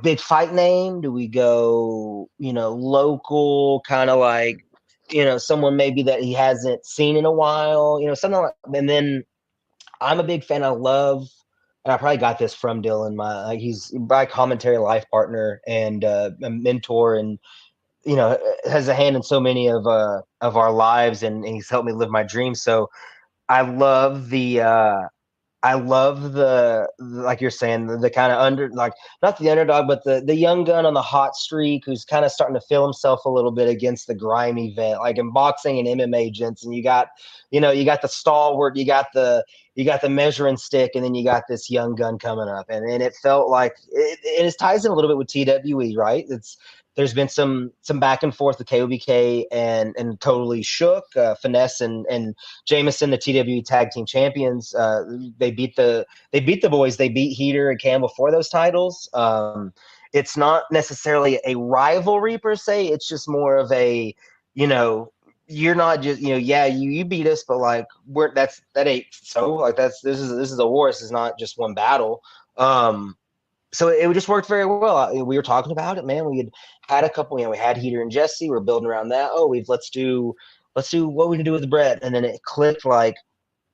big fight name? Do we go, local, kind of like, someone maybe that he hasn't seen in a while, something like, and then I'm a big fan. I love, and I probably got this from Dylan. He's my commentary life partner and a mentor, and has a hand in so many of our lives, and he's helped me live my dreams. So I love the like you're saying, the kind of not the underdog, but the young gun on the hot streak who's kind of starting to feel himself a little bit against the grimy vent, like in boxing and MMA, gents. And you got the stalwart, you got the measuring stick, and then you got this young gun coming up. And it felt like it ties in a little bit with TWE, right? There's been some back and forth with KOBK and Totally Shook, Finesse and Jameson, the TWE tag team champions. They beat the boys. They beat Heater and Campbell for those titles. It's not necessarily a rivalry per se. It's just more of a, you're not just, you beat us, but like that ain't so. Like this is a war. This is not just one battle. So it just worked very well. We were talking about it, man. We had a couple, we had Heater and Jesse. We're building around that. Let's do what we can do with Brett. And then it clicked like,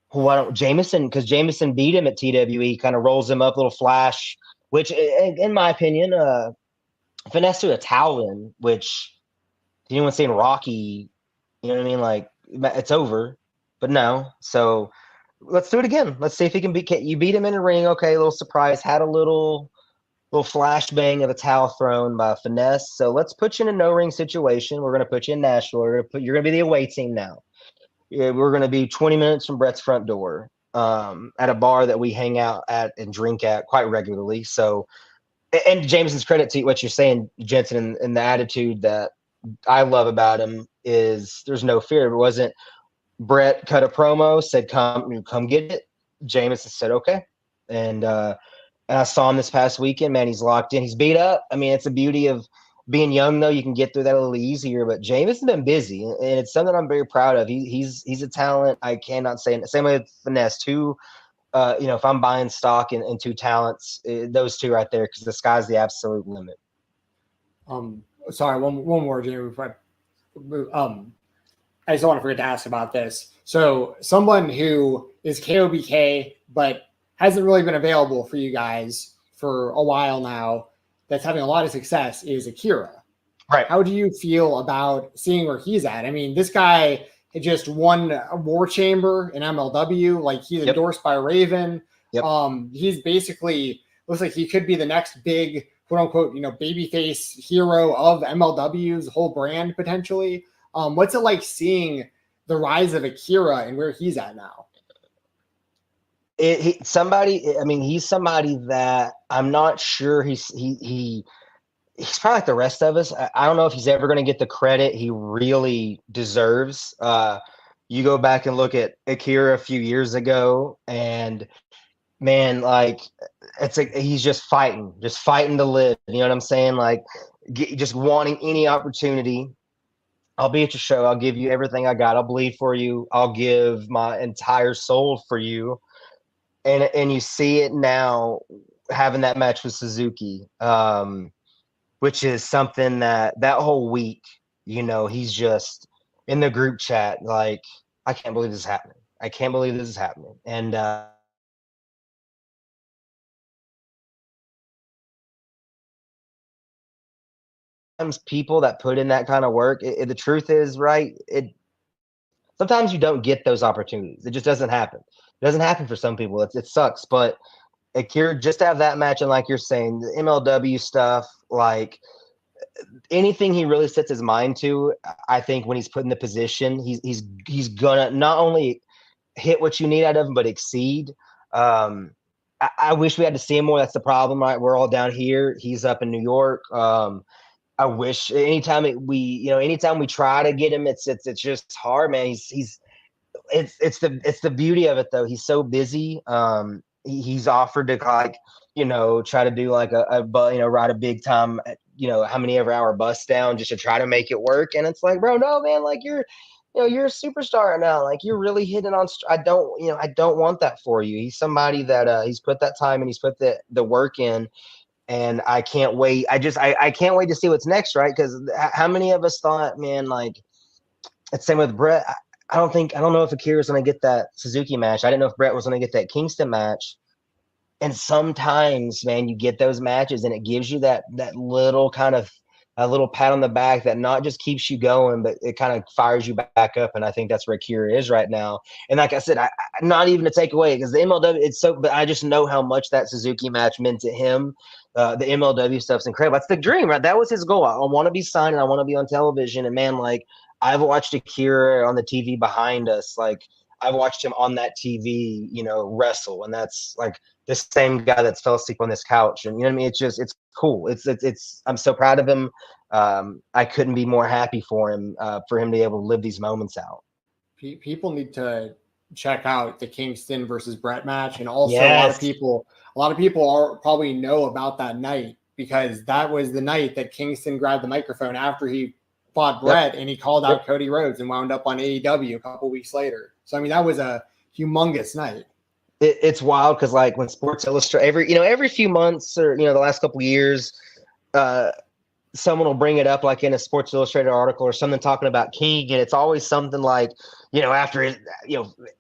why don't Jameson, because Jameson beat him at TWE, kind of rolls him up, little flash, which in my opinion, finesse to a Talvin, which anyone saying Rocky, you know what I mean? Like it's over, but no. So let's do it again. Let's see if he can beat him in a ring. Okay. A little surprise, had a little flashbang of a towel thrown by Finesse. So let's put you in a no-ring situation. We're going to put you in Nashville. You're going to be the away team now. We're going to be 20 minutes from Brett's front door at a bar that we hang out at and drink at quite regularly. So, and Jameson's credit to what you're saying, Jensen, and the attitude that I love about him is there's no fear. It wasn't Brett cut a promo, said, come get it. Jameson said, okay. And I saw him this past weekend, man. He's locked in. He's beat up. I mean, it's the beauty of being young, though. You can get through that a little easier. But Jameson's been busy, and it's something I'm very proud of. He's a talent. I cannot say it. Same way with Finesse, too. If I'm buying stock in two talents, those two right there, because the sky's the absolute limit. Sorry, one more, Jamie. I just don't want to forget to ask about this. So someone who is KOBK, but hasn't really been available for you guys for a while now, that's having a lot of success, is Akira. Right. How do you feel about seeing where he's at? I mean, this guy He just won a War Chamber in MLW. Like he's endorsed by Raven. He's basically looks like he could be the next big quote unquote, babyface hero of MLW's whole brand potentially. What's it like seeing the rise of Akira and where he's at now? He's somebody that I'm not sure he's probably like the rest of us. I don't know if he's ever going to get the credit he really deserves. You go back and look at Akira a few years ago, and man, like it's like he's just fighting to live. You know what I'm saying? Like just wanting any opportunity. I'll be at your show. I'll give you everything I got. I'll bleed for you. I'll give my entire soul for you. And you see it now having that match with Suzuki, which is something that whole week, he's just in the group chat like, I can't believe this is happening. I can't believe this is happening. And sometimes people that put in that kind of work, the truth is, right, sometimes you don't get those opportunities. It just doesn't happen. It doesn't happen for some people. It sucks. But Akira, just to have that match, and like you're saying, the MLW stuff, like anything he really sets his mind to, I think when he's put in the position, he's gonna not only hit what you need out of him, but exceed. I wish we had to see him more. That's the problem, right? We're all down here. He's up in New York. I wish anytime we try to get him, it's just hard, man. It's the beauty of it though. He's so busy. He's offered to try to do like ride a big time, how many ever hour bus down just to try to make it work. And it's like, bro, no, man, like you're a superstar right now. Like you're really hitting on. I don't want that for you. He's somebody that he's put that time and he's put the work in. And I can't wait. I can't wait to see what's next, right? Because how many of us thought, man, like it's same with Brett. I don't know if Akira's going to get that Suzuki match. I didn't know if Brett was going to get that Kingston match. And sometimes, man, you get those matches and it gives you that little kind of a little pat on the back that not just keeps you going, but it kind of fires you back up. And I think that's where Akira is right now. And like I said, not even to take away because the MLW, but I just know how much that Suzuki match meant to him. The MLW stuff's incredible. That's the dream, right? That was his goal. I want to be signed and I want to be on television. And man, like I've watched Akira on the TV behind us. Like I've watched him on that TV, wrestle. And that's like the same guy that's fell asleep on this couch. And you know what I mean? It's cool. I'm so proud of him. I couldn't be more happy for him to be able to live these moments out. People need to check out the Kingston versus Brett match. And also a lot of people probably know about that night because that was the night that Kingston grabbed the microphone after he fought Brett and he called out Cody Rhodes and wound up on AEW a couple weeks later. So, I mean, that was a humongous night. It's wild because like when Sports Illustrated, every few months or, the last couple of years, someone will bring it up like in a Sports Illustrated article or something talking about King. And it's always something like, after his,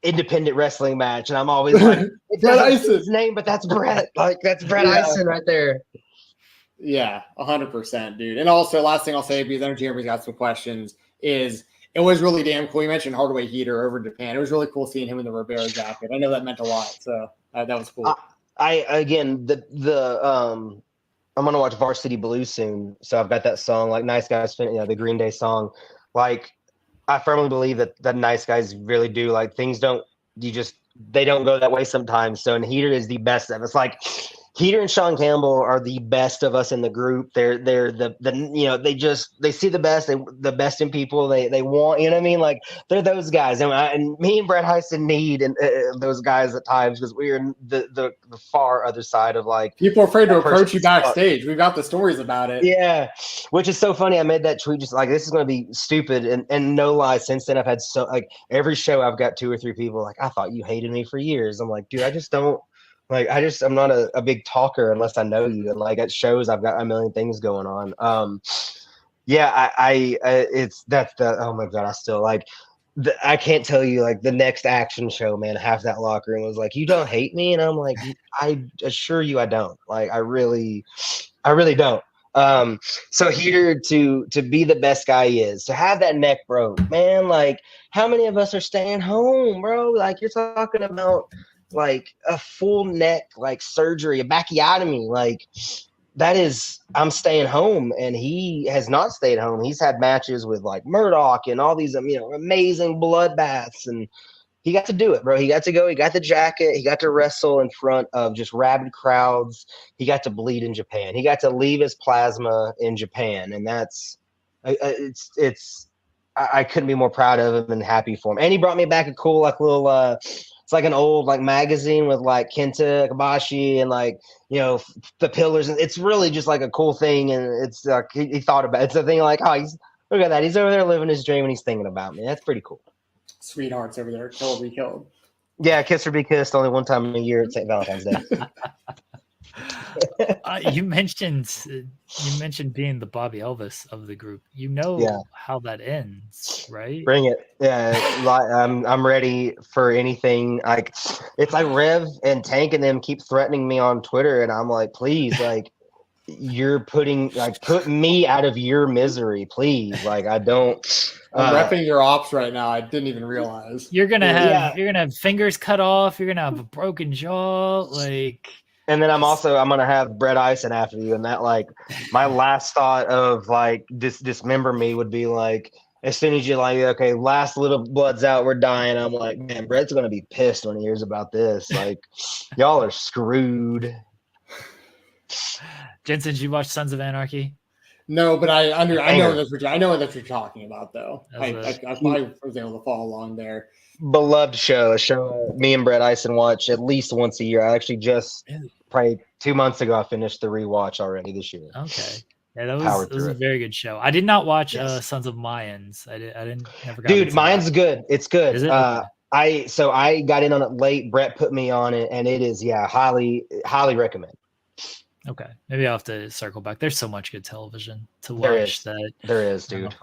independent wrestling match. And I'm always like, it doesn't say his name, but that's Brett. Like that's Brett Ison right there. Yeah, 100%, dude. And also, last thing I'll say, because Energy Everybody's got some questions, is it was really damn cool. You mentioned Hardaway Heater over in Japan. It was really cool seeing him in the Rivera jacket. I know that meant a lot, so that was cool. I'm gonna watch Varsity Blues soon, so I've got that song, like Nice Guys, the Green Day song. Like, I firmly believe that Nice Guys really do like things. They don't go that way sometimes. So, and Heater is the best of us. Like, Heater and Sean Campbell are the best of us in the group. They're they see the best in people. They want, you know what I mean? Like they're those guys. And me and Brett Heisen need those guys at times because we're the far other side of like people are afraid to approach you backstage. We've got the stories about it. Yeah, which is so funny. I made that tweet just like this is going to be stupid and no lie. Since then, I've had every show I've got 2 or 3 people like I thought you hated me for years. I'm like, dude, I just don't. Like, I'm not a big talker unless I know you. And like at shows, I've got a million things going on. Oh my God, I still like, I can't tell you like the next action show, man, half that locker room was like, you don't hate me. And I'm like, I assure you, I don't. Like, I really don't. So Heater to be the best guy he is, to have that neck broke, man, like how many of us are staying home, bro? Like you're talking about like a full neck like surgery, a bacchiotomy, like that is, I'm staying home, and he has not stayed home. He's had matches with like Murdoch and all these, amazing bloodbaths, and he got to do it, bro. He got to go. He got the jacket. He got to wrestle in front of just rabid crowds. He got to bleed in Japan. He got to leave his plasma in Japan, and that's I couldn't be more proud of him and happy for him. And he brought me back a cool like little it's like an old like magazine with like Kenta Kobashi and like the pillars, and it's really just like a cool thing. And it's he thought about it. It's a thing like, oh, look at that, he's over there living his dream and he's thinking about me. That's pretty cool. Sweethearts over there, kill or be killed. Yeah, kiss or be kissed, only one time a year at St. Valentine's Day. You mentioned being the Bobby Elvis of the group. How that ends, right? Bring it. Yeah, I'm ready for anything. Like it's like Rev and Tank and them keep threatening me on Twitter, and I'm like, please, like you're put me out of your misery, please. Like I don't. I'm repping your ops right now. I didn't even realize you're gonna have fingers cut off. You're gonna have a broken jaw, like. And then I'm gonna have Brett Ison after you, and that like my last thought of like dismember me would be like as soon as you're like, okay, last little blood's out, we're dying. I'm like, man, Brett's gonna be pissed when he hears about this. Like, y'all are screwed. Jensen, did you watch Sons of Anarchy? No, but I know what you're talking about though. I was able to follow along there. Beloved show, a show me and Brett Ison watch at least once a year. I actually just probably 2 months ago I finished the rewatch already this year. Okay, yeah, that was a very good show. I did not watch Sons of Mayans. I didn't. Dude, Mayans good. It's good. Is it? I got in on it late. Brett put me on it, and it is highly recommend. Okay, maybe I'll have to circle back. There's so much good television to watch. There is, dude.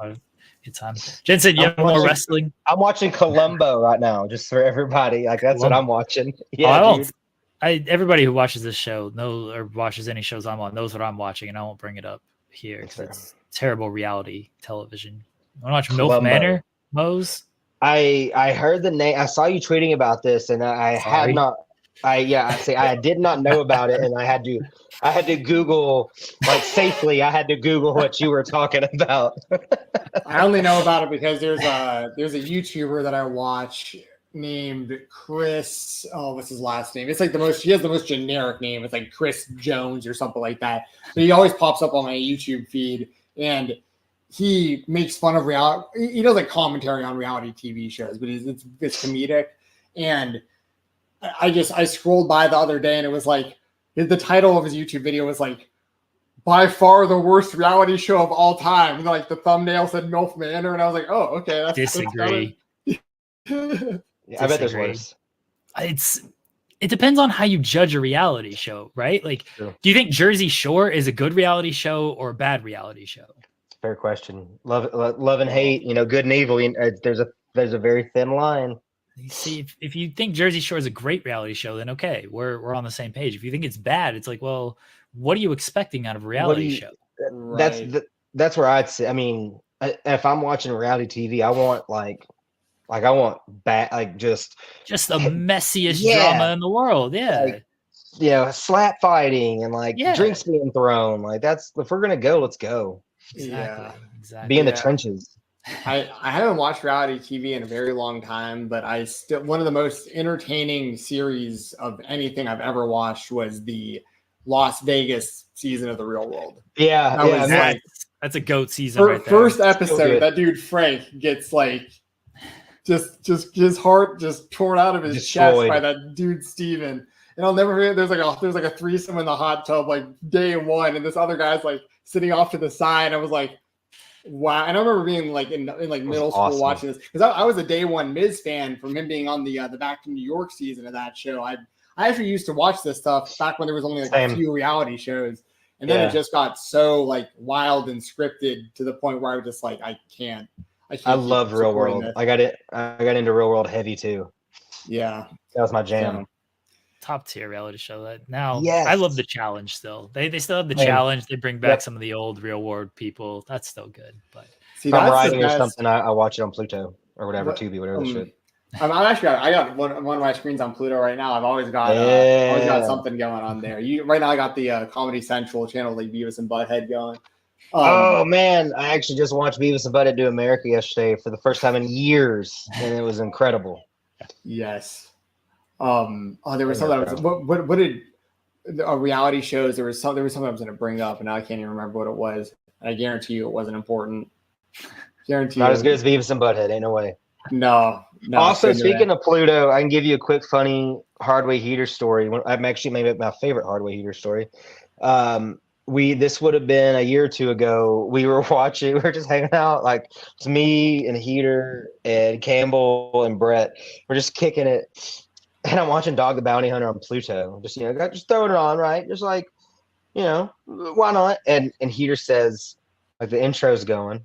Good time. Jensen, you have more wrestling? I'm watching Columbo right now, just for everybody. Like that's what I'm watching. Yeah, everybody who watches this show or watches any shows I'm on knows what I'm watching, and I won't bring it up here because it's terrible reality television. You want to watch MILF Manor, Mose? I heard the name. I saw you tweeting about this, and I had not. I did not know about it, and I had to Google like safely. I had to Google what you were talking about. I only know about it because there's a YouTuber that I watch named Chris. Oh, what's his last name? It's like he has the most generic name. It's like Chris Jones or something like that. But he always pops up on my YouTube feed, and he makes fun of reality. He does like commentary on reality TV shows, but it's comedic. And I scrolled by the other day, and it was like the title of his YouTube video was like, by far the worst reality show of all time. And like the thumbnail said MILF Manor, and I was like, oh, okay. That's disagree. I bet there's worse. It depends on how you judge a reality show, right? Like, Do you think Jersey Shore is a good reality show or a bad reality show? Fair question. Love and hate, good and evil. There's a very thin line. You see, if you think Jersey Shore is a great reality show, then okay, we're on the same page. If you think it's bad, it's like, well, what are you expecting out of a reality show? Right. That's where I'd say. I mean, if I'm watching reality TV, I want I want bad, like just the messiest drama in the world. Yeah, like, slap fighting and drinks being thrown. Like that's, if we're gonna go, let's go. Exactly. Be in the trenches. I haven't watched reality TV in a very long time, but one of the most entertaining series of anything I've ever watched was the Las Vegas season of The Real World. Yeah, that's a GOAT season right there. First episode, that dude Frank gets like just his heart just torn out of his chest by that dude Steven. And I'll never forget, there's like a threesome in the hot tub like day one, and this other guy's like sitting off to the side. I was like, wow. And I remember being like in like middle school watching this, because I was a day one Miz fan from him being on the Back to New York season of that show. I actually used to watch this stuff back when there was only like a few reality shows, and then it just got so like wild and scripted to the point where I was just like, I can't. I love Real World. I got into Real World heavy too. Yeah, that was my jam. top tier reality show. That now Yes. I love the challenge still. They still have the Same. challenge. They bring back Yep. some of the old real world people. That's still good. But See, If I'm that's the riding or best. something, I watch it on Pluto or whatever, What- Tubi, whatever the shit. I'm actually I got one of my screens on Pluto right now. I've always got something going on there. Right now I got the Comedy Central channel like Beavis and Butthead going. Oh man, I actually just watched Beavis and Butthead do America yesterday for the first time in years, and it was incredible. Yes. There was something. What did reality shows? There was something I was going to bring up, and now I can't even remember what it was. And I guarantee you, it wasn't important. Guarantee. Not as good as Beavis and Butthead. Ain't no way. No. Also, speaking of Pluto, I can give you a quick, funny Hardway Heater story. I'm actually maybe my favorite Hardway Heater story. This would have been a year or two ago. We were just hanging out, like it's me and Heater and Campbell and Brett. We're just kicking it, and I'm watching Dog the Bounty Hunter on Pluto. Just just throwing it on, right? Just like, why not? And Heater says, like the intro's going,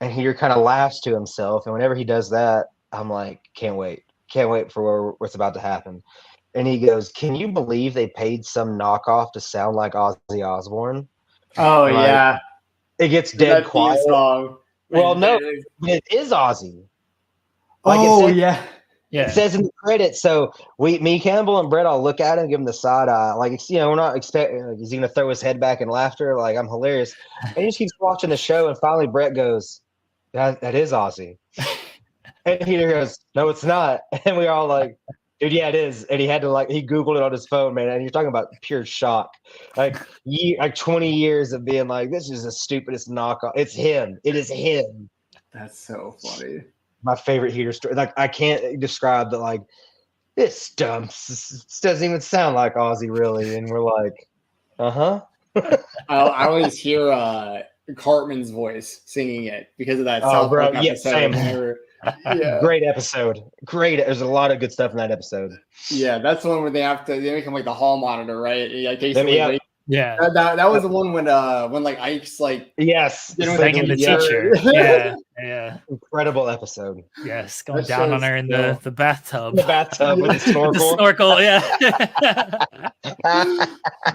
and Heater kind of laughs to himself. And whenever he does that, I'm like, can't wait for what's about to happen. And he goes, "Can you believe they paid some knockoff to sound like Ozzy Osbourne?" Oh yeah, it gets dead quiet. Well, no, it is Ozzy. Yeah. It says in the credits. So me, Campbell, and Brett all look at him, and give him the side eye. Like we're not expecting. Like, is he gonna throw his head back in laughter? Like I'm hilarious. And he just keeps watching the show, and finally Brett goes, "That is Ozzy." And he goes, "No, it's not." And we're all like, "Dude, yeah, it is." And he had to he Googled it on his phone, man. And you're talking about pure shock. Like 20 years of being like, this is the stupidest knockoff. It's him. It is him. That's so funny. My favorite Heater story. Like I can't describe that. Like this doesn't even sound like Ozzy really. And we're like, I always hear Cartman's voice singing it because of that South Park episode. Same. Yeah. Great episode. There's a lot of good stuff in that episode. Yeah, that's the one where they become like the hall monitor, right? Yeah. That was the one when like Ike's like banging the teacher. Yeah. Incredible episode. Yes, going down on her in the bathtub. The bathtub with the snorkel. The snorkel, yeah.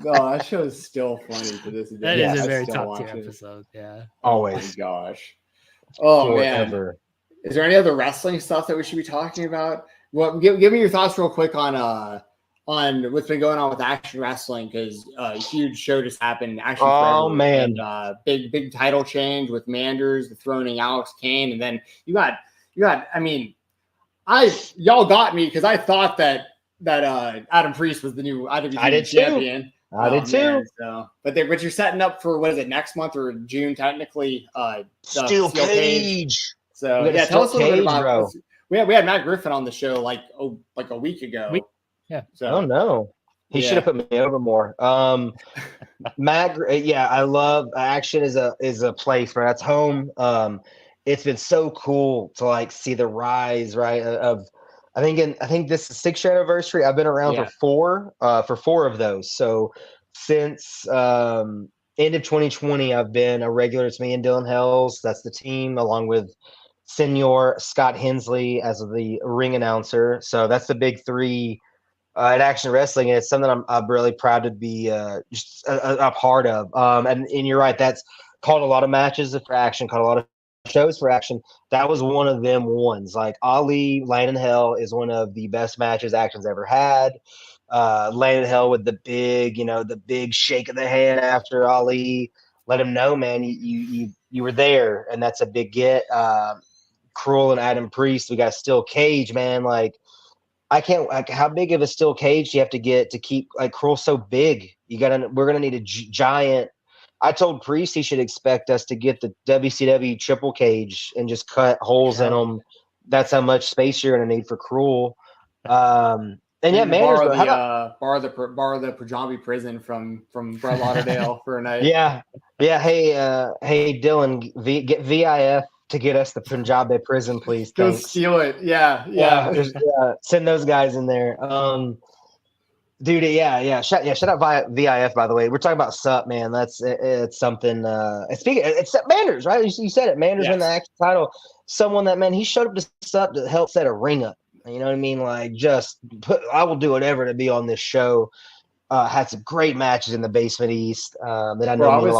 No, that show is still funny to this day. That is a very top tier episode. Yeah. Always. Oh my gosh. Oh Forever. Man. Is there any other wrestling stuff that we should be talking about? Well, give me your thoughts real quick on what's been going on with Action Wrestling, because a huge show just happened. Man, and, big title change with Manders dethroning Alex Kane, and then you got. I mean, y'all got me because I thought that Adam Priest was the new IWGP champion. I did too. Man, so, but you're setting up for what is it, next month or June technically? Steel Cage. So yeah, tell us a little bit about. We had Matt Griffin on the show like a week ago. So, oh no, he should have put me over more. Matt, I love Action is a place where that's home. It's been so cool to see the rise, right? Of I think this is 6th year anniversary. I've been around for four of those. So since end of 2020, I've been a regular. It's me and Dylan Hells. That's the team, along with Senior Scott Hensley as the ring announcer. So that's the big three at Action Wrestling. And it's something I'm really proud to be just a part of. And you're right, that's called a lot of matches for Action, called a lot of shows for Action. That was one of them ones. Like Ali Land in Hell is one of the best matches Action's ever had. Land in Hell with the big shake of the hand after Ali. Let him know, man, you were there, and that's a big get. Cruel and Adam Priest. We got Steel Cage, man. How big of a steel cage do you have to get to keep Cruel so big? We're gonna need a giant. I told Priest he should expect us to get the WCW triple cage and just cut holes in them. That's how much space you're gonna need for Cruel. And yeah, man, borrow the Punjabi prison from Brett Lauderdale for a night. Yeah. Hey, Dylan, get VIF to get us the Punjabi prison, please. Go Thanks. steal it. Yeah. Send those guys in there. Dude, shout out VIF, by the way. We're talking about SUP, man. It's something. It's Manders, right? You said it. Manders won the Action title. Someone that, man, he showed up to SUP to help set a ring up. You know what I mean? Like, I will do whatever to be on this show. Had some great matches in the Basement East that I know. I was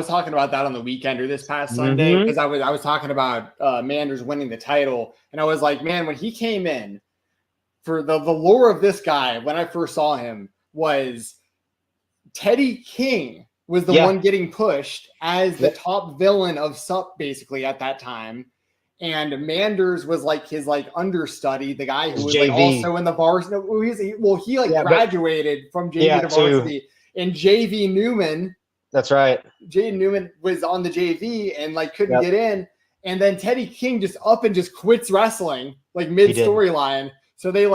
talking about that on the weekend or this past Sunday, because I was talking about Manders winning the title, and I was like, man, when he came in, for the lore of this guy, when I first saw him, was Teddy King was the one getting pushed as the top villain of SUP basically at that time. And Manders was like his understudy, the guy who was like also in the varsity. He graduated from JV to varsity. And JV Newman. That's right. JV Newman was on the JV and couldn't get in. And then Teddy King just quits wrestling mid storyline. So they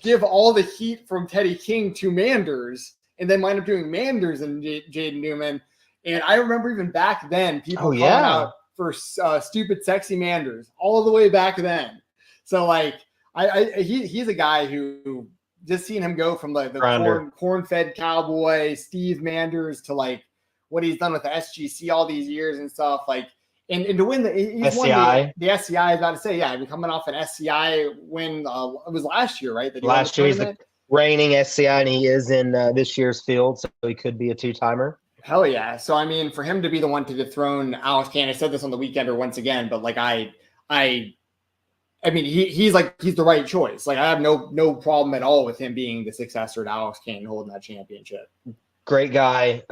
give all the heat from Teddy King to Manders, and then wind up doing Manders and Jaden Newman. And I remember even back then, people calling out for stupid, sexy Manders all the way back then. So he's a guy who just seen him go from the corn-fed cowboy Steve Manders to what he's done with the SGC all these years and stuff. And to win the SCI, the SCI, I was about to say, coming off an SCI win. It was last year, right? Last year, he's the reigning SCI, and he is in this year's field, so he could be a two-timer. Hell yeah! So I mean, for him to be the one to dethrone Alex Kane, I said this on the Weekender once again, but I mean, he's the right choice. I have no problem at all with him being the successor to Alex Kane holding that championship. Great guy,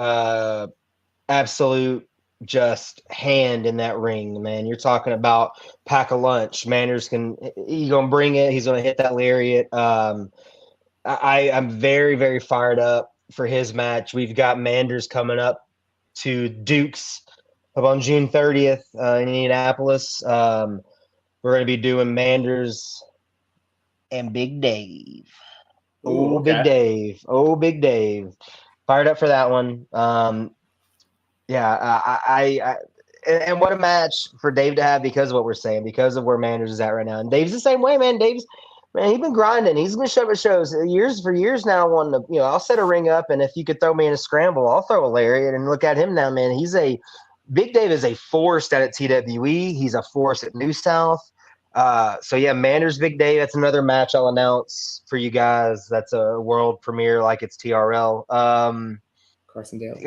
absolute just hand in that ring, man. You're talking about pack a lunch. Manders he's gonna bring it. He's gonna hit that lariat. I'm very, very fired up for his match. We've got Manders coming up to Duke's up on June 30th in Indianapolis. We're going to be doing Manders and Big Dave. Big Dave. Big Dave. Fired up for that one. And what a match for Dave to have, because of what we're saying, because of where Manders is at right now. And Dave's the same way, man. He's been grinding. He's been showing shows for years now. I'll set a ring up, and if you could throw me in a scramble, I'll throw a lariat. And look at him now, man. Big Dave is a force down at TWE. He's a force at New South. Manders, Big Dave. That's another match I'll announce for you guys. That's a world premiere, like it's TRL. Carson Daly.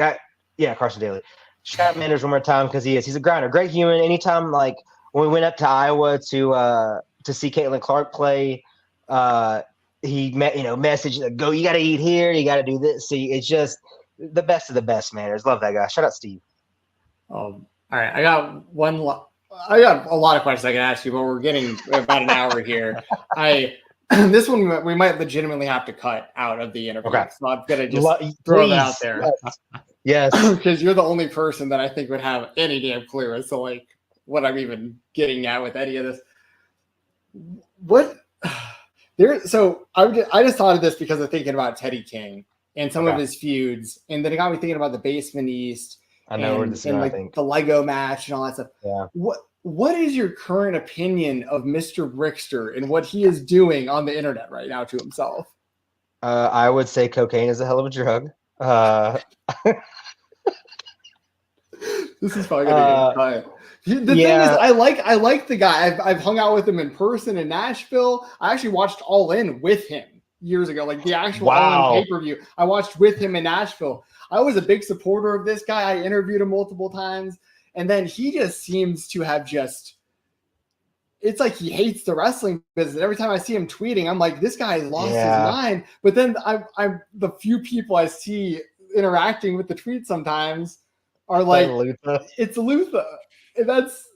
Carson Daly. Shout out Manders one more time, because he's a grinder, great human. Anytime, when we went up to Iowa to see Caitlin Clark play. He messaged, go, you got to eat here, you got to do this. See, it's just the best of the best, Manders. Love that guy. Shout out Steve. All right, I got a lot of questions I can ask you, but we're getting about an hour here. This one we might legitimately have to cut out of the interview. Okay. So I'm gonna just throw that out there. Yes, because you're the only person that I think would have any damn clue as to what I'm even getting at with any of this. So I just thought of this because of thinking about Teddy King and some of his feuds, and then it got me thinking about the Basement East. I know where this is going. The Lego match and all that stuff. Yeah. What is your current opinion of Mr. Brickster and what he is doing on the internet right now to himself? I would say cocaine is a hell of a drug. This is probably gonna get quiet. The thing is, I like the guy. I've hung out with him in person in Nashville. I actually watched All In with him years ago, the actual All In pay-per-view. I watched with him in Nashville. I was a big supporter of this guy. I interviewed him multiple times, and then he just seems to have it's like he hates the wrestling business. Every time I see him tweeting, I'm like, this guy has lost his mind. But then I'm the few people I see interacting with the tweets sometimes are like, it's Luther. That's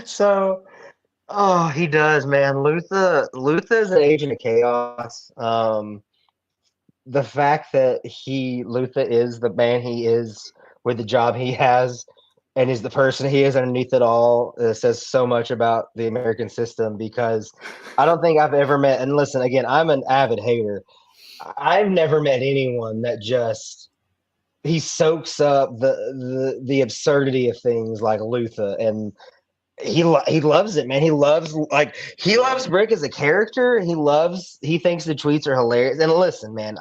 so. Oh, he does, man. Luther is an agent of chaos. The fact that Luther is the man he is with the job he has, and is the person he is underneath it all, says so much about the American system. Because I don't think I've ever met. And listen, again, I'm an avid hater. I've never met anyone that just. He soaks up the absurdity of things like Luther, and he loves it, man. He loves Brick as a character. He thinks the tweets are hilarious. And listen, man,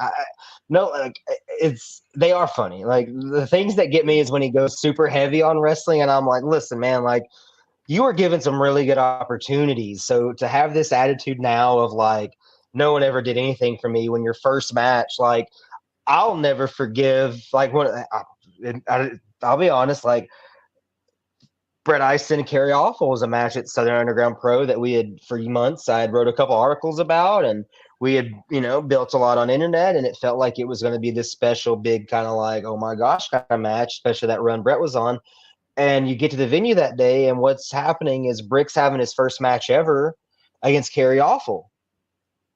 they are funny. The things that get me is when he goes super heavy on wrestling, and I'm like, listen, man, you were given some really good opportunities. So to have this attitude now of like, no one ever did anything for me when your first match, like, I'll never forgive. Like, I'll be honest, like, Brett Eisen and Kerry Awful was a match at Southern Underground Pro that we had for months. I had wrote a couple articles about, and we had, built a lot on internet, and it felt like it was going to be this special, big kind of like, oh my gosh, kind of match, especially that run Brett was on. And you get to the venue that day, and what's happening is Brick's having his first match ever against Kerry Awful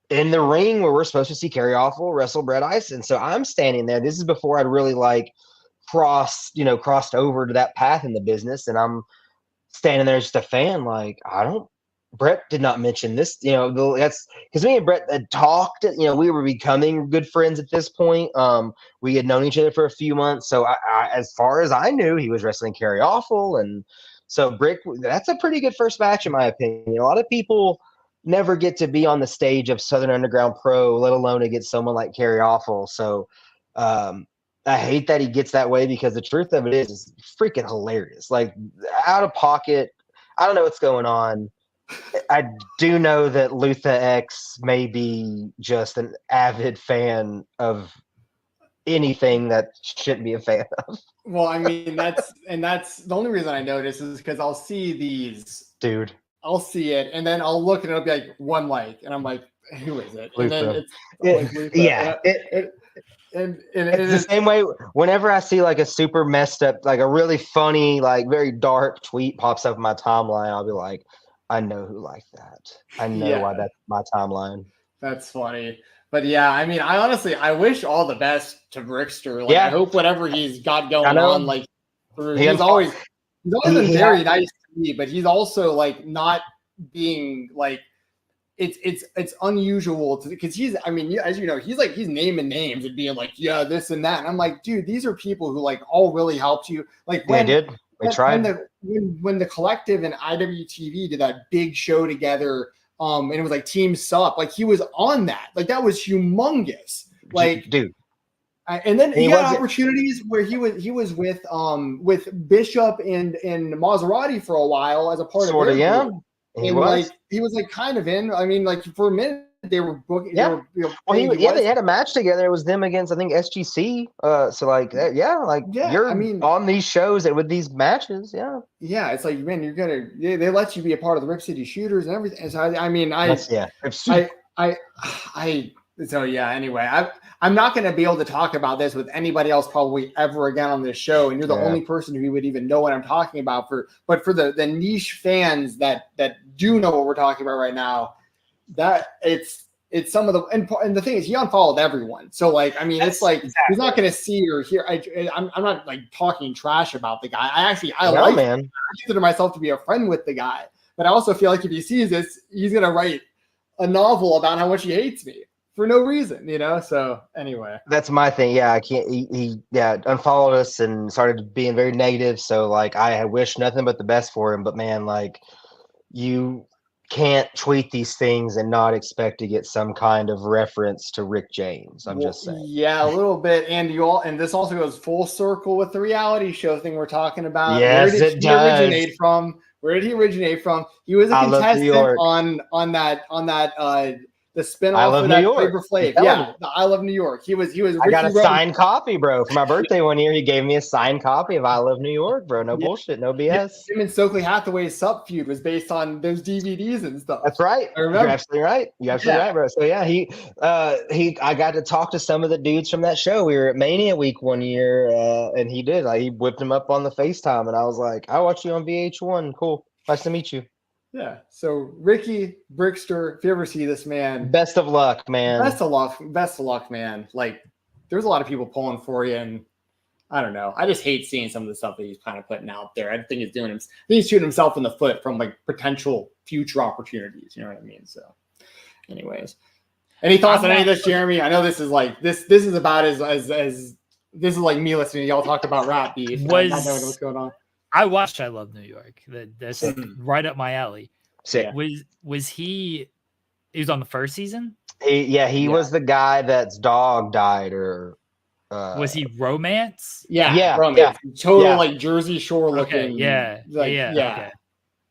in the ring where we're supposed to see Kerry Awful wrestle Brett Eisen. So I'm standing there. This is before I'd really like crossed over to that path in the business, and I'm standing there just a fan, like, Brett did not mention this, that's because me and Brett had talked, we were becoming good friends at this point. We had known each other for a few months. So I as far as I knew, he was wrestling Kerry Awful. And so Brick, that's a pretty good first match, in my opinion. A lot of people never get to be on the stage of Southern Underground Pro, let alone against someone like Kerry Awful. So, I hate that he gets that way, because the truth of it is freaking hilarious. Like, out of pocket, I don't know what's going on. I do know that Luther X may be just an avid fan of anything that shouldn't be a fan of. Well, I mean, that's the only reason I notice is because I'll see these. Dude. I'll see it, and then I'll look, and it'll be like one like, and I'm like, who is it? And then it's the same way whenever I see like a super messed up, like a really funny, like very dark tweet pops up in my timeline, I'll be like, I know who liked that. I know why that's my timeline. That's funny. But yeah, I mean, I wish all the best to Brickster. Like, I hope whatever he's got going on, like, he's always been very nice to me, but he's also like not being like, it's unusual because he's, I mean, as you know, he's naming names and being like, yeah, this and that. And I'm like, dude, these are people who like all really helped you. Like when they tried when the collective and IWTV did that big show together, and it was like Team Sup, like he was on that. Like that was humongous. Like, dude. And then he got opportunities where he was with Bishop and Maserati for a while as a part of their group. He was like kind of in. I mean, like for a minute they were booking. Yeah, they had a match together. It was them against, I think, SGC. So like, you're on these shows and with these matches. Yeah, it's like, man, they let you be a part of the Rip City Shooters and everything. So anyway, I'm not going to be able to talk about this with anybody else probably ever again on this show, and you're the only person who would even know what I'm talking about. But for the niche fans that do know what we're talking about right now, that it's some of the and the thing is, he unfollowed everyone. So like, I mean, it's like he's not going to see or hear. I'm not like talking trash about the guy. I consider myself to be a friend with the guy, but I also feel like if he sees this, he's going to write a novel about how much he hates me for no reason, So anyway, that's my thing. Yeah, I can't. He unfollowed us and started being very negative. So like, I wish nothing but the best for him. But man, like, you can't tweet these things and not expect to get some kind of reference to Rick James. I'm just saying. Yeah, a little bit. And this also goes full circle with the reality show thing we're talking about. Yes, Where did he originate from? Where did he originate from? He was a contestant on that the spinoff of that Flavor Flav. Yeah, the I Love New York. He was. I got a signed copy, bro, for my birthday one year. He gave me a signed copy of I Love New York, bro. No bullshit, no BS. Him and Stokely Hathaway's Sup feud was based on those DVDs and stuff. That's right. You're absolutely right. You're absolutely right, bro. So yeah, I got to talk to some of the dudes from that show. We were at Mania Week one year, and he did. He whipped him up on the FaceTime, and I was like, I watched you on VH1. Cool. Nice to meet you. Yeah. So Ricky Brickster, if you ever see this man, best of luck, man. Best of luck, man. Like, there's a lot of people pulling for you, and I don't know. I just hate seeing some of the stuff that he's kind of putting out there. I think he's shooting himself in the foot from like potential future opportunities. You know what I mean? So, anyways, any thoughts on any of this, Jeremy? I know this is like this is about as this is like me listening to y'all talk about rap beef. Not knowing what's going on. I watched I Love New York. That's right up my alley. Sick. Was he was on the first season? He was the guy that's dog died, or was he Romance? Yeah. Romance. Total like Jersey Shore looking. Okay, yeah. Okay.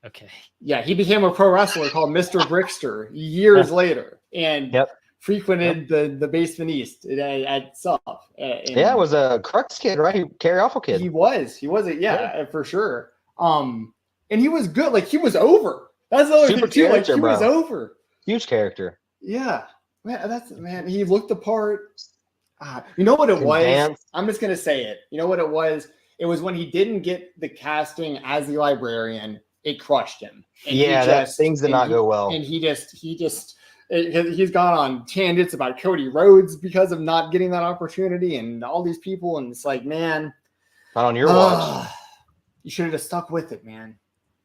Okay. Yeah, he became a pro wrestler called Mr. Brickster years later, and frequented the basement east at Sub. Yeah, it was a Crux kid, right? Carry Awful kid. He was for sure. And he was good. Like, he was over. That's the other thing too. Like, he was over. Huge character. Yeah, man. He looked the part. You know what it was? Dance. I'm just gonna say it. You know what it was? It was when he didn't get the casting as the librarian. It crushed him. And things did not go well. And he's gone on tangents about Cody Rhodes because of not getting that opportunity, and all these people. And it's like, man, not on your watch. You should have just stuck with it, man.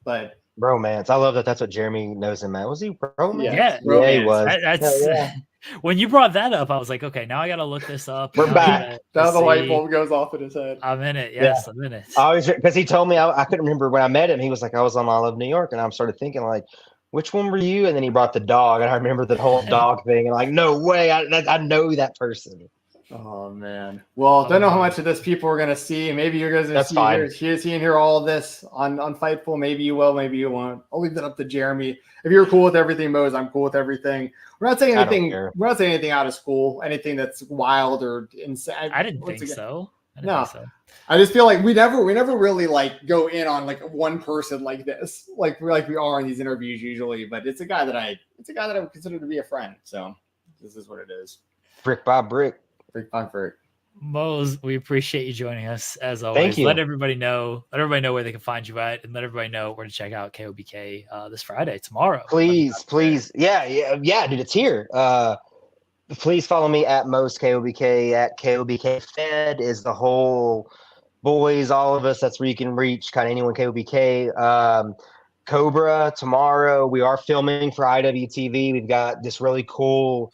But romance. I love that. That's what Jeremy knows him at. Was he romance? Yeah, he was. That's when you brought that up, I was like, okay, now I got to look this up. We're back. Now the light bulb goes off in his head. I'm in it. Yes, I'm in it. Because he told me, I couldn't remember when I met him. He was like, I was on I Love New York. And I started thinking, like, which one were you? And then he brought the dog. And I remember the whole dog thing. And like, no way. I know that person. Oh, man. Well, don't know how much of this people are going to see. Maybe you're going to see and hear all of this on Fightful. Maybe you will. Maybe you won't. I'll leave that up to Jeremy. If you're cool with everything, Mose, I'm cool with everything. We're not saying anything. We're not saying anything out of school, anything that's wild or insane. I didn't think so. I just feel like we never really like go in on like one person like this, like we are in these interviews usually. But it's a guy that I would consider to be a friend. So this is what it is. Brick by brick. Brick by brick. Mose, we appreciate you joining us as always. Thank you. Let everybody know where they can find you at, and let everybody know where to check out KOBK this Friday, tomorrow. Please. Yeah, dude, it's here. Please follow me at Mose KOBK, at KOBK Fed is the whole boys, all of us. That's where you can reach kind of anyone KOBK. Cobra tomorrow. We are filming for IWTV. We've got this really cool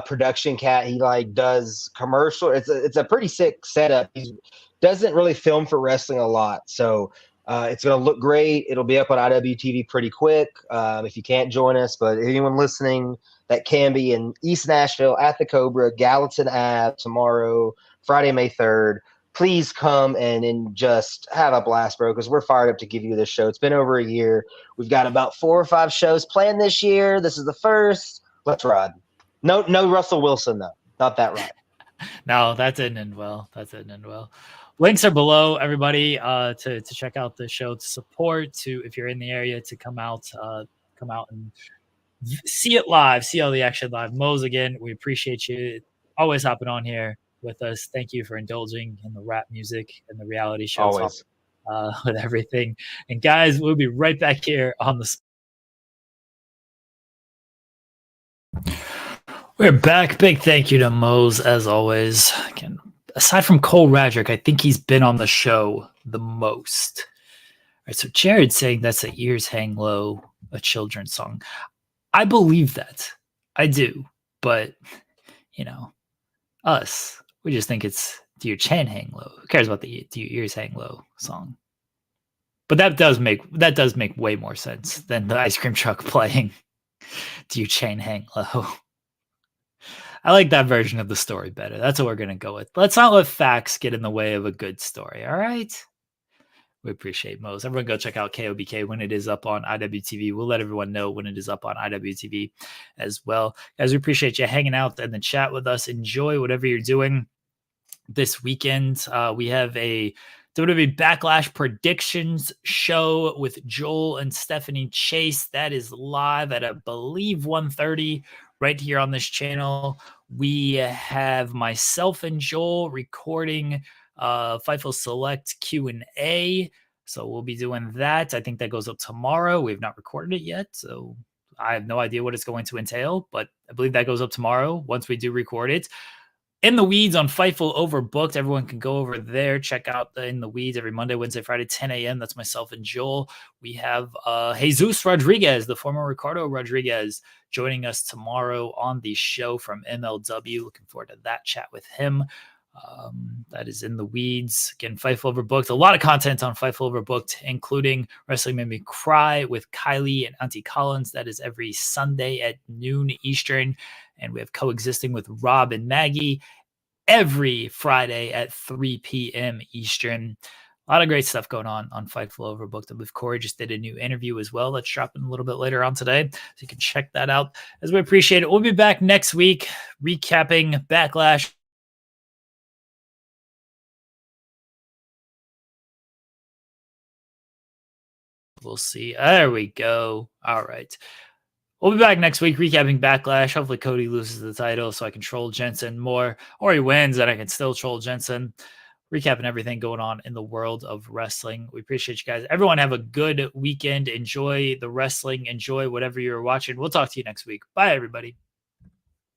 production cat. He like does commercial. It's a pretty sick setup. He doesn't really film for wrestling a lot, so it's gonna look great. It'll be up on IWTV pretty quick. If you can't join us, but anyone listening that can be in East Nashville at the Cobra, Gallatin Ave tomorrow, Friday, May 3rd. Please come and just have a blast, bro, because we're fired up to give you this show. It's been over a year. We've got about 4 or 5 shows planned this year. This is the first. Let's ride. No Russell Wilson, though. Not that right. No, that didn't end well. Links are below, everybody, to check out the show, to support, to if you're in the area, to come out and see it live, see all the action live. Mose, again, we appreciate you always hopping on here with us. Thank you for indulging in the rap music and the reality shows. Always. With everything. And guys, we'll be right back here on the. We're back. Big thank you to Mose, as always. Again, aside from Cole Radrick, I think he's been on the show the most. All right, so Jared's saying that's a Ears Hang Low, a children's song. I believe that. I do. But, us, we just think it's Do Your Chin Hang Low. Who cares about the Do Your Ears Hang Low song? But that does make way more sense than the ice cream truck playing Do Your Chain Hang Low. I like that version of the story better. That's what we're going to go with. Let's not let facts get in the way of a good story. All right. We appreciate Mose. Everyone go check out KOBK when it is up on IWTV. We'll let everyone know when it is up on IWTV as well. Guys, we appreciate you hanging out in the chat with us. Enjoy whatever you're doing this weekend. We have a WWE Backlash predictions show with Joel and Stephanie Chase. That is live at, I believe, 1:30 right here on this channel. We have myself and Joel recording Fightful Select Q&A. So we'll be doing that. I think that goes up tomorrow. We have not recorded it yet, so I have no idea what it's going to entail, but I believe that goes up tomorrow once we do record it. In the Weeds on Fightful Overbooked. Everyone can go over there. Check out In the Weeds every Monday, Wednesday, Friday, 10 a.m. That's myself and Joel. We have Jesus Rodriguez, the former Ricardo Rodriguez, joining us tomorrow on the show from MLW. Looking forward to that chat with him. That is In the Weeds. Again, Fightful Overbooked. A lot of content on Fightful Overbooked, including Wrestling Made Me Cry with Kylie and Auntie Collins. That is every Sunday at noon Eastern. And we have Coexisting with Rob and Maggie every Friday at 3 p.m. Eastern. A lot of great stuff going on Fightful Overbooked. I believe Corey just did a new interview as well. That's dropping a little bit later on today, so you can check that out as we appreciate it. We'll be back next week recapping Backlash. We'll see. There we go. All right. We'll be back next week recapping Backlash. Hopefully Cody loses the title so I can troll Jensen more, or he wins and I can still troll Jensen. Recapping everything going on in the world of wrestling. We appreciate you guys. Everyone have a good weekend. Enjoy the wrestling. Enjoy whatever you're watching. We'll talk to you next week. Bye, everybody.